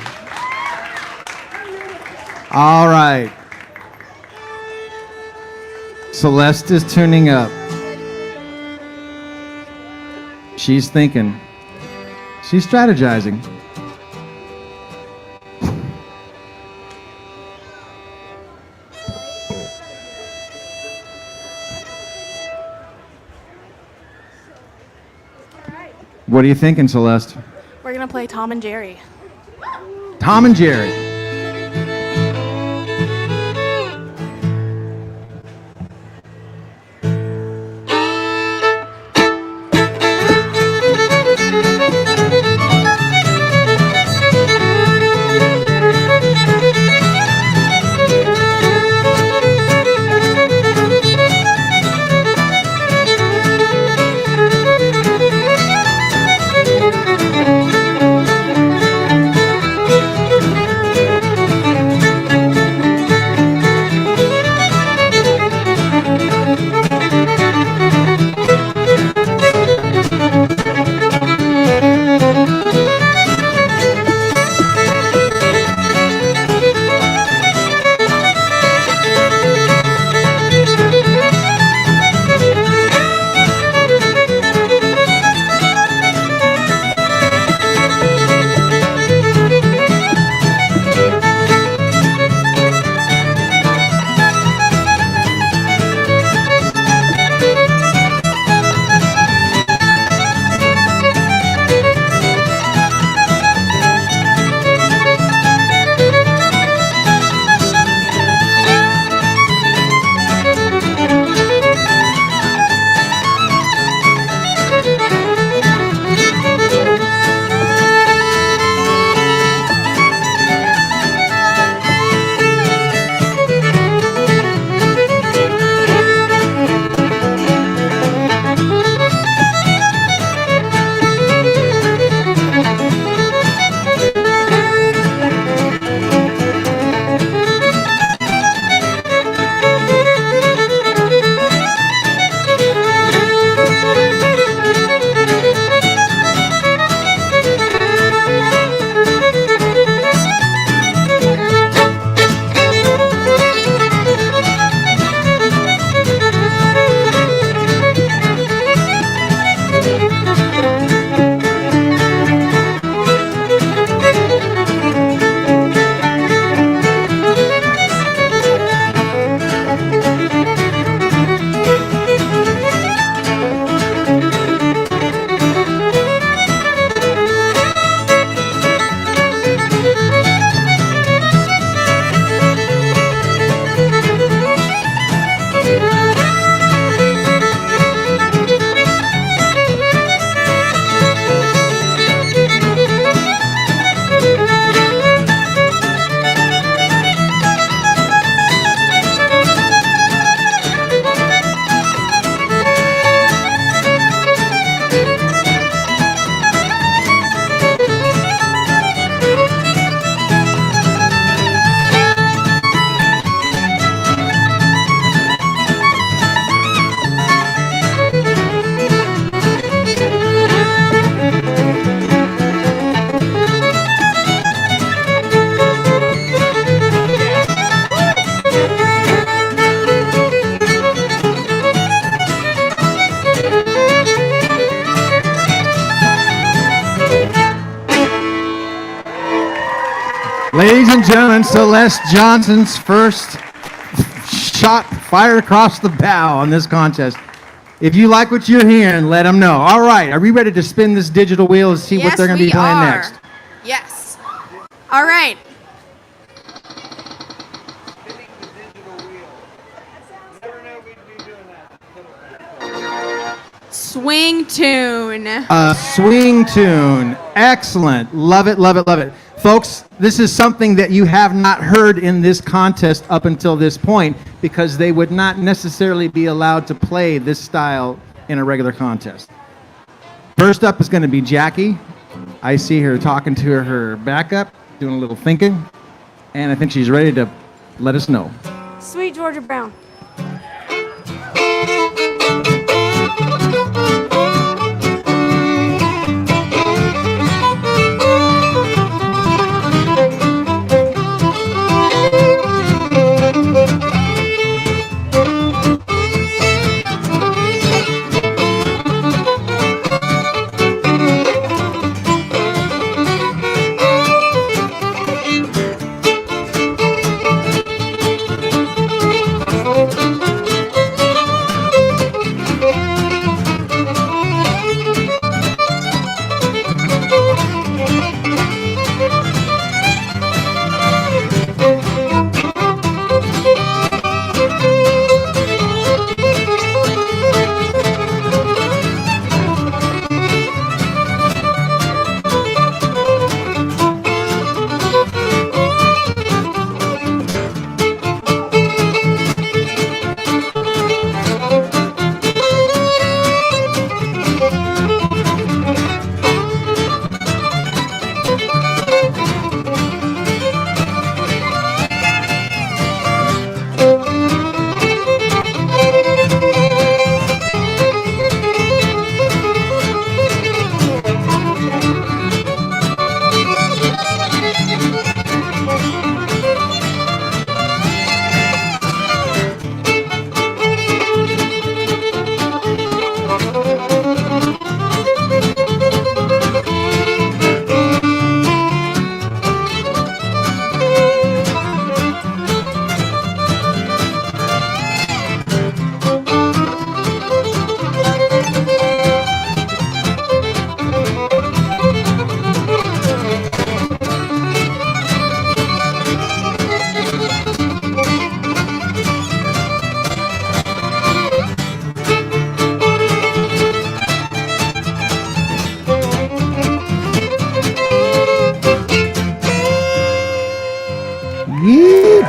All right. Celeste is tuning up. She's thinking. She's strategizing. What are you thinking, Celeste? We're going to play Tom and Jerry. Tom and Jerry. Ladies and gentlemen, Celeste Johnson's first shot fired across the bow on this contest. If you like what you're hearing, let them know. All right, are we ready to spin this digital wheel and see what they're going to be playing next? Yes. All right. Swing tune. A swing tune. Excellent. Love it, love it, love it. Folks, this is something that you have not heard in this contest up until this point because they would not necessarily be allowed to play this style in a regular contest. First up is going to be Jackie. I see her talking to her backup, doing a little thinking, and I think she's ready to let us know. Sweet Georgia Brown.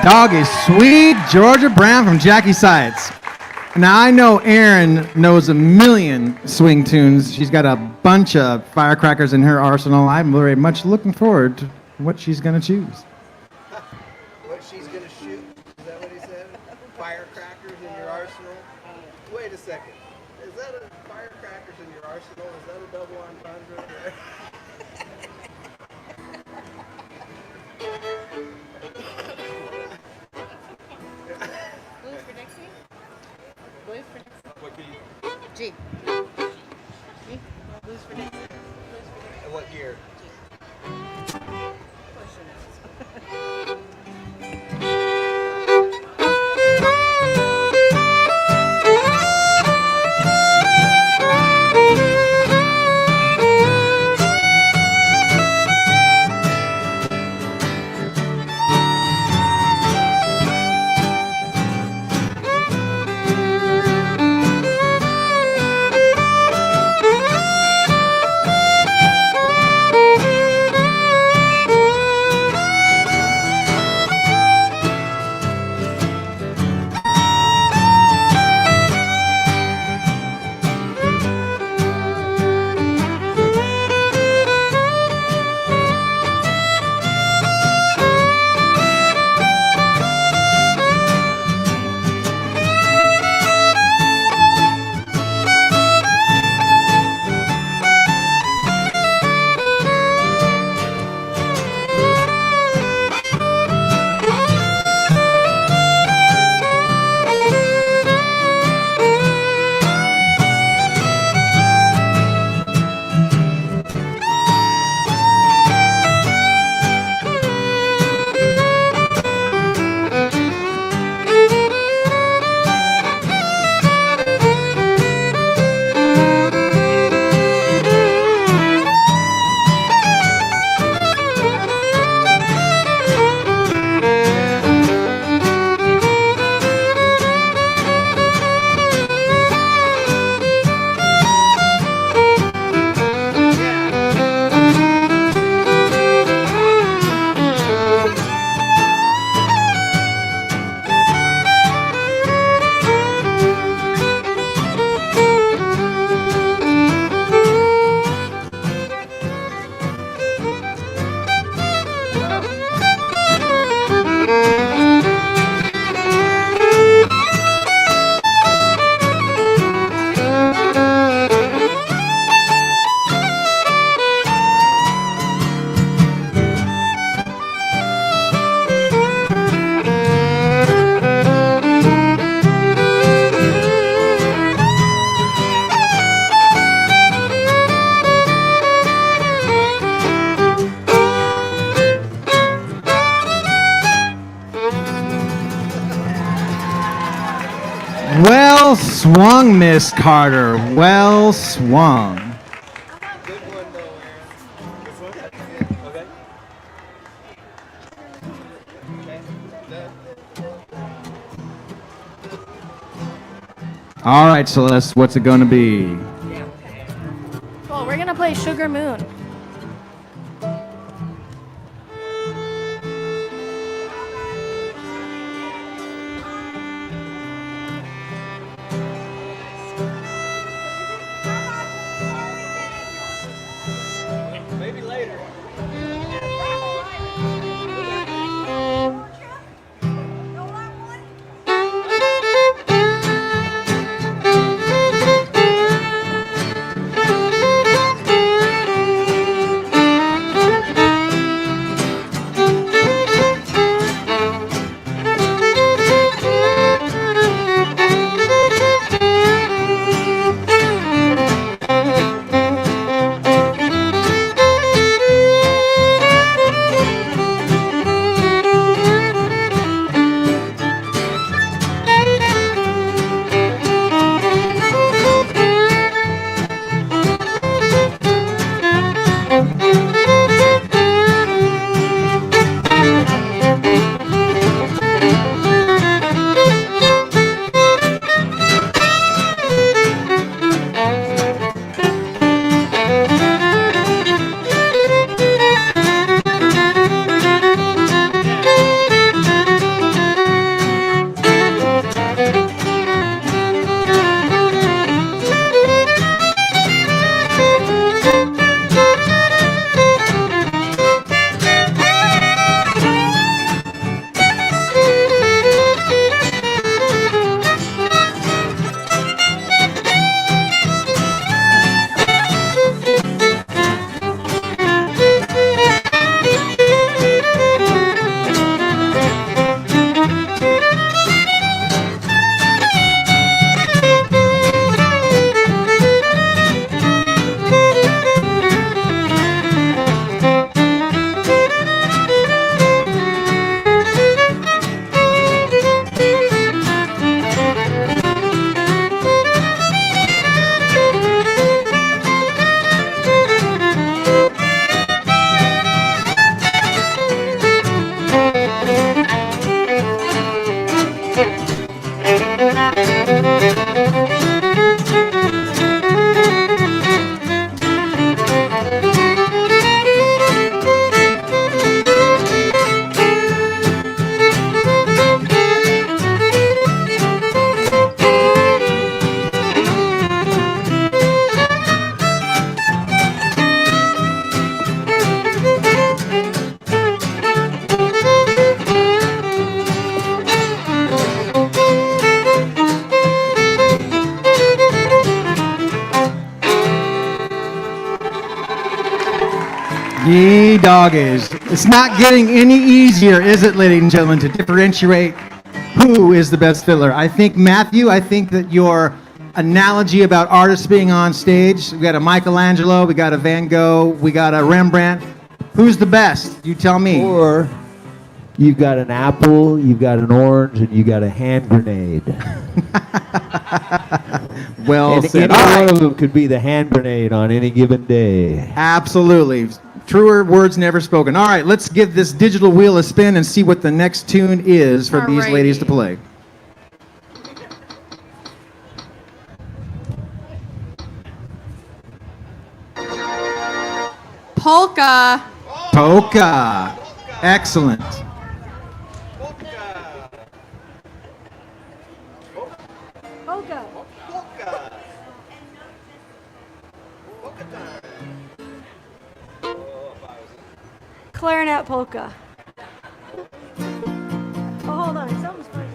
Dog is Sweet Georgia Brown from Jackie Sides. Now, I know Erin knows a million swing tunes. She's got a bunch of firecrackers in her arsenal. I'm very much looking forward to what she's going to choose. What she's going to shoot? Is that what he said? Firecrackers in your arsenal? Wait a second. Is that a firecrackers in your arsenal? Is that a double entendre? Blues for Dixie? Blues for Dixie? What key? G. G? Blues for Dixie? Blues for Dixie? And what gear? Well swung, Miss Carter. Well swung. All right, Celeste, what's it going to be? Well, we're gonna play Sugar Moon. Maybe later. Ye doggies. It's not getting any easier, is it, ladies and gentlemen, to differentiate who is the best fiddler? I think, Matthew, I think that your analogy about artists being on stage, we got a Michelangelo, we got a Van Gogh, we got a Rembrandt. Who's the best? You tell me. Or you've got an apple, you've got an orange, and you got a hand grenade. Well and said. any All right. one of them could be the hand grenade on any given day. Absolutely. Truer words never spoken. All right, let's give this digital wheel a spin and see what the next tune is for these Alrighty. ladies to play. Polka. Polka. Excellent. Polka. Clarinet polka. Oh, hold on. Something's funny.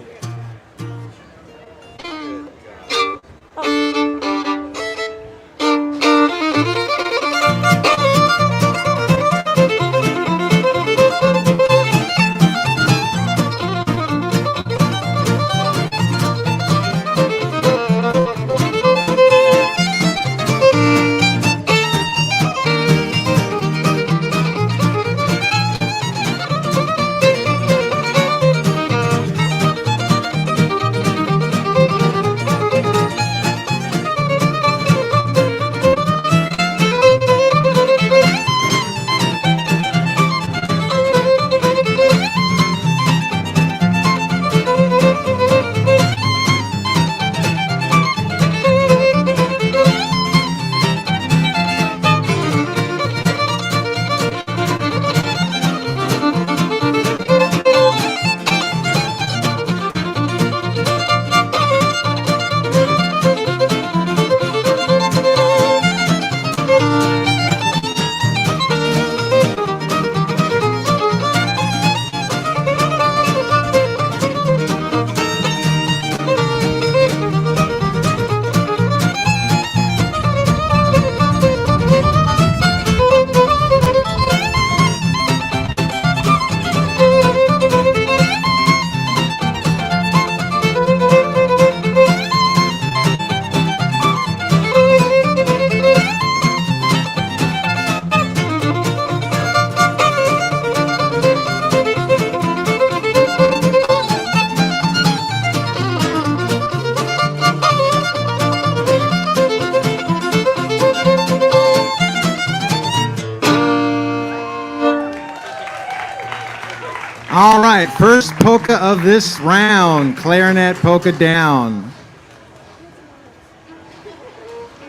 All right, first polka of this round, clarinet polka down.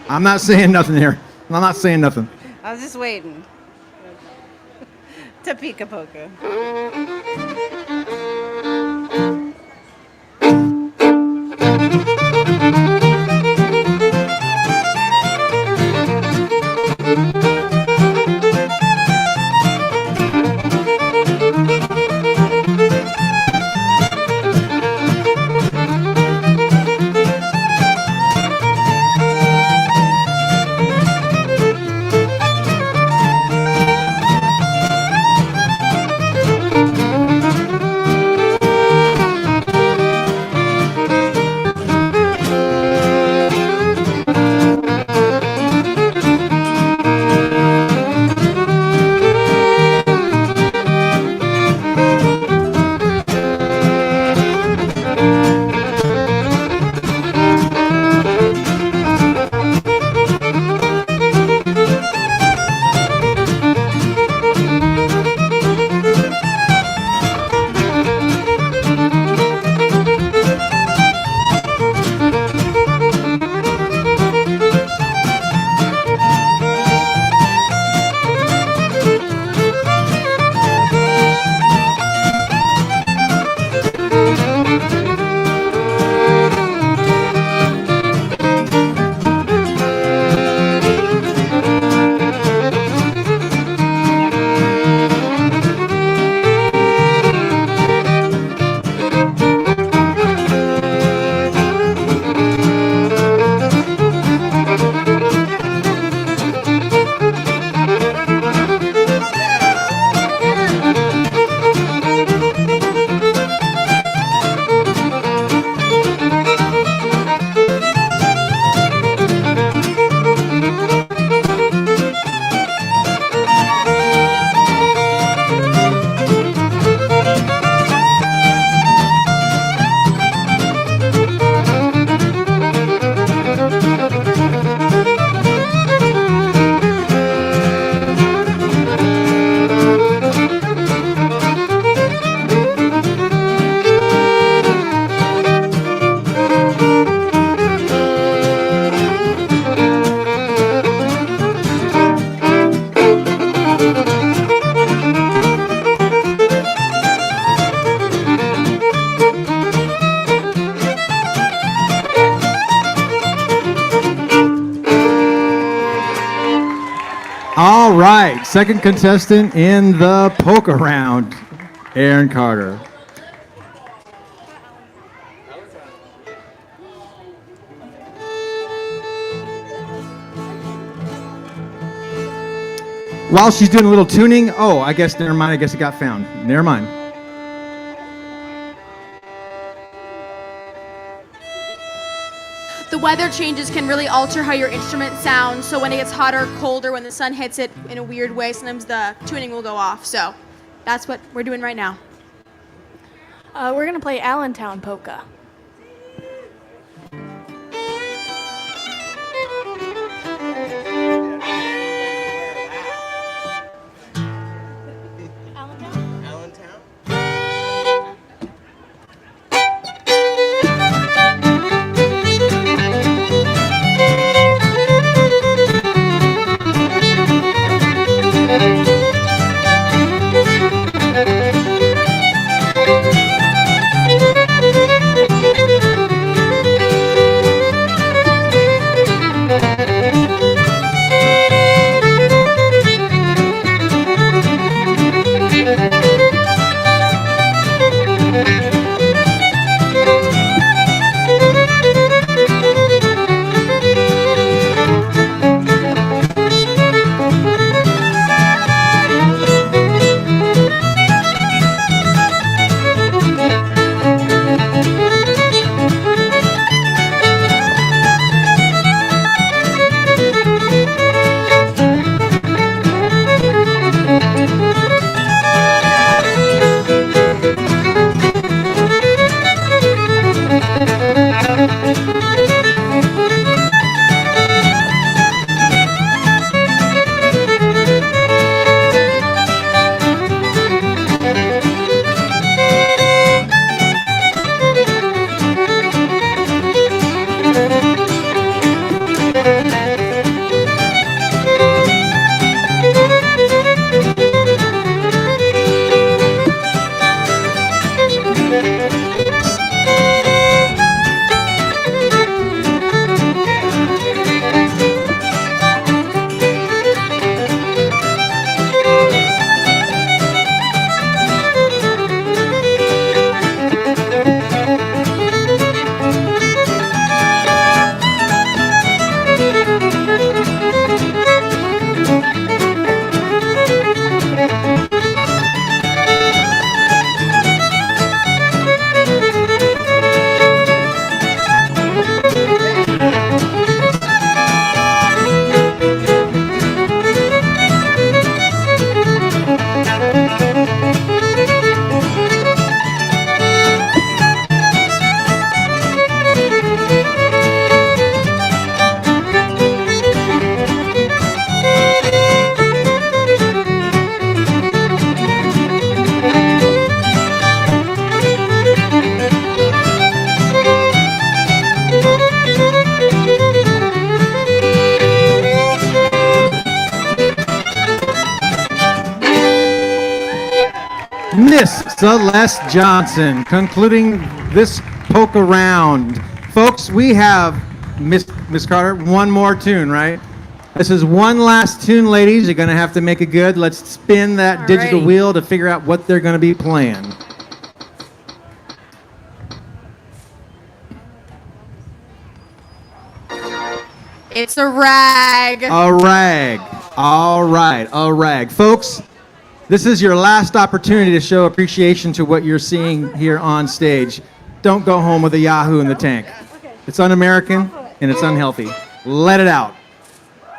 I'm not saying nothing here. I'm not saying nothing. I was just waiting. Topeka polka. All right, second contestant in the polka round, Aaron Carter. While she's doing a little tuning, oh, I guess, never mind, I guess it got found. Never mind. The weather changes can really alter how your instrument sounds. So when it gets hotter or colder, when the sun hits it in a weird way, sometimes the tuning will go off. So that's what we're doing right now. We're going to play Allentown polka. Thank you. Miss Celeste Johnson concluding this poke around. Folks, we have, Miss Carter, one more tune, right? This is one last tune, ladies. You're going to have to make it good. Let's spin that digital Alrighty. wheel to figure out what they're going to be playing. It's a rag. A rag. All right, a rag. Folks, this is your last opportunity to show appreciation to what you're seeing here on stage. Don't go home with a Yahoo in the tank. It's un-American and it's unhealthy. Let it out.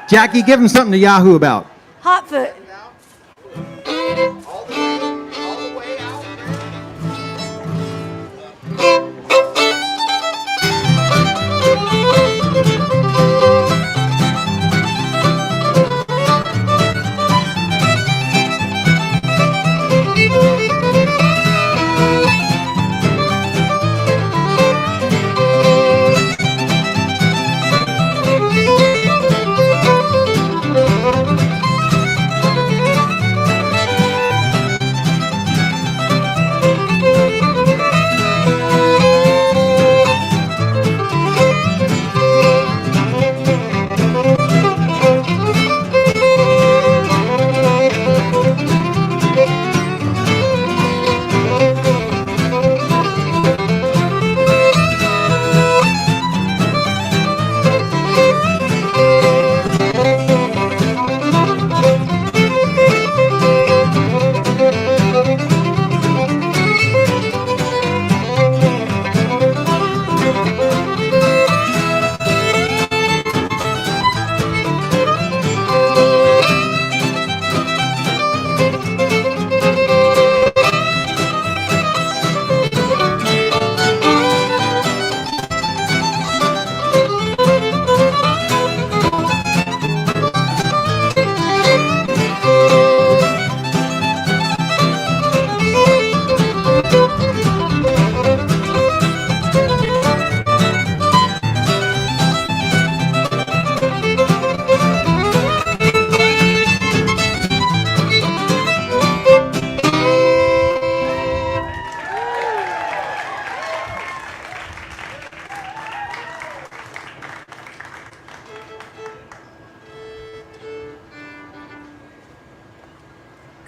Jackie, give him something to Yahoo about. Hot foot.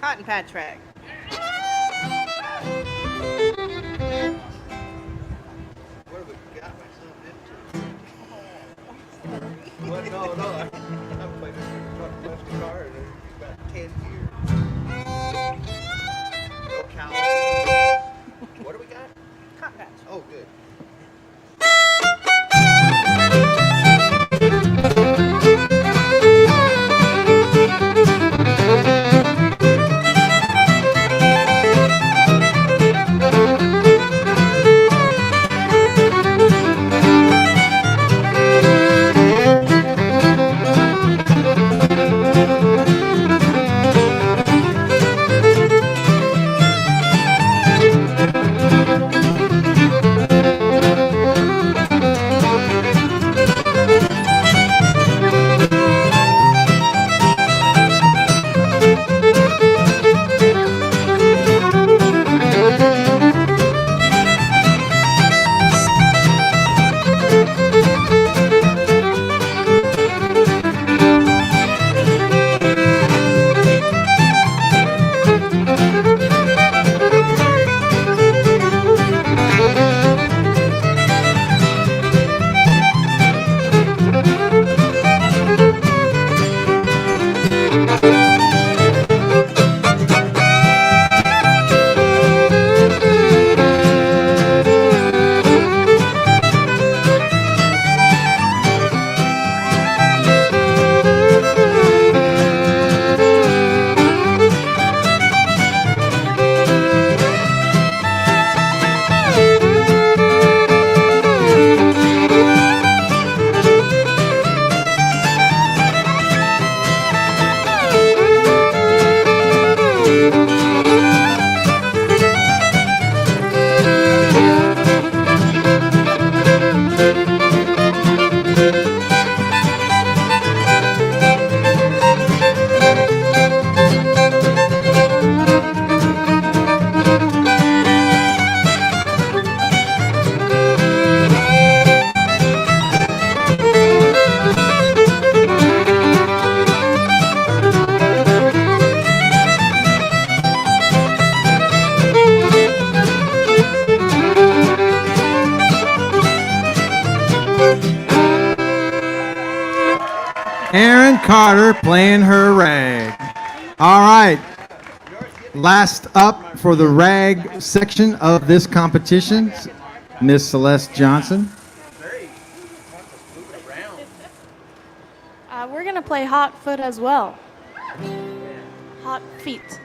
Cotton patch rag. Well, no, I haven't played this guitar in about 10 years. No cows. What do we got? Cotton patch. Oh, good. Aaron Carter playing her rag. All right. Last up for the rag section of this competition, Miss Celeste Johnson. We're gonna play hot foot as well. Hot feet.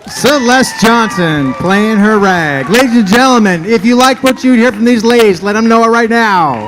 Celeste Johnson playing her rag. Ladies and gentlemen, if you like what you hear from these ladies, let them know it right now.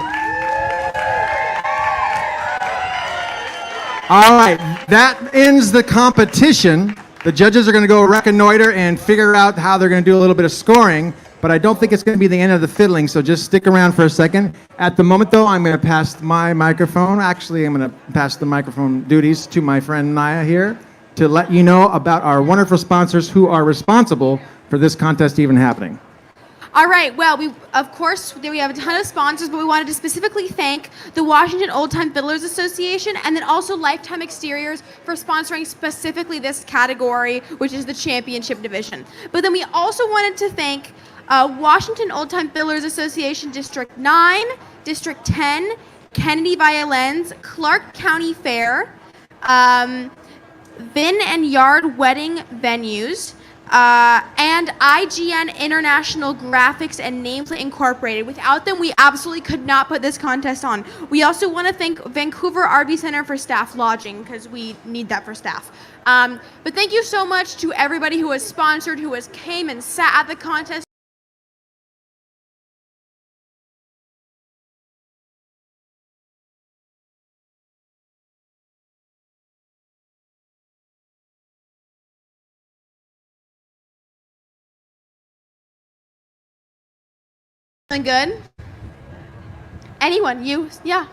All right, that ends the competition. The judges are going to go reconnoiter and figure out how they're going to do a little bit of scoring, but I don't think it's going to be the end of the fiddling, so just stick around for a second. At the moment, though, I'm going to pass my microphone. Actually, I'm going to pass the microphone duties to my friend Naya here to let you know about our wonderful sponsors who are responsible for this contest even happening. All right, well, we have a ton of sponsors, but we wanted to specifically thank the Washington Old Time Fiddlers Association and then also Lifetime Exteriors for sponsoring specifically this category, which is the championship division. But then we also wanted to thank Washington Old Time Fiddlers Association District 9, District 10, Kennedy Violins, Clark County Fair, Vin and Yard Wedding Venues, and IGN International Graphics and Nameplate Incorporated. Without them, we absolutely could not put this contest on. We also want to thank Vancouver RV Center for staff lodging, because we need that for staff. But thank you so much to everybody who has sponsored, who has came and sat at the contest. Doing good? Anyone? You? Yeah.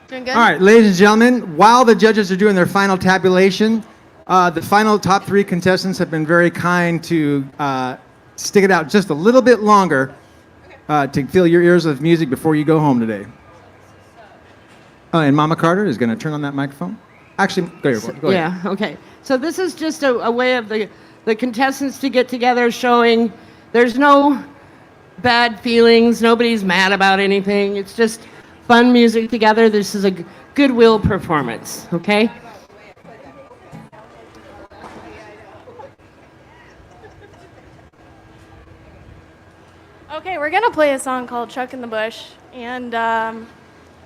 Doing good? All right, ladies and gentlemen, while the judges are doing their final tabulation, the final top three contestants have been very kind to stick it out just a little bit longer to fill your ears with music before you go home today. Oh, and Mama Carter is going to turn on that microphone. Actually, go ahead. Yeah, okay. So this is just a way of the contestants to get together, showing there's no bad feelings. Nobody's mad about anything. It's just fun music together. This is a goodwill performance, okay? Okay, we're gonna play a song called Chuck in the Bush. And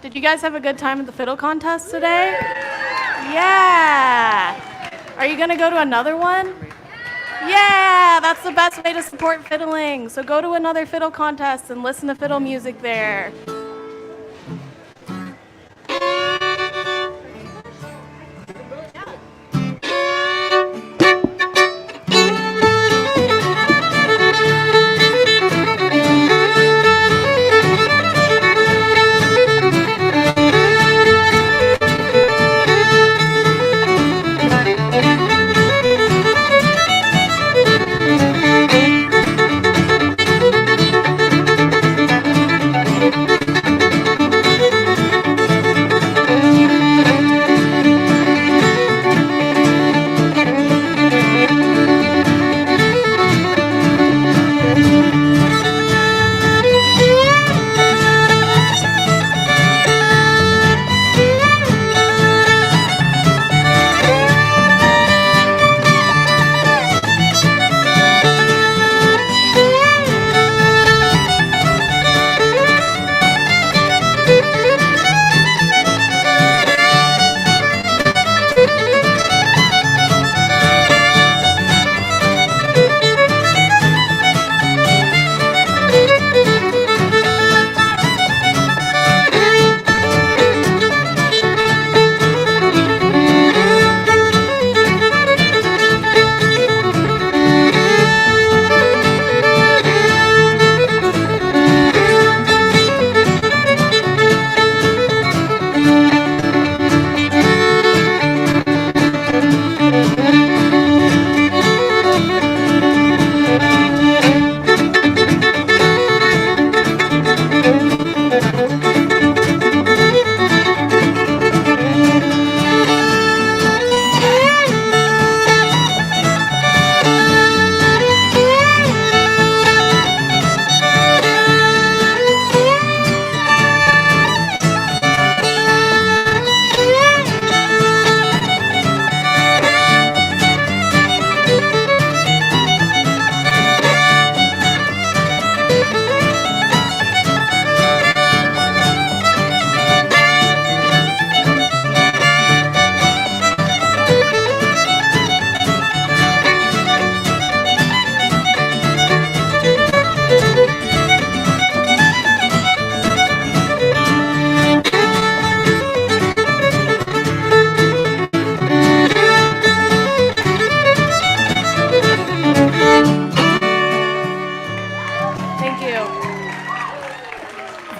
did you guys have a good time at the fiddle contest today? Yeah! Are you gonna go to another one? Yeah, that's the best way to support fiddling. So go to another fiddle contest and listen to fiddle music there.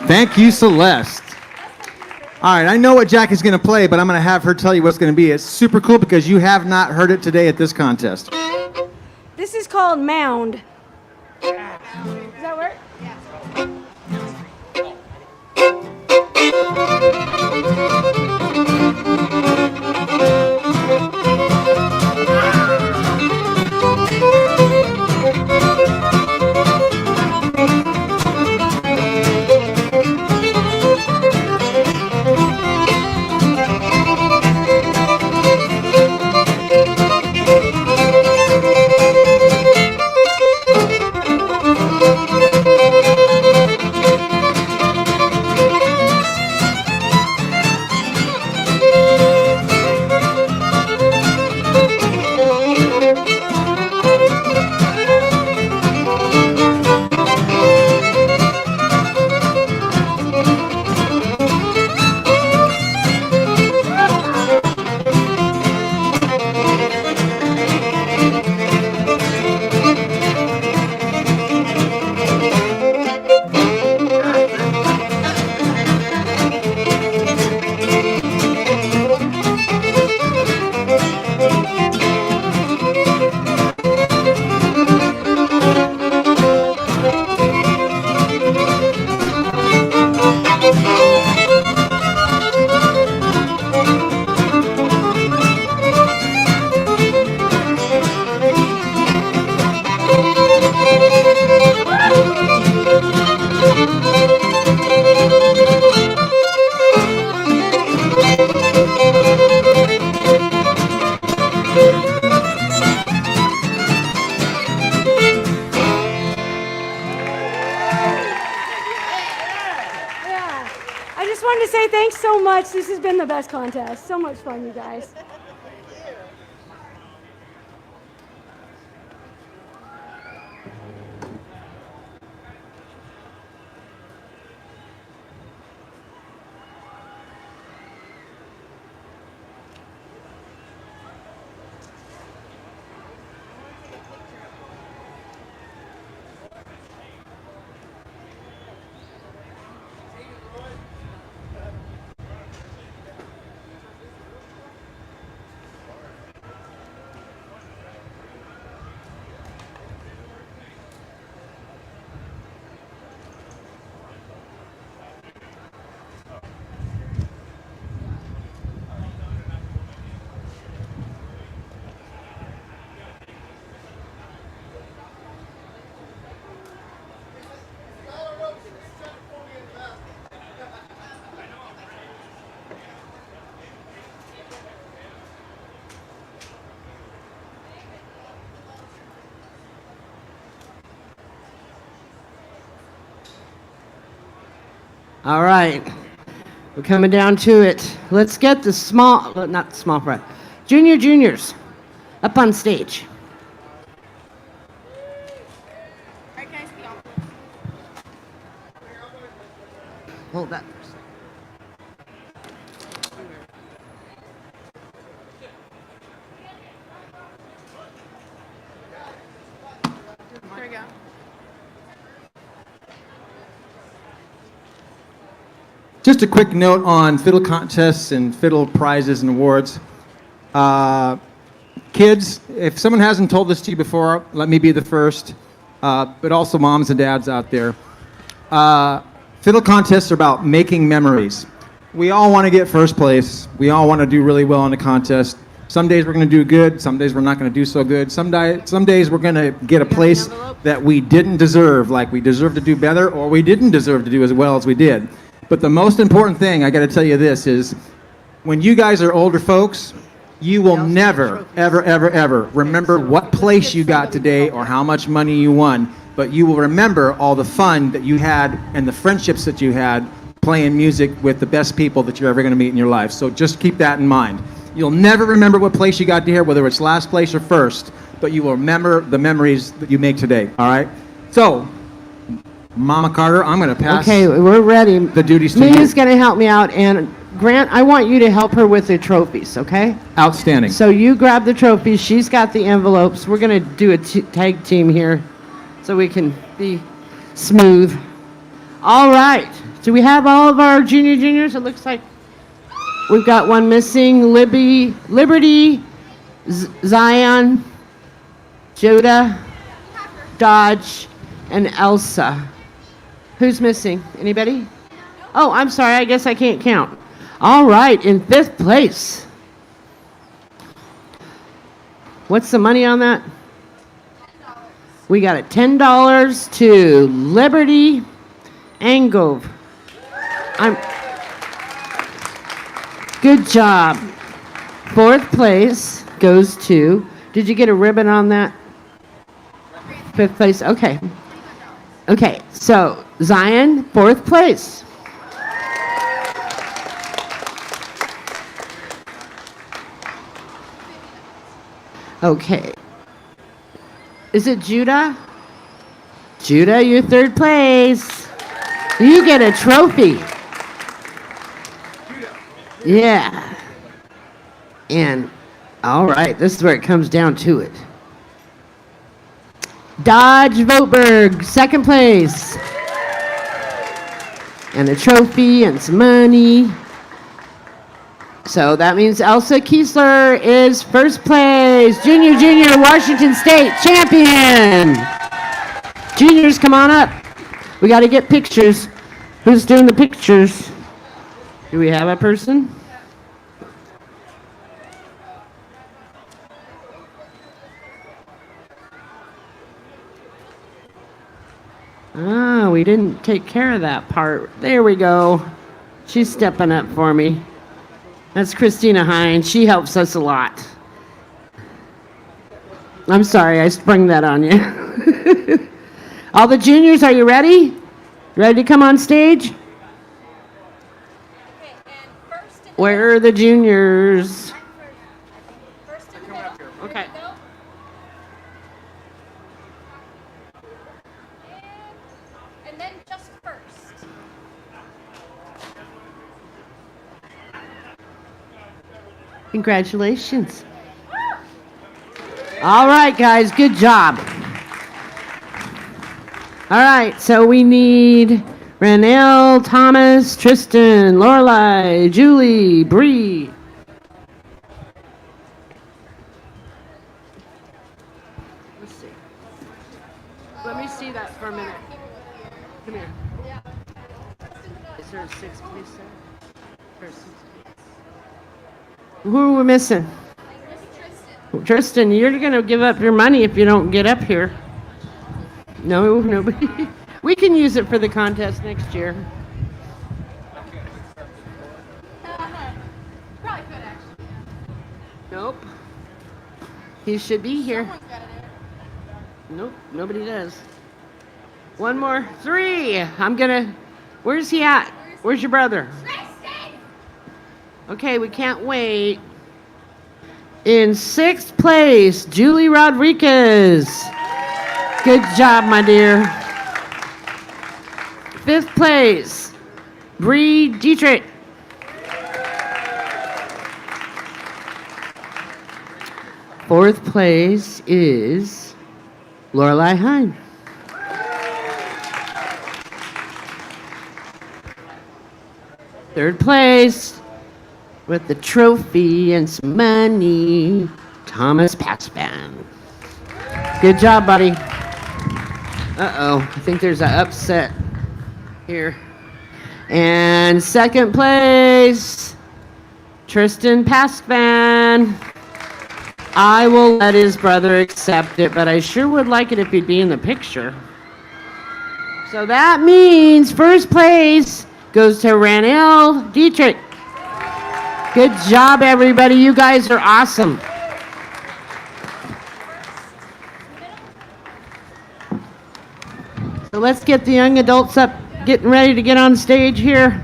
Thank you, Celeste. All right, I know what Jackie's going to play, but I'm going to have her tell you what's going to be. It's super cool because you have not heard it today at this contest. This is called Mound. Does that work? thanks so much. This has been the best contest. So much fun, you guys. All right. We're coming down to it. Let's get the not the small fry, juniors up on stage. Hold that. There we go. Just a quick note on fiddle contests and fiddle prizes and awards. Kids, if someone hasn't told this to you before, let me be the first, but also moms and dads out there. Fiddle contests are about making memories. We all want to get first place. We all want to do really well in a contest. Some days we're going to do good. Some days we're not going to do so good. Some days we're going to get a place that we didn't deserve, like we deserve to do better, or we didn't deserve to do as well as we did. But the most important thing, I got to tell you this, is when you guys are older folks, you will never, ever remember what place you got today or how much money you won, but you will remember all the fun that you had and the friendships that you had playing music with the best people that you're ever going to meet in your life. So just keep that in mind. You'll never remember what place you got to here, whether it's last place or first, but you will remember the memories that you make today, all right? So, Mama Carter, I'm going to pass we're ready. The duties to you. Mia's going to help me out, and Grant, I want you to help her with the trophies, okay? Outstanding. So you grab the trophies. She's got the envelopes. We're going to do a tag team here so we can be smooth. All right. Do we have all of our juniors? It looks like we've got one missing. Liberty, Zion, Judah, Dodge, and Elsa. Who's missing? Anybody? Oh, I'm sorry. I guess I can't count. All right, in 5th place. What's the money on that? We got a $10 to Liberty Angove. Good job. 4th place goes to, did you get a ribbon on that? 5th place, okay. Okay, so Zion, 4th place. Okay. Is it Judah? Judah, you're 3rd place. You get a trophy. Yeah. And, all right, this is where it comes down to it. Dodge Voteberg, 2nd place. And a trophy and some money. So that means Elsa Kiesler is 1st place. Junior, Washington State champion. Juniors, come on up. We got to get pictures. Who's doing the pictures? Do we have a person? Ah, we didn't take care of that part. There we go. She's stepping up for me. That's Christina Hines. She helps us a lot. I'm sorry, I sprung that on you. All the juniors, are you ready? Ready to come on stage? Okay, Where are the juniors? Okay. And then just first. Congratulations. All right, guys, good job. All right, so we need Ranelle, Thomas, Tristan, Lorelai, Julie, Bree. Let's see. Let me see that for a minute. Come here. Is there a sixth place there? Who are we missing? Tristan, you're going to give up your money if you don't get up here. No, nobody. We can use it for the contest next year. Probably could actually. Nope. He should be here. Nope, nobody does. One more. 3. Where's he at? Where's your brother? Okay, we can't wait. In 6th place, Julie Rodriguez. Good job, my dear. 5th place, Bree Dietrich. 4th place is Lorelai Hine. 3rd place, with the trophy and some money, Thomas Paxman. Good job, buddy. Uh-oh, I think there's an upset here. And 2nd place, Tristan Paxman. I will let his brother accept it, but I sure would like it if he'd be in the picture. So that means 1st place goes to Ranelle Dietrich. Good job, everybody. You guys are awesome. So let's get the young adults up, getting ready to get on stage here.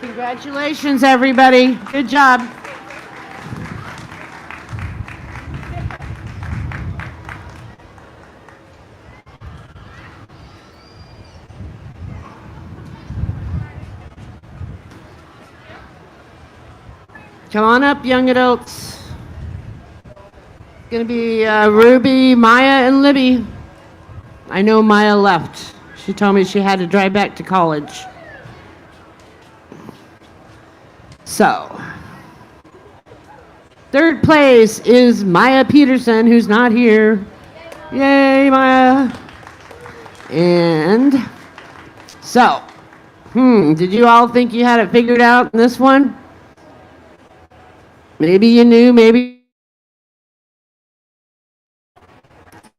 Congratulations, everybody. Good job. Come on up, young adults. It's going to be Ruby, Maya, and Libby. I know Maya left. She told me she had to drive back to college. So, 3rd place is Maya Peterson, who's not here. Yay, Maya. And so, did you all think you had it figured out in this one? Maybe you knew, maybe.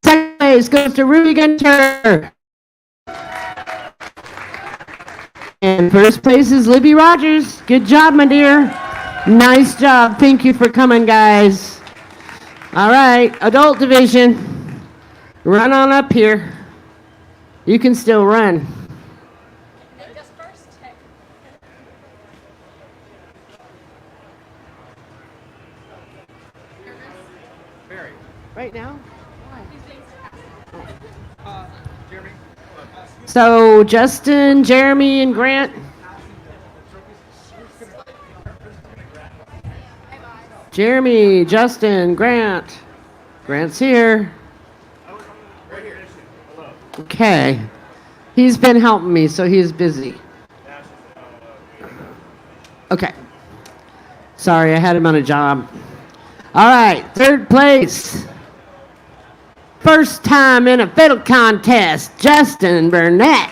2nd place goes to Ruby Gunter. And 1st place is Libby Rogers. Good job, my dear. Nice job. Thank you for coming, guys. All right, adult division. Run on up here. You can still run. Right now? So, Justin, Jeremy, and Grant. Jeremy, Justin, Grant. Grant's here. Okay. He's been helping me, so he's busy. Okay. Sorry, I had him on a job. All right, 3rd place. First time in a fiddle contest, Justin Burnett.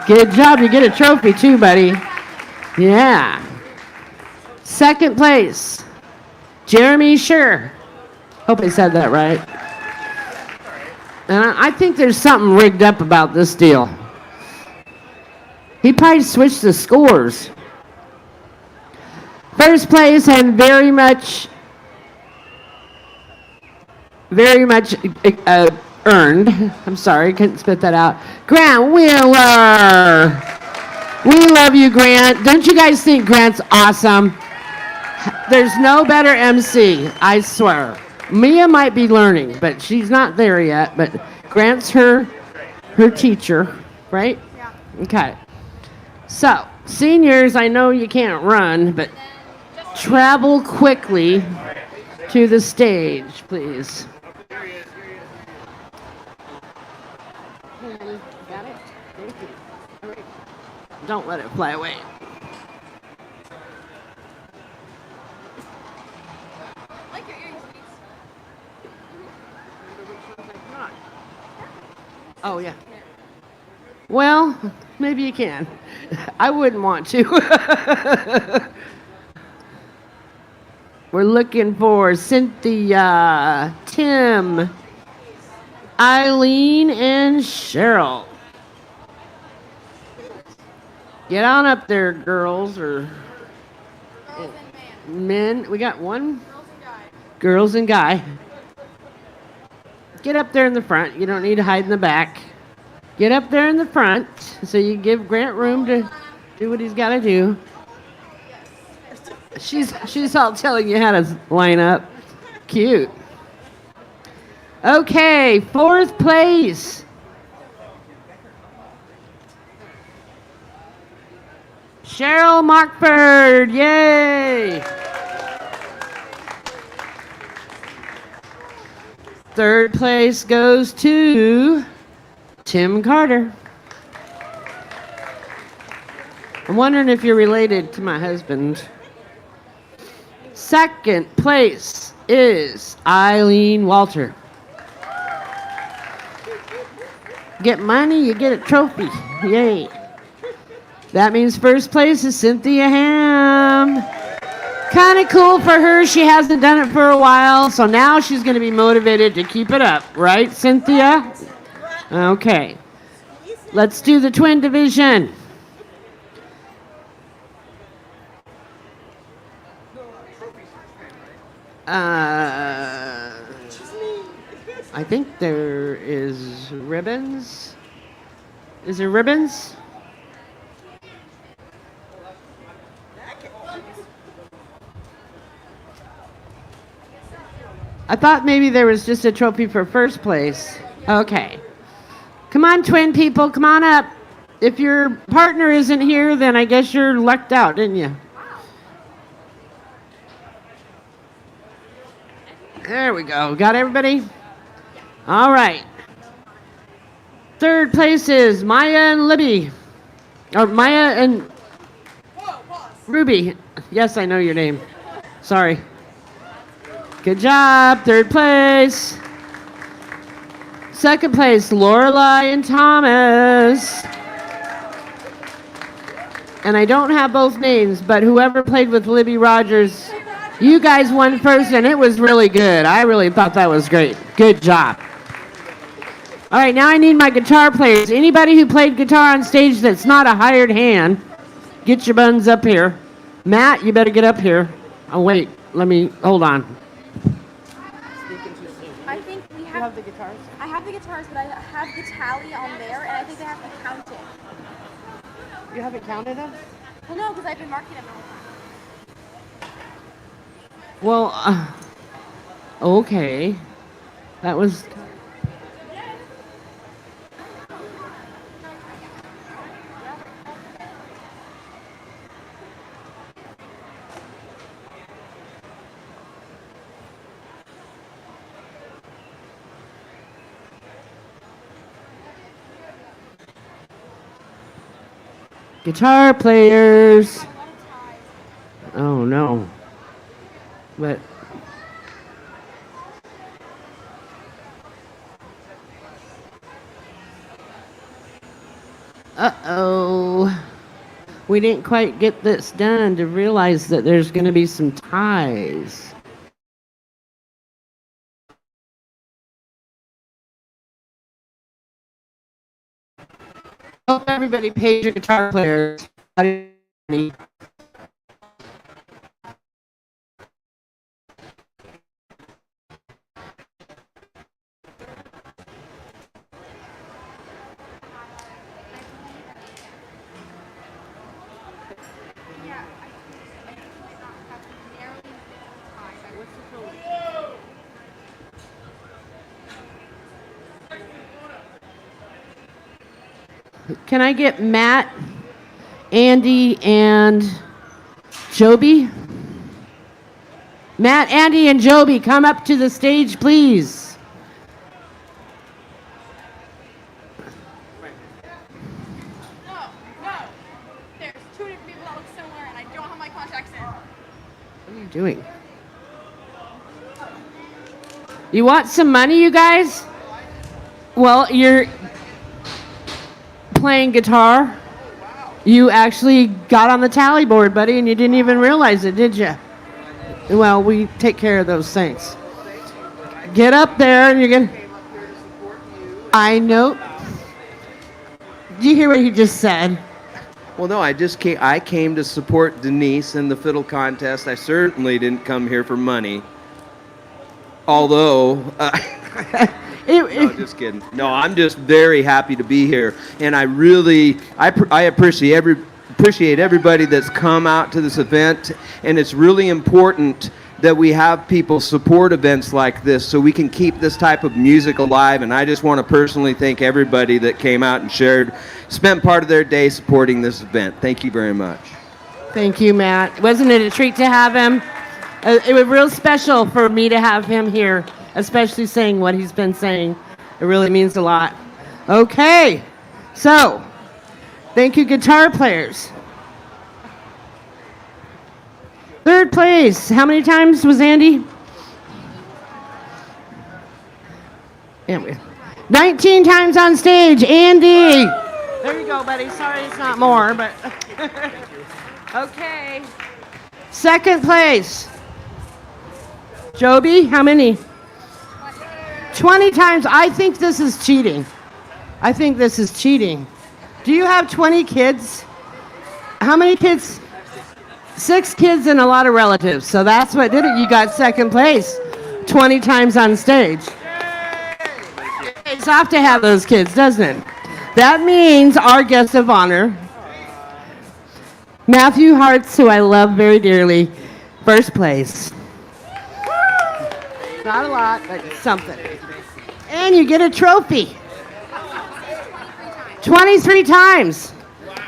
Good job. You get a trophy too, buddy. Yeah. 2nd place, Jeremy Scher. Hope I said that right. And I think there's something rigged up about this deal. He probably switched the scores. First place and very much earned. I'm sorry, couldn't spit that out. Grant Wheeler. We love you, Grant. Don't you guys think Grant's awesome? There's no better MC, I swear. Mia might be learning, but she's not there yet. But Grant's her teacher, right? Yeah. Okay. So, seniors, I know you can't run, but travel quickly to the stage, please. Got it? Thank you. All right. Don't let it fly away. Oh, yeah. Well, maybe you can. I wouldn't want to. We're looking for Cynthia, Tim, Eileen, and Cheryl. Get on up there, girls, or men. We got one? Girls and guy. Get up there in the front. You don't need to hide in the back. Get up there in the front so you give Grant room to do what he's got to do. She's all telling you how to line up. Cute. Okay, fourth place. Cheryl Mockford, yay! Third place goes to Tim Carter. I'm wondering if you're related to my husband. Second place is Eileen Walter. Get money, you get a trophy. Yay. That means first place is Cynthia Ham. Kind of cool for her. She hasn't done it for a while, so now she's going to be motivated to keep it up. Right, Cynthia? Okay. Let's do the twin division. I think there is ribbons. Is there ribbons? I thought maybe there was just a trophy for first place. Okay. Come on, twin people, come on up. If your partner isn't here, then I guess you're lucked out, didn't you? There we go. Got everybody? All right. Third place is Maya and Libby. Or Maya and Ruby. Yes, I know your name. Sorry. Good job. Third place. Second place, Lorelai and Thomas. And I don't have both names, but whoever played with Libby Rogers, you guys won first, and it was really good. I really thought that was great. Good job. All right, now I need my guitar players. Anybody who played guitar on stage that's not a hired hand, get your buns up here. Matt, you better get up here. Oh, wait. Hold on. I think we have. You have the guitars? I have the guitars, but I have the tally on there, and I think they have to count it. You haven't counted them? Well, no, because I've been marking them all the time. Well, okay. That was... Guitar players. Oh no. But uh-oh. We didn't quite get this done to realize that there's going to be some ties. Hope everybody pays your guitar players. Can I get Matt, Andy, and Joby? Matt, Andy, and Joby, come up to the stage, please. No. There's two different people that look similar, and I don't have my contacts in. What are you doing? You want some money, you guys? Well, you're playing guitar. You actually got on the tally board, buddy, and you didn't even realize it, did you? Well, we take care of those things. Get up there, and you're gonna. I know. Did you hear what he just said? Well, no, I came to support Denise in the fiddle contest. I certainly didn't come here for money. Although, no, just kidding. No, I'm just very happy to be here, and I appreciate everybody that's come out to this event, and it's really important that we have people support events like this so we can keep this type of music alive. And I just want to personally thank everybody that came out and spent part of their day supporting this event. Thank you very much. Thank you, Matt. Wasn't it a treat to have him? It was real special for me to have him here, especially saying what he's been saying. It really means a lot. Okay, so thank you, guitar players. Third place, how many times was Andy? 19 times on stage, Andy. There you go, buddy. Sorry it's not more, but. Okay. Second place. Joby, how many? 20 times. I think this is cheating. Do you have 20 kids? How many kids? 6 kids and a lot of relatives. So that's what did it. You got second place. 20 times on stage. It's off to have those kids, doesn't it? That means our guest of honor, Matthew Hartz, who I love very dearly, first place. Not a lot, but something. And you get a trophy. 23 times.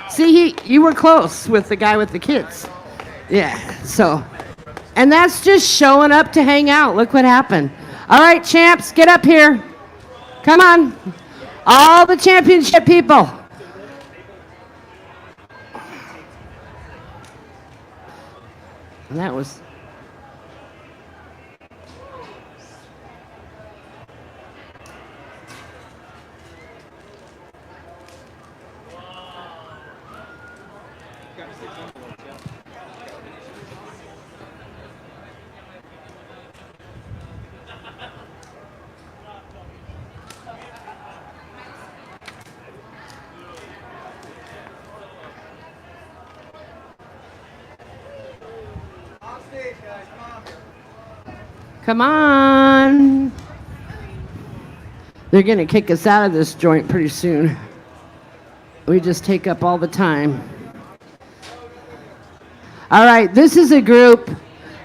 See, you were close with the guy with the kids. Yeah, so. And that's just showing up to hang out. Look what happened. All right, champs, get up here. Come on. All the championship people. And that was. Come on. They're going to kick us out of this joint pretty soon. We just take up all the time. All right, this is a group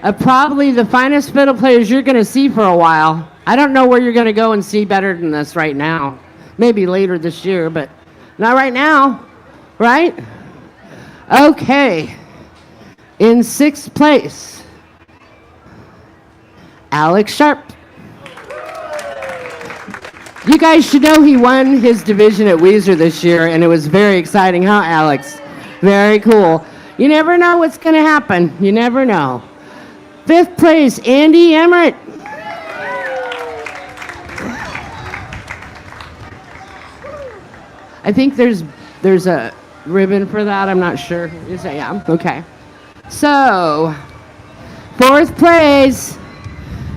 of probably the finest fiddle players you're going to see for a while. I don't know where you're going to go and see better than this right now. Maybe later this year, but not right now, right? Okay. In 6th place, Alex Sharp. You guys should know he won his division at Weezer this year, and it was very exciting, huh, Alex? Very cool. You never know what's going to happen. You never know. 5th place, Andy Emmerich. I think there's a ribbon for that. I'm not sure. Is it? Yeah. Okay. So, 4th place,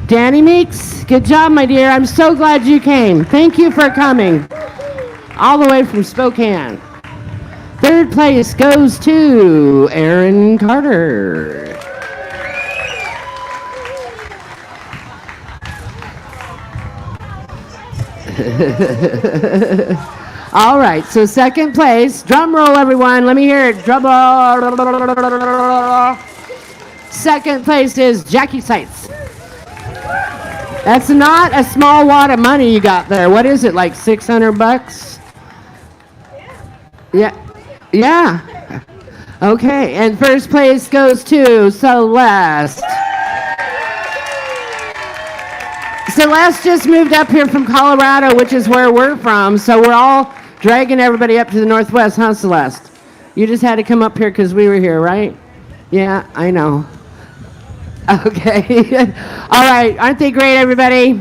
Danny Meeks. Good job, my dear. I'm so glad you came. Thank you for coming. All the way from Spokane. Third place goes to Aaron Carter. All right, so second place, drum roll everyone, let me hear it, drum roll. Second place is Jackie Sites. That's not a small wad of money you got there. What is it, like $600? Yeah. Yeah. Okay, and first place goes to Celeste. Celeste just moved up here from Colorado, which is where we're from, so we're all dragging everybody up to the Northwest, huh, Celeste? You just had to come up here because we were here, right? Yeah, I know. Okay. All right, aren't they great, everybody?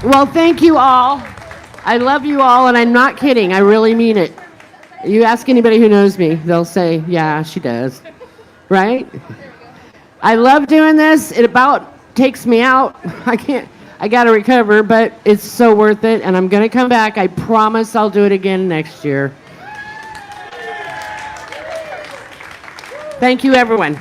Well, thank you all. I love you all, and I'm not kidding. I really mean it. You ask anybody who knows me, they'll say, yeah, she does. Right? I love doing this. It about takes me out. I got to recover, but it's so worth it, and I'm going to come back. I promise I'll do it again next year. Thank you, everyone.